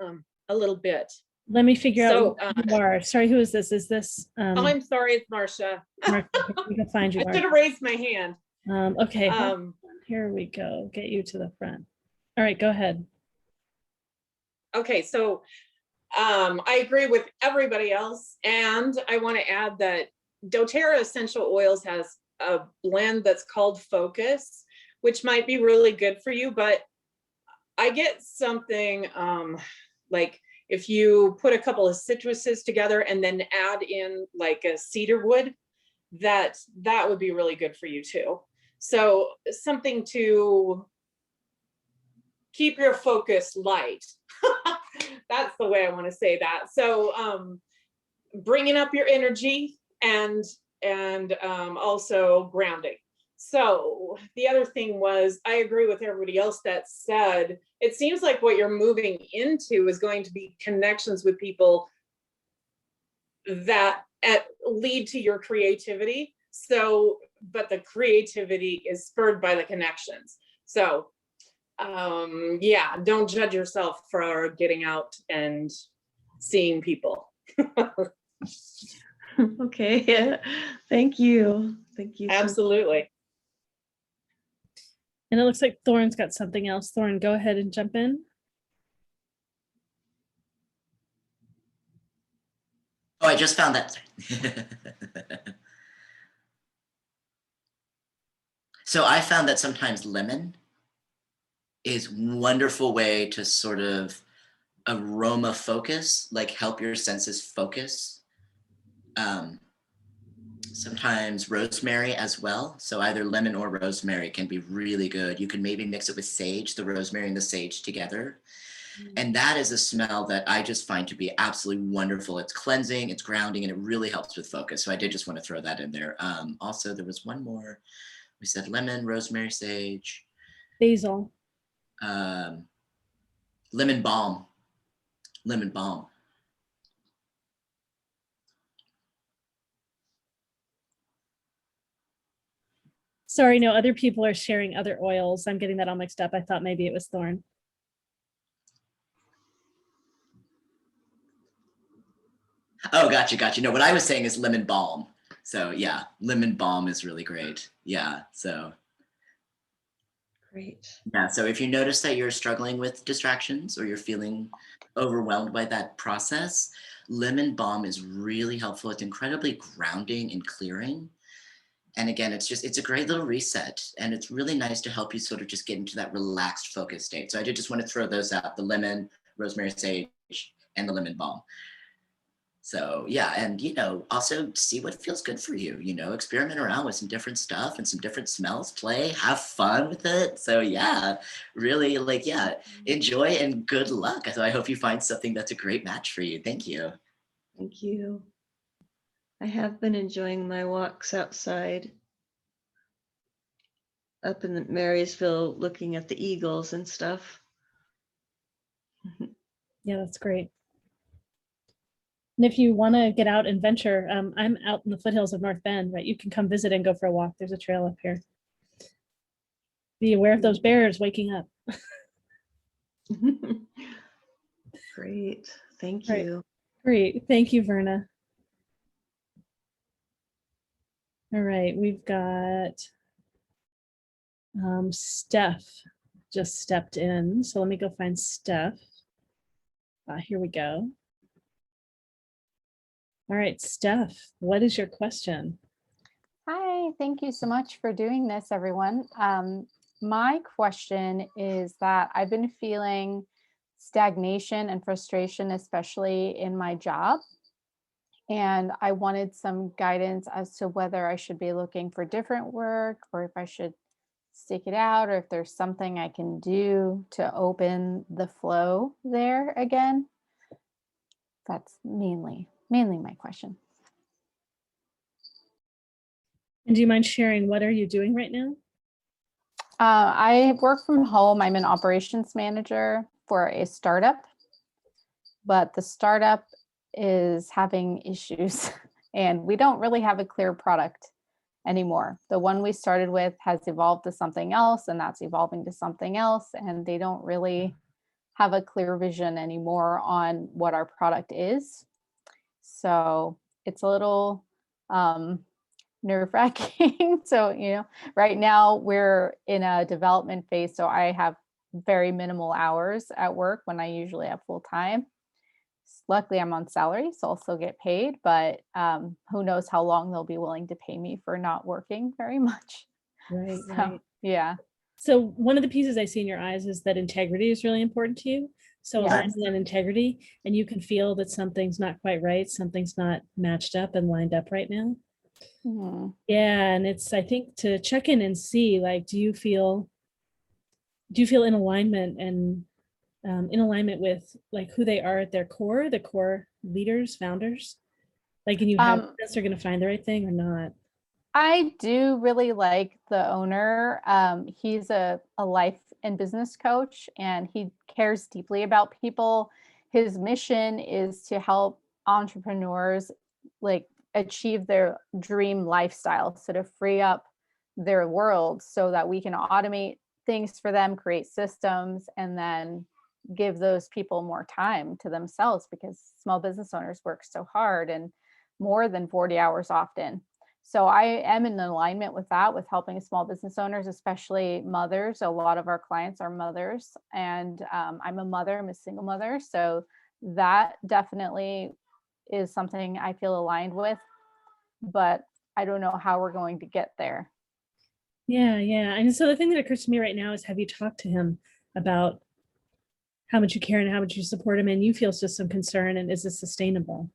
bit. Let me figure So, out who you are. Sorry, who is this? Is this? Oh, I'm sorry, it's Marcia. Marcia, we can find you. I should have raised my hand. Okay, here we go. Get you to the front. All right, go ahead. Okay, so I agree with everybody else, and I want to add that doTERRA essential oils has a blend that's called Focus, which might be really good for you, but I get something like if you put a couple of citruses together and then add in like a cedar wood, that would be really good for you too. So something to keep your focus light. That's the way I want to say that. So bringing up your energy and also grounding. So the other thing was, I agree with everybody else that said, it seems like what you're moving into is going to be connections with people that lead to your creativity. So, but the creativity is spurred by the connections. So yeah, don't judge yourself for getting out and seeing people. Okay, yeah. Thank you. Thank you. Absolutely. And it looks like Thorne's got something else. Thorne, go ahead and jump in. Oh, I just found that. So I found that sometimes lemon is wonderful way to sort of aroma focus, like help your senses focus. Sometimes rosemary as well. So either lemon or rosemary can be really good. You can maybe mix it with sage, the rosemary and the sage together. And that is a smell that I just find to be absolutely wonderful. It's cleansing, it's grounding, and it really helps with focus. So I did just want to throw that in there. Also, there was one more. We said lemon, rosemary, sage. Basil. Lemon balm. Lemon balm. Sorry, no, other people are sharing other oils. I'm getting that all mixed up. I thought maybe it was Thorne. Oh, gotcha. No, what I was saying is lemon balm. So yeah, lemon balm is really great. Yeah, so. Great. Yeah, so if you notice that you're struggling with distractions or you're feeling overwhelmed by that process, lemon balm is really helpful. It's incredibly grounding and clearing. And again, it's a great little reset, and it's really nice to help you sort of just get into that relaxed focus state. So I did just want to throw those out, the lemon, rosemary, sage, and the lemon balm. So yeah, and also see what feels good for you, experiment around with some different stuff and some different smells, play, have fun with it. So yeah, really enjoy and good luck. So I hope you find something that's a great match for you. Thank you. Thank you. I have been enjoying my walks outside up in Marysville, looking at the eagles and stuff. Yeah, that's great. And if you want to get out and venture, I'm out in the foothills of North Bend, right? You can come visit and go for a walk. There's a trail up here. Be aware of those bears waking up. Great. Thank Right. you. Great. Thank you, Verna. All right, we've got Steph just stepped in. So let me go find Steph. Here we go. All right, Steph, what is your question? Hi, thank you so much for doing this, everyone. My question is that I've been feeling stagnation and frustration, especially in my job. And I wanted some guidance as to whether I should be looking for different work or if I should stick it out, or if there's something I can do to open the flow there again. That's mainly my question. And do you mind sharing what are you doing right now? I work from home. I'm an operations manager for a startup, but the startup is having issues and we don't really have a clear product anymore. The one we started with has evolved to something else, and that's evolving to something else, and they don't really have a clear vision anymore on what our product is. So it's a little nerve-wracking. So, right now we're in a development phase. So I have very minimal hours at work when I usually have full time. Luckily, I'm on salary, so I'll still get paid, but who knows how long they'll be willing to pay me for not working very much. Right, So, right. yeah. So one of the pieces I see in your eyes is that integrity is really important to you. So Yes. aligning on integrity, and you can feel that something's not quite right, something's not matched up and lined up right now. Mm-hmm. Yeah, and it's, I think, to check in and see, like, do you feel in alignment and in alignment with like who they are at their core, the core leaders, founders? Like, and you have this, are going to find the right thing or not? I do really like the owner. He's a life and business coach, and he cares deeply about people. His mission is to help entrepreneurs like achieve their dream lifestyle, so to free up their world so that we can automate things for them, create systems, and then give those people more time to themselves, because small business owners work so hard and more than 40 hours often. So I am in alignment with that, with helping small business owners, especially mothers. A lot of our clients are mothers, and I'm a mother, I'm a single mother. So that definitely is something I feel aligned with, but I don't know how we're going to get there. Yeah. And so the thing that occurs to me right now is, have you talked to him about how much you care and how much you support him, and you feel just some concern, and is this sustainable?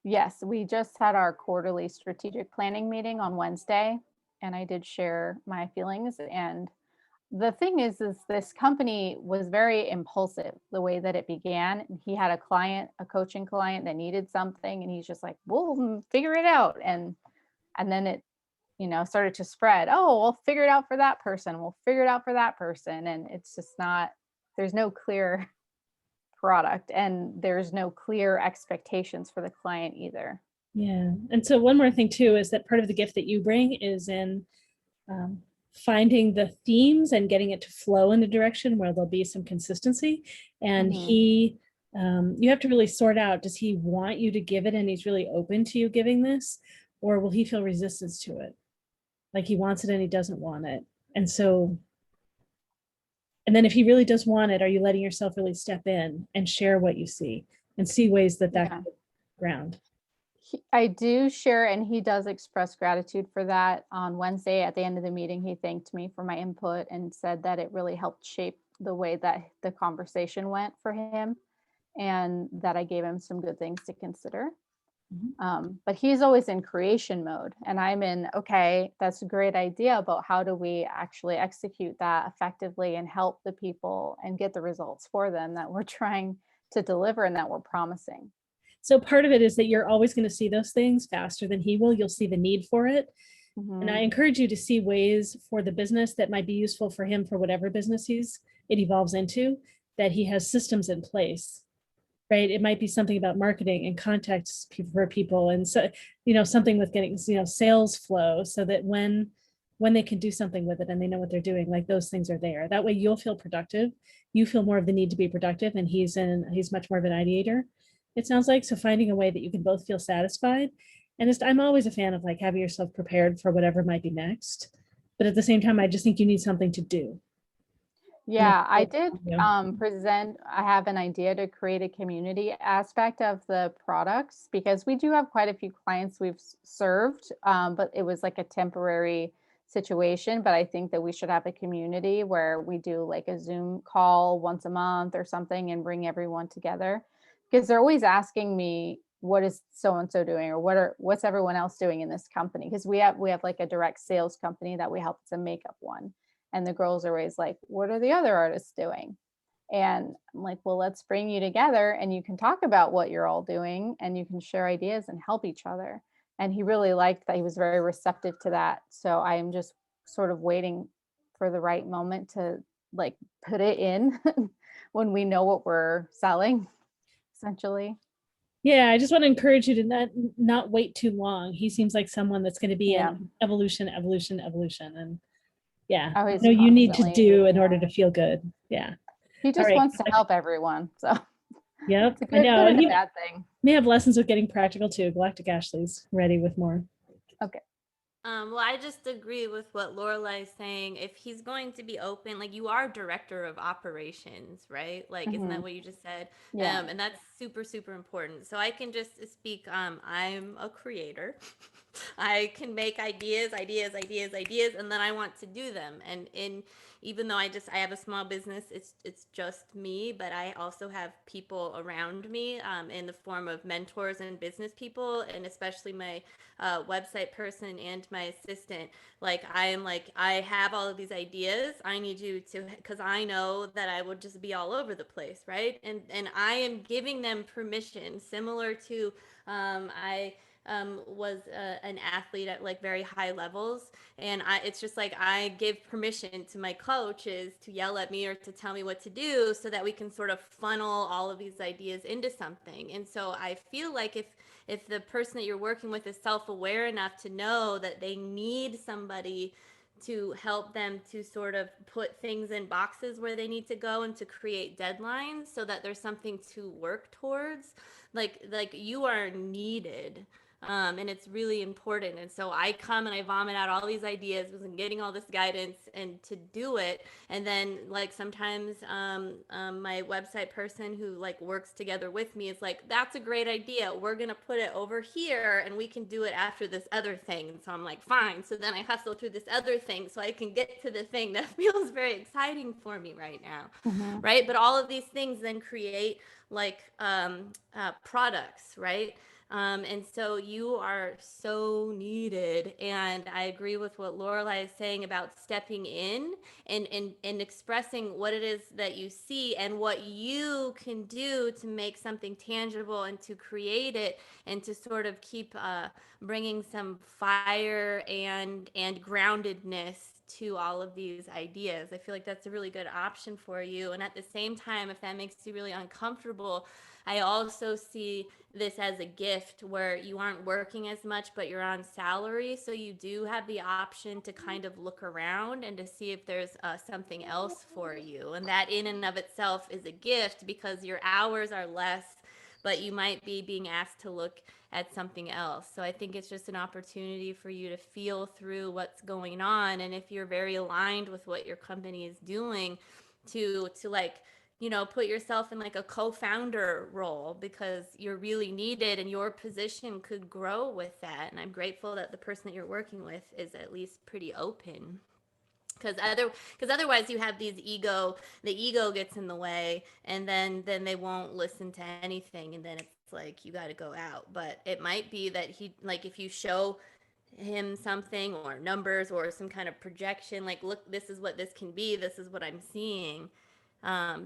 Yes, we just had our quarterly strategic planning meeting on Wednesday, and I did share my feelings. And the thing is this company was very impulsive the way that it began. He had a coaching client that needed something, and he's just like, we'll figure it out. And then it, started to spread. Oh, we'll figure it out for that person. We'll figure it out for that person. And it's just there's no clear product, and there's no clear expectations for the client either. Yeah. And so one more thing too is that part of the gift that you bring is in finding the themes and getting it to flow in a direction where there'll be some consistency. And you have to really sort out, does he want you to give it and he's really open to you giving this, or will he feel resistance to it? Like he wants it and he doesn't want it. And then if he really does want it, are you letting yourself really step in and share what you see and see ways that could ground? I do share, and he does express gratitude for that. On Wednesday at the end of the meeting, he thanked me for my input and said that it really helped shape the way that the conversation went for him, and that I gave him some good things to consider. But he's always in creation mode, and I'm in, okay, that's a great idea, but how do we actually execute that effectively and help the people and get the results for them that we're trying to deliver and that we're promising? So part of it is that you're always going to see those things faster than he will. You'll see the need for it. And I encourage you to see ways for the business that might be useful for him for whatever business it evolves into, that he has systems in place, right? It might be something about marketing and contacts for people. And so, something with getting, sales flow, so that when they can do something with it and they know what they're doing, like those things are there. That way you'll feel productive. You feel more of the need to be productive, and he's much more of an ideator, it sounds like. So finding a way that you can both feel satisfied. And I'm always a fan of like having yourself prepared for whatever might be next. But at the same time, I just think you need something to do. Yeah, I did present, I have an idea to create a community aspect of the products, because we do have quite a few clients we've served, but it was like a temporary situation. But I think that we should have a community where we do like a Zoom call once a month or something and bring everyone together, because they're always asking me, what is so-and-so doing, or what's everyone else doing in this company? Because we have like a direct sales company that we help. It's a makeup one. And the girls are always like, what are the other artists doing? And I'm like, well, let's bring you together and you can talk about what you're all doing and you can share ideas and help each other. And he really liked that. He was very receptive to that. So I am just sort of waiting for the right moment to like put it in when we know what we're selling, essentially. Yeah, I just want to encourage you to not wait too long. He seems like someone that's going to be in evolution. And yeah, no, you need to do in order to feel good. Yeah. He just wants to help everyone. So yep, it's a good and a bad thing. May have lessons with getting practical too. Galactic Ashley's ready with more. Okay. Well, I just agree with what Laureli is saying. If he's going to be open, like, you are director of operations, right? Like, isn't that what you just said? Yeah. And that's super, super important. So I can just speak, I'm a creator. I can make ideas, and then I want to do them. And even though I have a small business, it's just me, but I also have people around me in the form of mentors and business people, and especially my website person and my assistant. Like, I have all of these ideas. I need you to, because I know that I would just be all over the place, right? And I am giving them permission, similar to I was an athlete at like very high levels, and it's just like I give permission to my coaches to yell at me or to tell me what to do, so that we can sort of funnel all of these ideas into something. And so I feel like if the person that you're working with is self-aware enough to know that they need somebody to help them to sort of put things in boxes where they need to go and to create deadlines so that there's something to work towards, like you are needed. And it's really important. And so I come and I vomit out all these ideas and getting all this guidance and to do it. And then like sometimes my website person who like works together with me is like, that's a great idea. We're going to put it over here and we can do it after this other thing. And so I'm like, fine. So then I hustle through this other thing so I can get to the thing that feels very exciting for me right now. Mm-hmm. Right. But all of these things then create like products, right? And so you are so needed. And I agree with what Laureli is saying about stepping in and expressing what it is that you see and what you can do to make something tangible and to create it and to sort of keep bringing some fire and groundedness to all of these ideas. I feel like that's a really good option for you. And at the same time, if that makes you really uncomfortable, I also see this as a gift where you aren't working as much, but you're on salary. So you do have the option to kind of look around and to see if there's something else for you. And that in and of itself is a gift because your hours are less, but you might be being asked to look at something else. So I think it's just an opportunity for you to feel through what's going on. And if you're very aligned with what your company is doing, to like, you know, put yourself in like a co-founder role, because you're really needed and your position could grow with that. And I'm grateful that the person that you're working with is at least pretty open. Because otherwise you have the ego gets in the way, and then they won't listen to anything, and then it's like you got to go out. But it might be that he, like, if you show him something or numbers or some kind of projection, like, look, this is what this can be, this is what I'm seeing.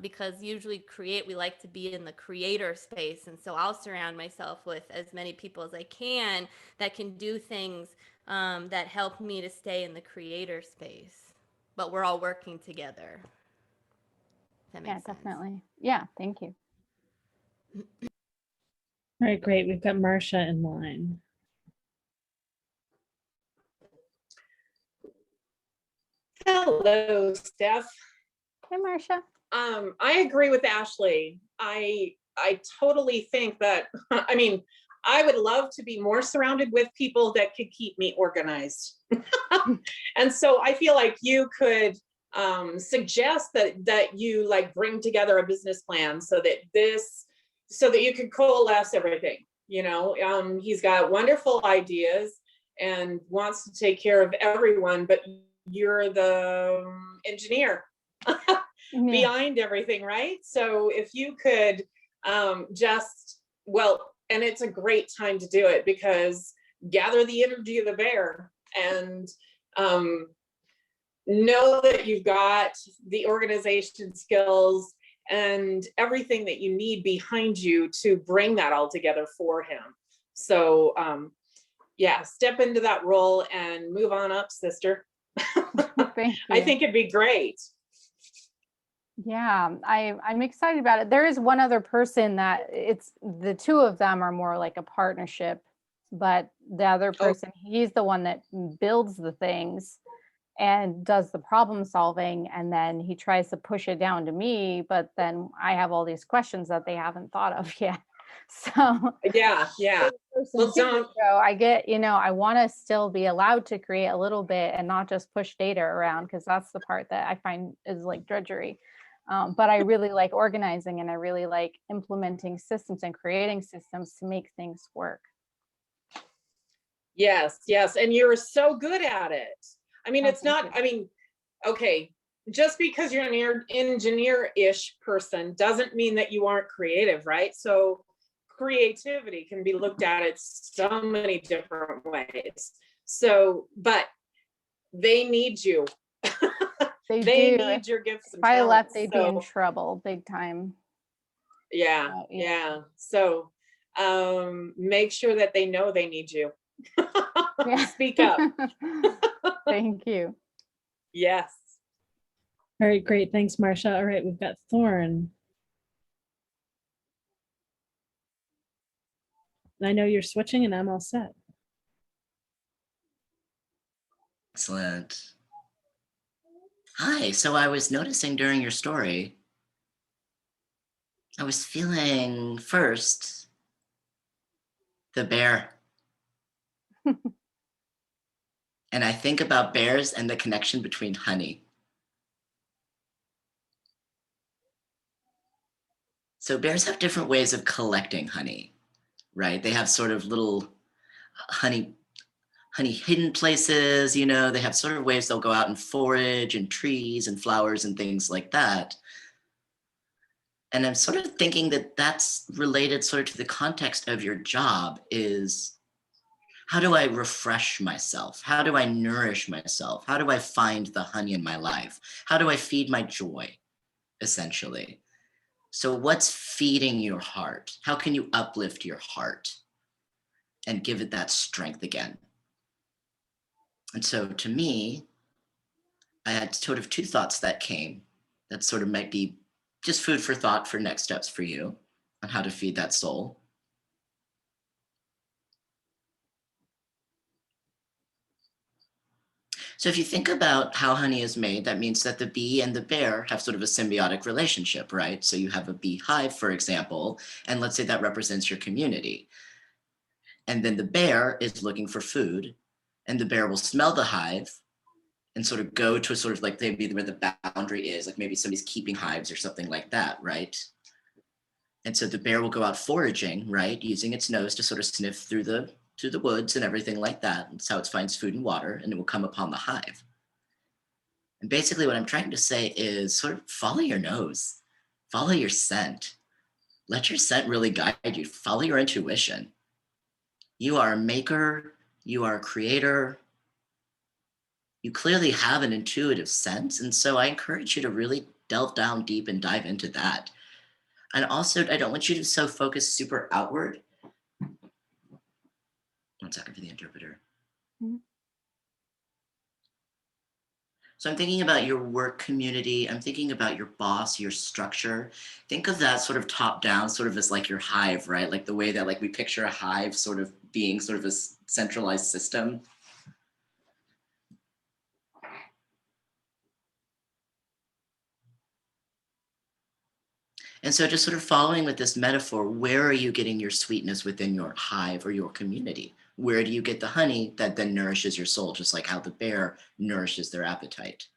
Because usually we like to be in the creator space, and so I'll surround myself with as many people as I can that can do things that help me to stay in the creator space, but we're all working together. That makes sense. Definitely. Yeah, thank you. All right, great. We've got Marcia in line. Hello, Steph. Hey, Marcia. I agree with Ashley. I totally think that, I mean, I would love to be more surrounded with people that could keep me organized. And so I feel like you could suggest that you like bring together a business plan so that you could coalesce everything. You know, he's got wonderful ideas and wants to take care of everyone, but you're the engineer behind everything, right? So if you could and it's a great time to do it, because gather the energy of the bear and know that you've got the organization skills and everything that you need behind you to bring that all together for him. So yeah, step into that role and move on up, sister. Thank you. I think it'd be great. Yeah, I'm excited about it. There is one other person that it's the two of them are more like a partnership, but the other person, he's the one that builds the things and does the problem solving, and then he tries to push it down to me, but then I have all these questions that they haven't thought of yet. So yeah. Well, so I get, you know, I want to still be allowed to create a little bit and not just push data around, because that's the part that I find is like drudgery. But I really like organizing, and I really like implementing systems and creating systems to make things work. Yes, and you're so good at it. I mean, it's not, I mean, okay, just because you're an engineer-ish person doesn't mean that you aren't creative, right? So creativity can be looked at in so many different ways. So, but they need you. They need your gifts and if I left, talents, they'd be in trouble big time. Yeah. So make sure that they know they need you. Speak up. Thank you. Yes. All right, great. Thanks, Marcia. All right, we've got Thorne. I know you're switching, and I'm all set. Excellent. Hi, so I was noticing during your story, I was feeling first the bear. And I think about bears and the connection between honey. So bears have different ways of collecting honey, right? They have sort of little honey hidden places, you know, they have sort of ways they'll go out and forage and trees and flowers and things like that. And I'm sort of thinking that that's related sort of to the context of your job is, how do I refresh myself? How do I nourish myself? How do I find the honey in my life? How do I feed my joy, essentially? So what's feeding your heart? How can you uplift your heart and give it that strength again? And so to me, I had sort of two thoughts that came that sort of might be just food for thought for next steps for you on how to feed that soul. So if you think about how honey is made, that means that the bee and the bear have sort of a symbiotic relationship, right? So you have a beehive, for example, and let's say that represents your community. And then the bear is looking for food, and the bear will smell the hive, and sort of go to a sort of like maybe where the boundary is, like maybe somebody's keeping hives or something like that, right? And so the bear will go out foraging, right, using its nose to sort of sniff through the woods and everything like that. That's how it finds food and water, and it will come upon the hive. And basically what I'm trying to say is sort of follow your nose, follow your scent. Let your scent really guide you. Follow your intuition. You are a maker, you are a creator. You clearly have an intuitive sense. And so I encourage you to really delve down deep and dive into that. And also, I don't want you to so focus super outward. 1 second for the interpreter. Mhm. So I'm thinking about your work community. I'm thinking about your boss, your structure. Think of that sort of top down, sort of as like your hive, right? Like the way that like we picture a hive sort of being sort of a centralized system. And so just sort of following with this metaphor, where are you getting your sweetness within your hive or your community? Where do you get the honey that then nourishes your soul, just like how the bear nourishes their appetite?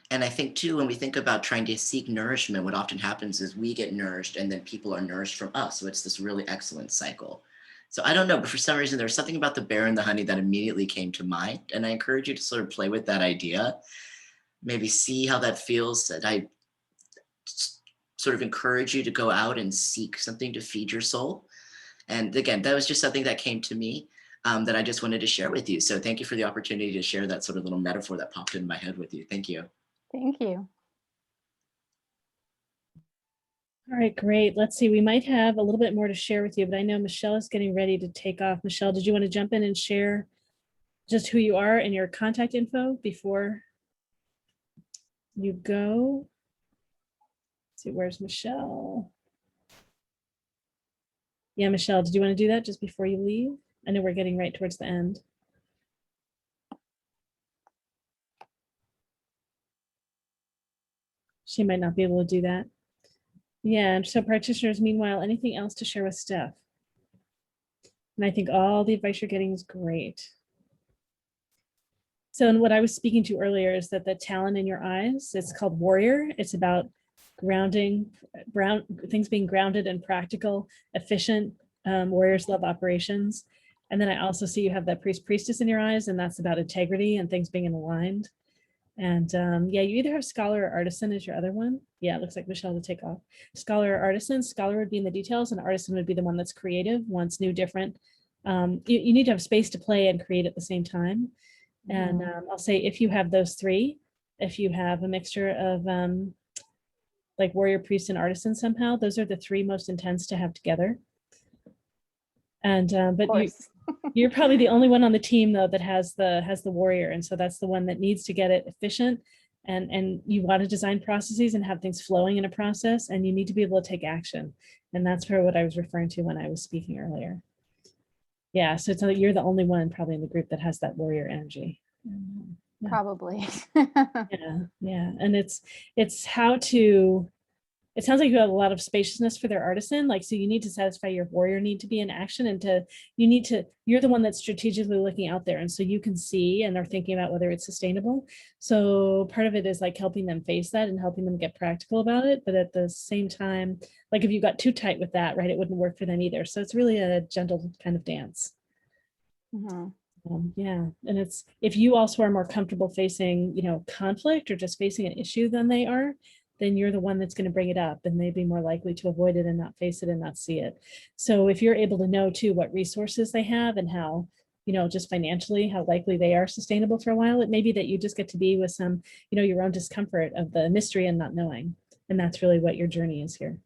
And I think too, when we think about trying to seek nourishment, what often happens is we get nourished and then people are nourished from us. So it's this really excellent cycle. So I don't know, but for some reason, there's something about the bear and the honey that immediately came to mind. And I encourage you to sort of play with that idea, maybe see how that feels. That I sort of encourage you to go out and seek something to feed your soul. And again, that was just something that came to me that I just wanted to share with you. So thank you for the opportunity to share that sort of little metaphor that popped in my head with you. Thank you. Thank you. All right, great. Let's see. We might have a little bit more to share with you, but I know Michelle is getting ready to take off. Michelle, did you want to jump in and share just who you are and your contact info before you go? Let's see, where's Michelle? Yeah, Michelle, did you want to do that just before you leave? I know we're getting right towards the end. She might not be able to do that. Yeah, and so practitioners, meanwhile, anything else to share with Steph? And I think all the advice you're getting is great. So, and what I was speaking to earlier is that the talent in your eyes, it's called warrior. It's about grounding, things being grounded and practical, efficient. Warriors love operations. And then I also see you have that priestess in your eyes, and that's about integrity and things being aligned. And yeah, you either have scholar or artisan as your other one. Yeah, it looks like Michelle will take off. Scholar or artisan. Scholar would be in the details, and artisan would be the one that's creative, wants new, different. You need to have space to play and create at the same time. And I'll say if you have those three, if you have a mixture of like warrior, priest, and artisan somehow, those are the three most intense to have together. And but you're probably the only one on the team though that has the warrior, and so that's the one that needs to get it efficient. And you want to design processes and have things flowing in a process, and you need to be able to take action. And that's for what I was referring to when I was speaking earlier. Yeah, so it's like you're the only one probably in the group that has that warrior energy. Yeah. Probably. Yeah. And it's how to, it sounds like you have a lot of spaciousness for their artisan. Like, so you need to satisfy your warrior need to be in action, and you're the one that's strategically looking out there. And so you can see, and they're thinking about whether it's sustainable. So part of it is like helping them face that and helping them get practical about it. But at the same time, like if you got too tight with that, right, it wouldn't work for them either. So it's really a gentle kind of dance. Yeah. And it's, if you also are more comfortable facing, conflict or just facing an issue than they are, then you're the one that's going to bring it up, and they'd be more likely to avoid it and not face it and not see it. So if you're able to know too what resources they have and how, just financially, how likely they are sustainable for a while, it may be that you just get to be with some, your own discomfort of the mystery and not knowing. And that's really what your journey is here.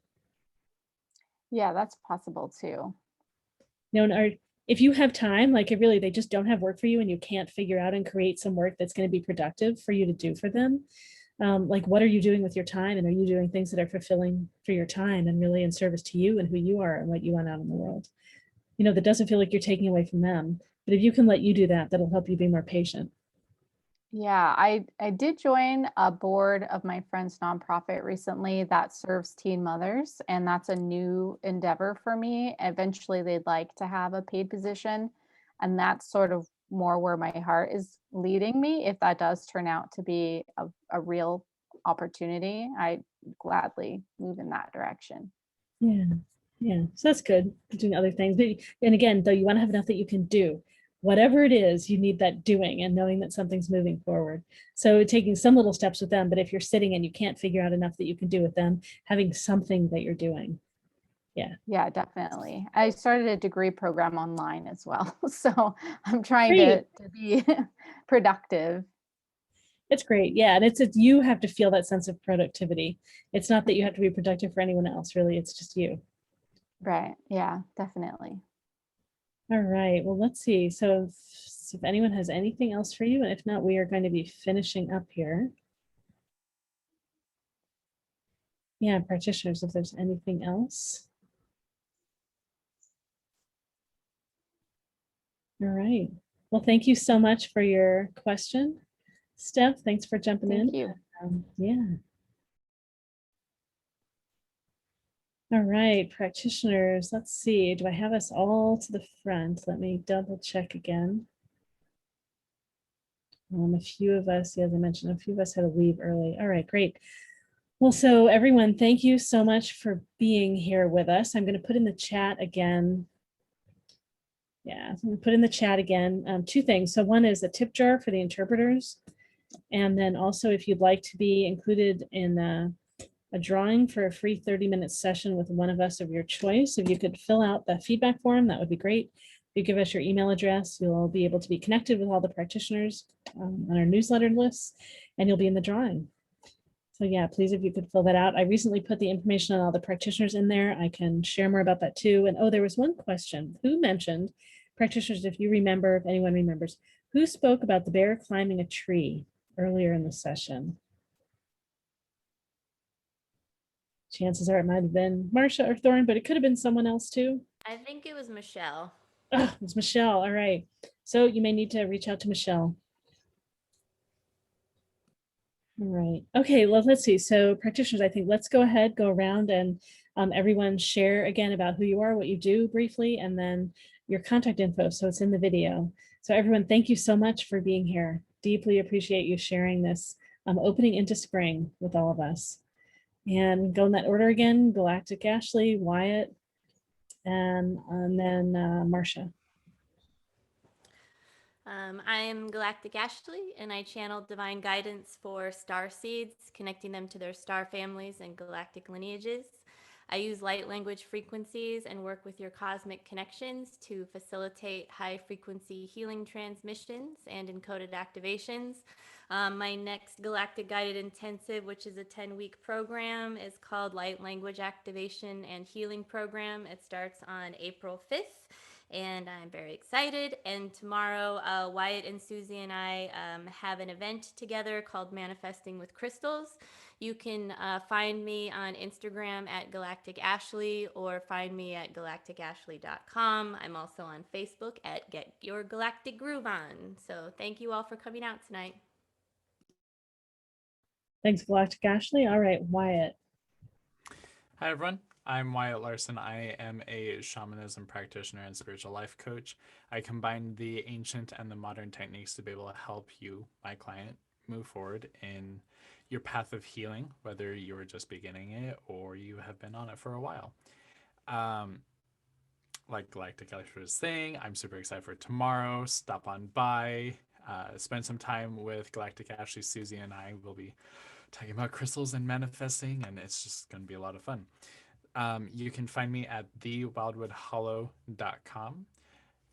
Yeah, that's possible too. If you have time, like if really they just don't have work for you and you can't figure out and create some work that's going to be productive for you to do for them, like what are you doing with your time, and are you doing things that are fulfilling for your time and really in service to you and who you are and what you want out in the world, that doesn't feel like you're taking away from them. But if you can let you do that, that'll help you be more patient. Yeah, I did join a board of my friend's nonprofit recently that serves teen mothers, and that's a new endeavor for me. Eventually, they'd like to have a paid position, and that's sort of more where my heart is leading me. If that does turn out to be a real opportunity, I gladly move in that direction. Yeah. Yeah. So that's good. Doing other things. But, and again, though, you want to have enough that you can do. Whatever it is, you need that doing and knowing that something's moving forward. So taking some little steps with them, but if you're sitting and you can't figure out enough that you can do with them, having something that you're doing. Yeah, definitely. I started a degree program online as well. So I'm trying to be productive. It's great. Yeah. And it's you have to feel that sense of productivity. It's not that you have to be productive for anyone else, really. It's just you. Right. Yeah, definitely. All right. Well, let's see. So if anyone has anything else for you, and if not, we are going to be finishing up here. Yeah, practitioners, if there's anything else. All right. Well, thank you so much for your question, Steph. Thanks for jumping in. Thank you. Yeah. All right, practitioners, let's see. Do I have us all to the front? Let me double check again. A few of us, as I mentioned, a few of us had to leave early. All right, great. Well, so everyone, thank you so much for being here with us. I'm going to put in the chat again. Yeah, I'm going to put in the chat again two things. So one is a tip jar for the interpreters. And then also, if you'd like to be included in a drawing for a free 30-minute session with one of us of your choice, if you could fill out the feedback form, that would be great. If you give us your email address, you'll be able to be connected with all the practitioners on our newsletter list, and you'll be in the drawing. So yeah, please, if you could fill that out. I recently put the information on all the practitioners in there. I can share more about that too. And oh, there was one question. Who mentioned, practitioners, if you remember, if anyone remembers, who spoke about the bear climbing a tree earlier in the session? Chances are it might have been Marcia or Thorne, but it could have been someone else too. I think it was Michelle. Oh, it's Michelle. All right. So you may need to reach out to Michelle. All right. Okay, well, let's see. So practitioners, I think let's go ahead, go around and everyone share again about who you are, what you do briefly, and then your contact info. So it's in the video. So everyone, thank you so much for being here. Deeply appreciate you sharing this opening into spring with all of us. And go in that order again, Galactic Ashley, Wyatt, and then Marcia. I am Galactic Ashley, and I channel divine guidance for star seeds, connecting them to their star families and galactic lineages. I use light language frequencies and work with your cosmic connections to facilitate high frequency healing transmissions and encoded activations. My next Galactic Guided Intensive, which is a 10-week program, is called Light Language Activation and Healing Program. It starts on April 5th. And I'm very excited. And tomorrow, Wyatt and Susy and I have an event together called Manifesting with Crystals. You can find me on Instagram at Galactic Ashley or find me at galacticashley.com. I'm also on Facebook at Get Your Galactic Groove On. So thank you all for coming out tonight. Thanks, Galactic Ashley. All right, Wyatt. Hi, everyone. I'm Wyatt Larson. I am a shamanism practitioner and spiritual life coach. I combine the ancient and the modern techniques to be able to help you, my client, move forward in your path of healing, whether you're just beginning it or you have been on it for a while. Like Galactic Ashley was saying, I'm super excited for tomorrow. Stop on by, spend some time with Galactic Ashley. Susy and I will be talking about crystals and manifesting, and it's just going to be a lot of fun. You can find me at thewildwoodhollow.com,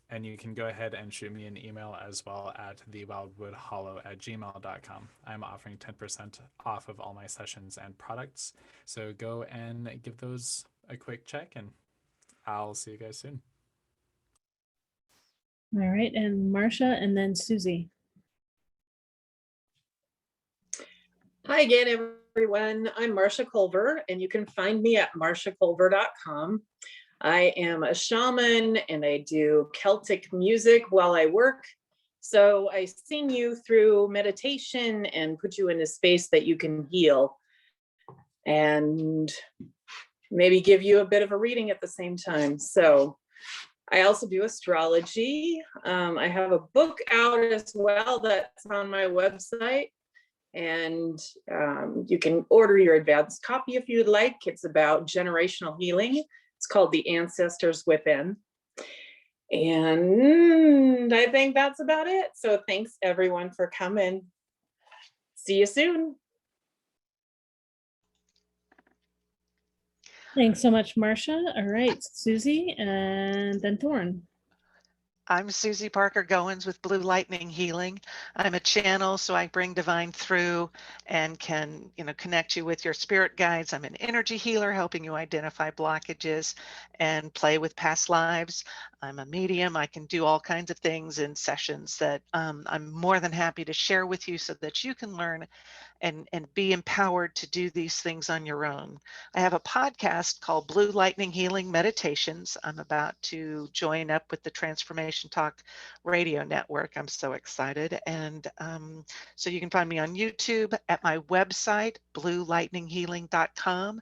and you can go ahead and shoot me an email as well at thewildwoodhollow@gmail.com. I'm offering 10% off of all my sessions and products, so go and give those a quick check, and I'll see you guys soon. All right, and Marcia, and then Susy. Hi again, everyone. I'm Marcia Colver, and you can find me at marciacolver.com. I am a shaman, and I do Celtic music while I work. So I sing you through meditation and put you in a space that you can heal, and maybe give you a bit of a reading at the same time. So I also do astrology. I have a book out as well that's on my website, and you can order your advanced copy if you'd like. It's about generational healing. It's called The Ancestors Within. And I think that's about it. So thanks everyone for coming. See you soon. Thanks so much, Marcia. All right, Susie and then Thorne. I'm Susy Parker Goins with Blue Lightning Healing. I'm a channel, so I bring divine through and can, connect you with your spirit guides. I'm an energy healer, helping you identify blockages and play with past lives. I'm a medium. I can do all kinds of things in sessions that I'm more than happy to share with you so that you can learn and be empowered to do these things on your own. I have a podcast called Blue Lightning Healing Meditations. I'm about to join up with the Transformation Talk radio network. I'm so excited. And so you can find me on YouTube, at my website, bluelightninghealing.com.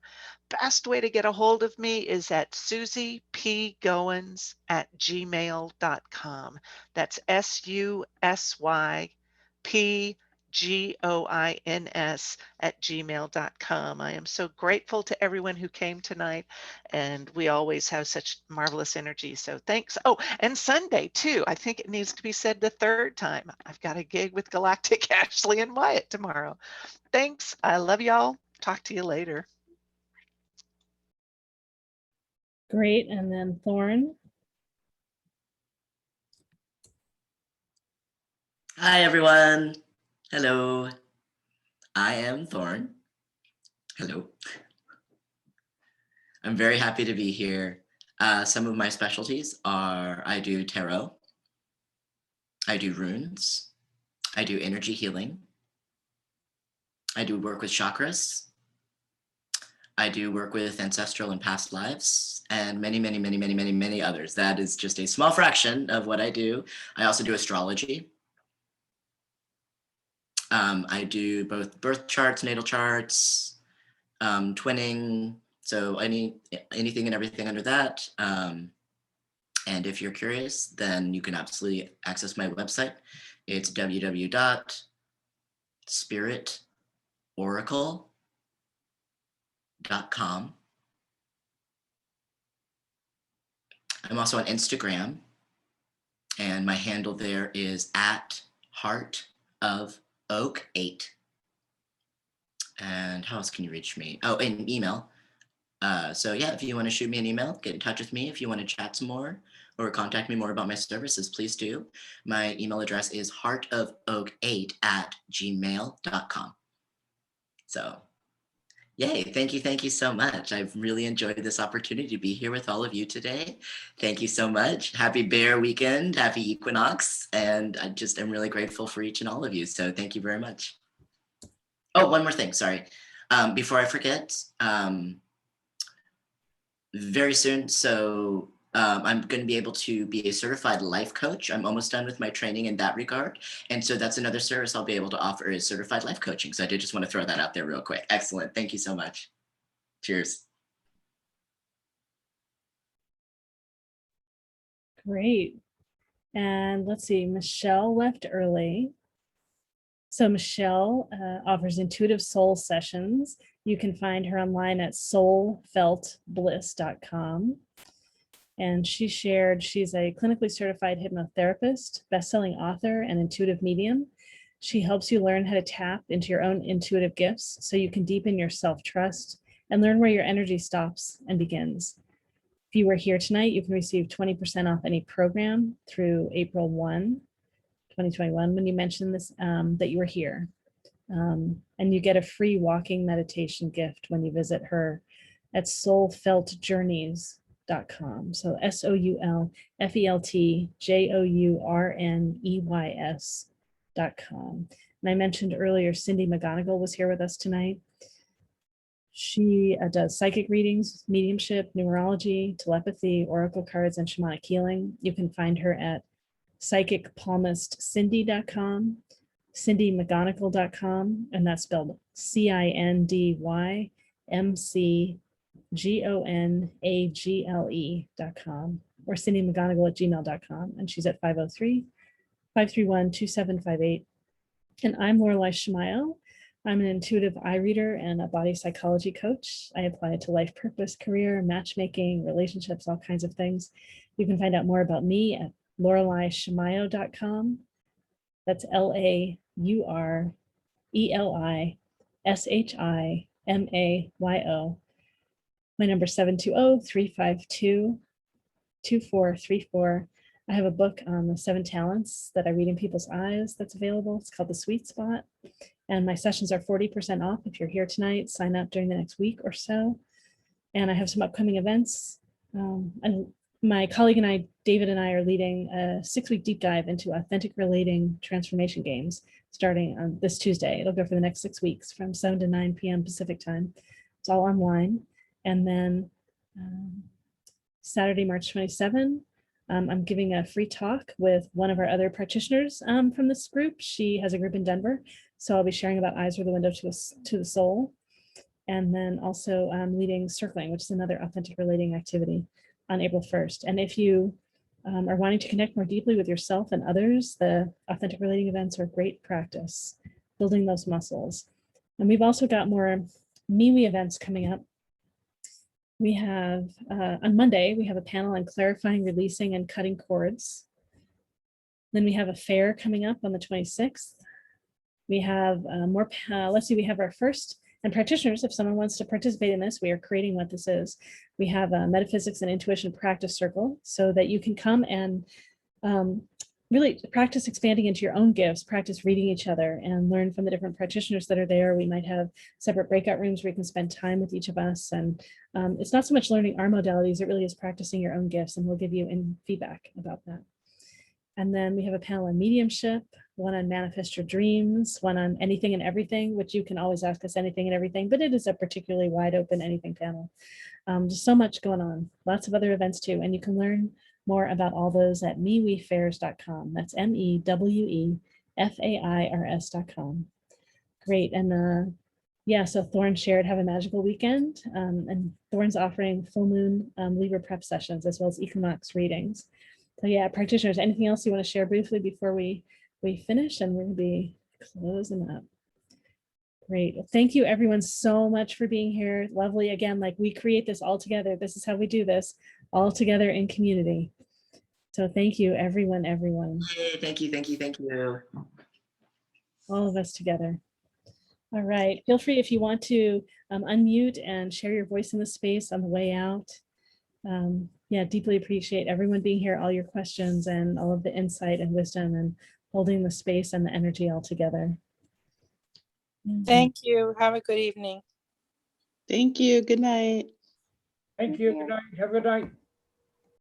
Best way to get a hold of me is at susypgoins@gmail.com. That's SUSYPGOINS@gmail.com. I am so grateful to everyone who came tonight, and we always have such marvelous energy. So thanks. Oh, and Sunday too. I think it needs to be said the third time. I've got a gig with Galactic, Ashley, and Wyatt tomorrow. Thanks. I love y'all. Talk to you later. Great, and then Thorne. Hi, everyone. Hello. I am Thorne. Hello. I'm very happy to be here. Some of my specialties are I do tarot, I do runes, I do energy healing, I do work with chakras, I do work with ancestral and past lives, and many, many, many, many, many, many others. That is just a small fraction of what I do. I also do astrology. I do both birth charts, natal charts, twinning, so anything and everything under that. And if you're curious, then you can absolutely access my website. It's www.spiritoracle.com. I'm also on Instagram, and my handle there is @HeartOfOak8. And how else can you reach me? Oh, and email. So yeah, if you want to shoot me an email, get in touch with me. If you want to chat some more or contact me more about my services, please do. My email address is heartofoak8@gmail.com. So yay, thank you so much. I've really enjoyed this opportunity to be here with all of you today. Thank you so much. Happy Bear Weekend, happy Equinox, and I just am really grateful for each and all of you. So thank you very much. Oh, one more thing, sorry. Before I forget, very soon, so I'm going to be able to be a certified life coach. I'm almost done with my training in that regard. And so that's another service I'll be able to offer is certified life coaching. So I did just want to throw that out there real quick. Excellent. Thank you so much. Cheers. Great. And let's see, Michelle left early. So Michelle offers intuitive soul sessions. You can find her online at soulfeltbliss.com. And she shared she's a clinically certified hypnotherapist, best-selling author, and intuitive medium. She helps you learn how to tap into your own intuitive gifts so you can deepen your self-trust and learn where your energy stops and begins. If you were here tonight, you can receive 20% off any program through April 1, 2021, when you mention this, that you were here. And you get a free walking meditation gift when you visit her at soulfeltjourneys.com. So SOULFELTJOURNEYS.com. And I mentioned earlier, Cindy McGonagle was here with us tonight. She does psychic readings, mediumship, numerology, telepathy, oracle cards, and shamanic healing. You can find her at psychicpalmistcindy.com, cindymcgonagall.com, and that's spelled CINDYMCGONAGLE.com. or cindymcgonagall@gmail.com. And she's at 503-531-2758. And I'm Laureli Shimayo. I'm an intuitive eye reader and a body psychology coach. I apply it to life purpose, career, matchmaking, relationships, all kinds of things. You can find out more about me at LaureliShimayo.com. That's LaureliShimayo. My number is 720-352-2434. I have a book on the 7 talents that I read in people's eyes that's available. It's called The Sweet Spot. And my sessions are 40% off. If you're here tonight, sign up during the next week or so. And I have some upcoming events. And my colleague and I, David and I, are leading a 6-week deep dive into authentic relating transformation games starting on this Tuesday. It'll go for the next 6 weeks from 7 to 9 p.m. Pacific time. It's all online. And then Saturday, March 27, I'm giving a free talk with one of our other practitioners from this group. She has a group in Denver. So I'll be sharing about eyes are the window to the soul. And then also leading circling, which is another authentic relating activity on April 1st. And if you are wanting to connect more deeply with yourself and others, the authentic relating events are great practice, building those muscles. And we've also got more MeWe events coming up. We have, on Monday, we have a panel on clarifying, releasing, and cutting cords. Then we have a fair coming up on the 26th. We have we have our first, and practitioners, if someone wants to participate in this, we are creating what this is. We have a metaphysics and intuition practice circle so that you can come and really practice expanding into your own gifts, practice reading each other and learn from the different practitioners that are there. We might have separate breakout rooms where you can spend time with each of us. And it's not so much learning our modalities, it really is practicing your own gifts, and we'll give you feedback about that. And then we have a panel on mediumship, one on manifest your dreams, one on anything and everything, which you can always ask us anything and everything, but it is a particularly wide open anything panel. Just so much going on, lots of other events too. And you can learn more about all those at mewefairs.com. That's MEWEFAIRS.com. Great. And yeah, so Thorne shared have a magical weekend. And Thorne's offering full moon Libra prep sessions as well as Equinox readings. So yeah, practitioners, anything else you want to share briefly before we finish? And we're going to be closing up. Great. Well, thank you everyone so much for being here. Lovely. Again, like we create this all together. This is how we do this, all together in community. So thank you, everyone. Yay, thank you. All of us together. All right. Feel free if you want to unmute and share your voice in the space on the way out. Yeah, deeply appreciate everyone being here, all your questions and all of the insight and wisdom and holding the space and the energy all together. Thank you. Have a good evening. Thank you. Good night. Thank you. Good night. Have a good night.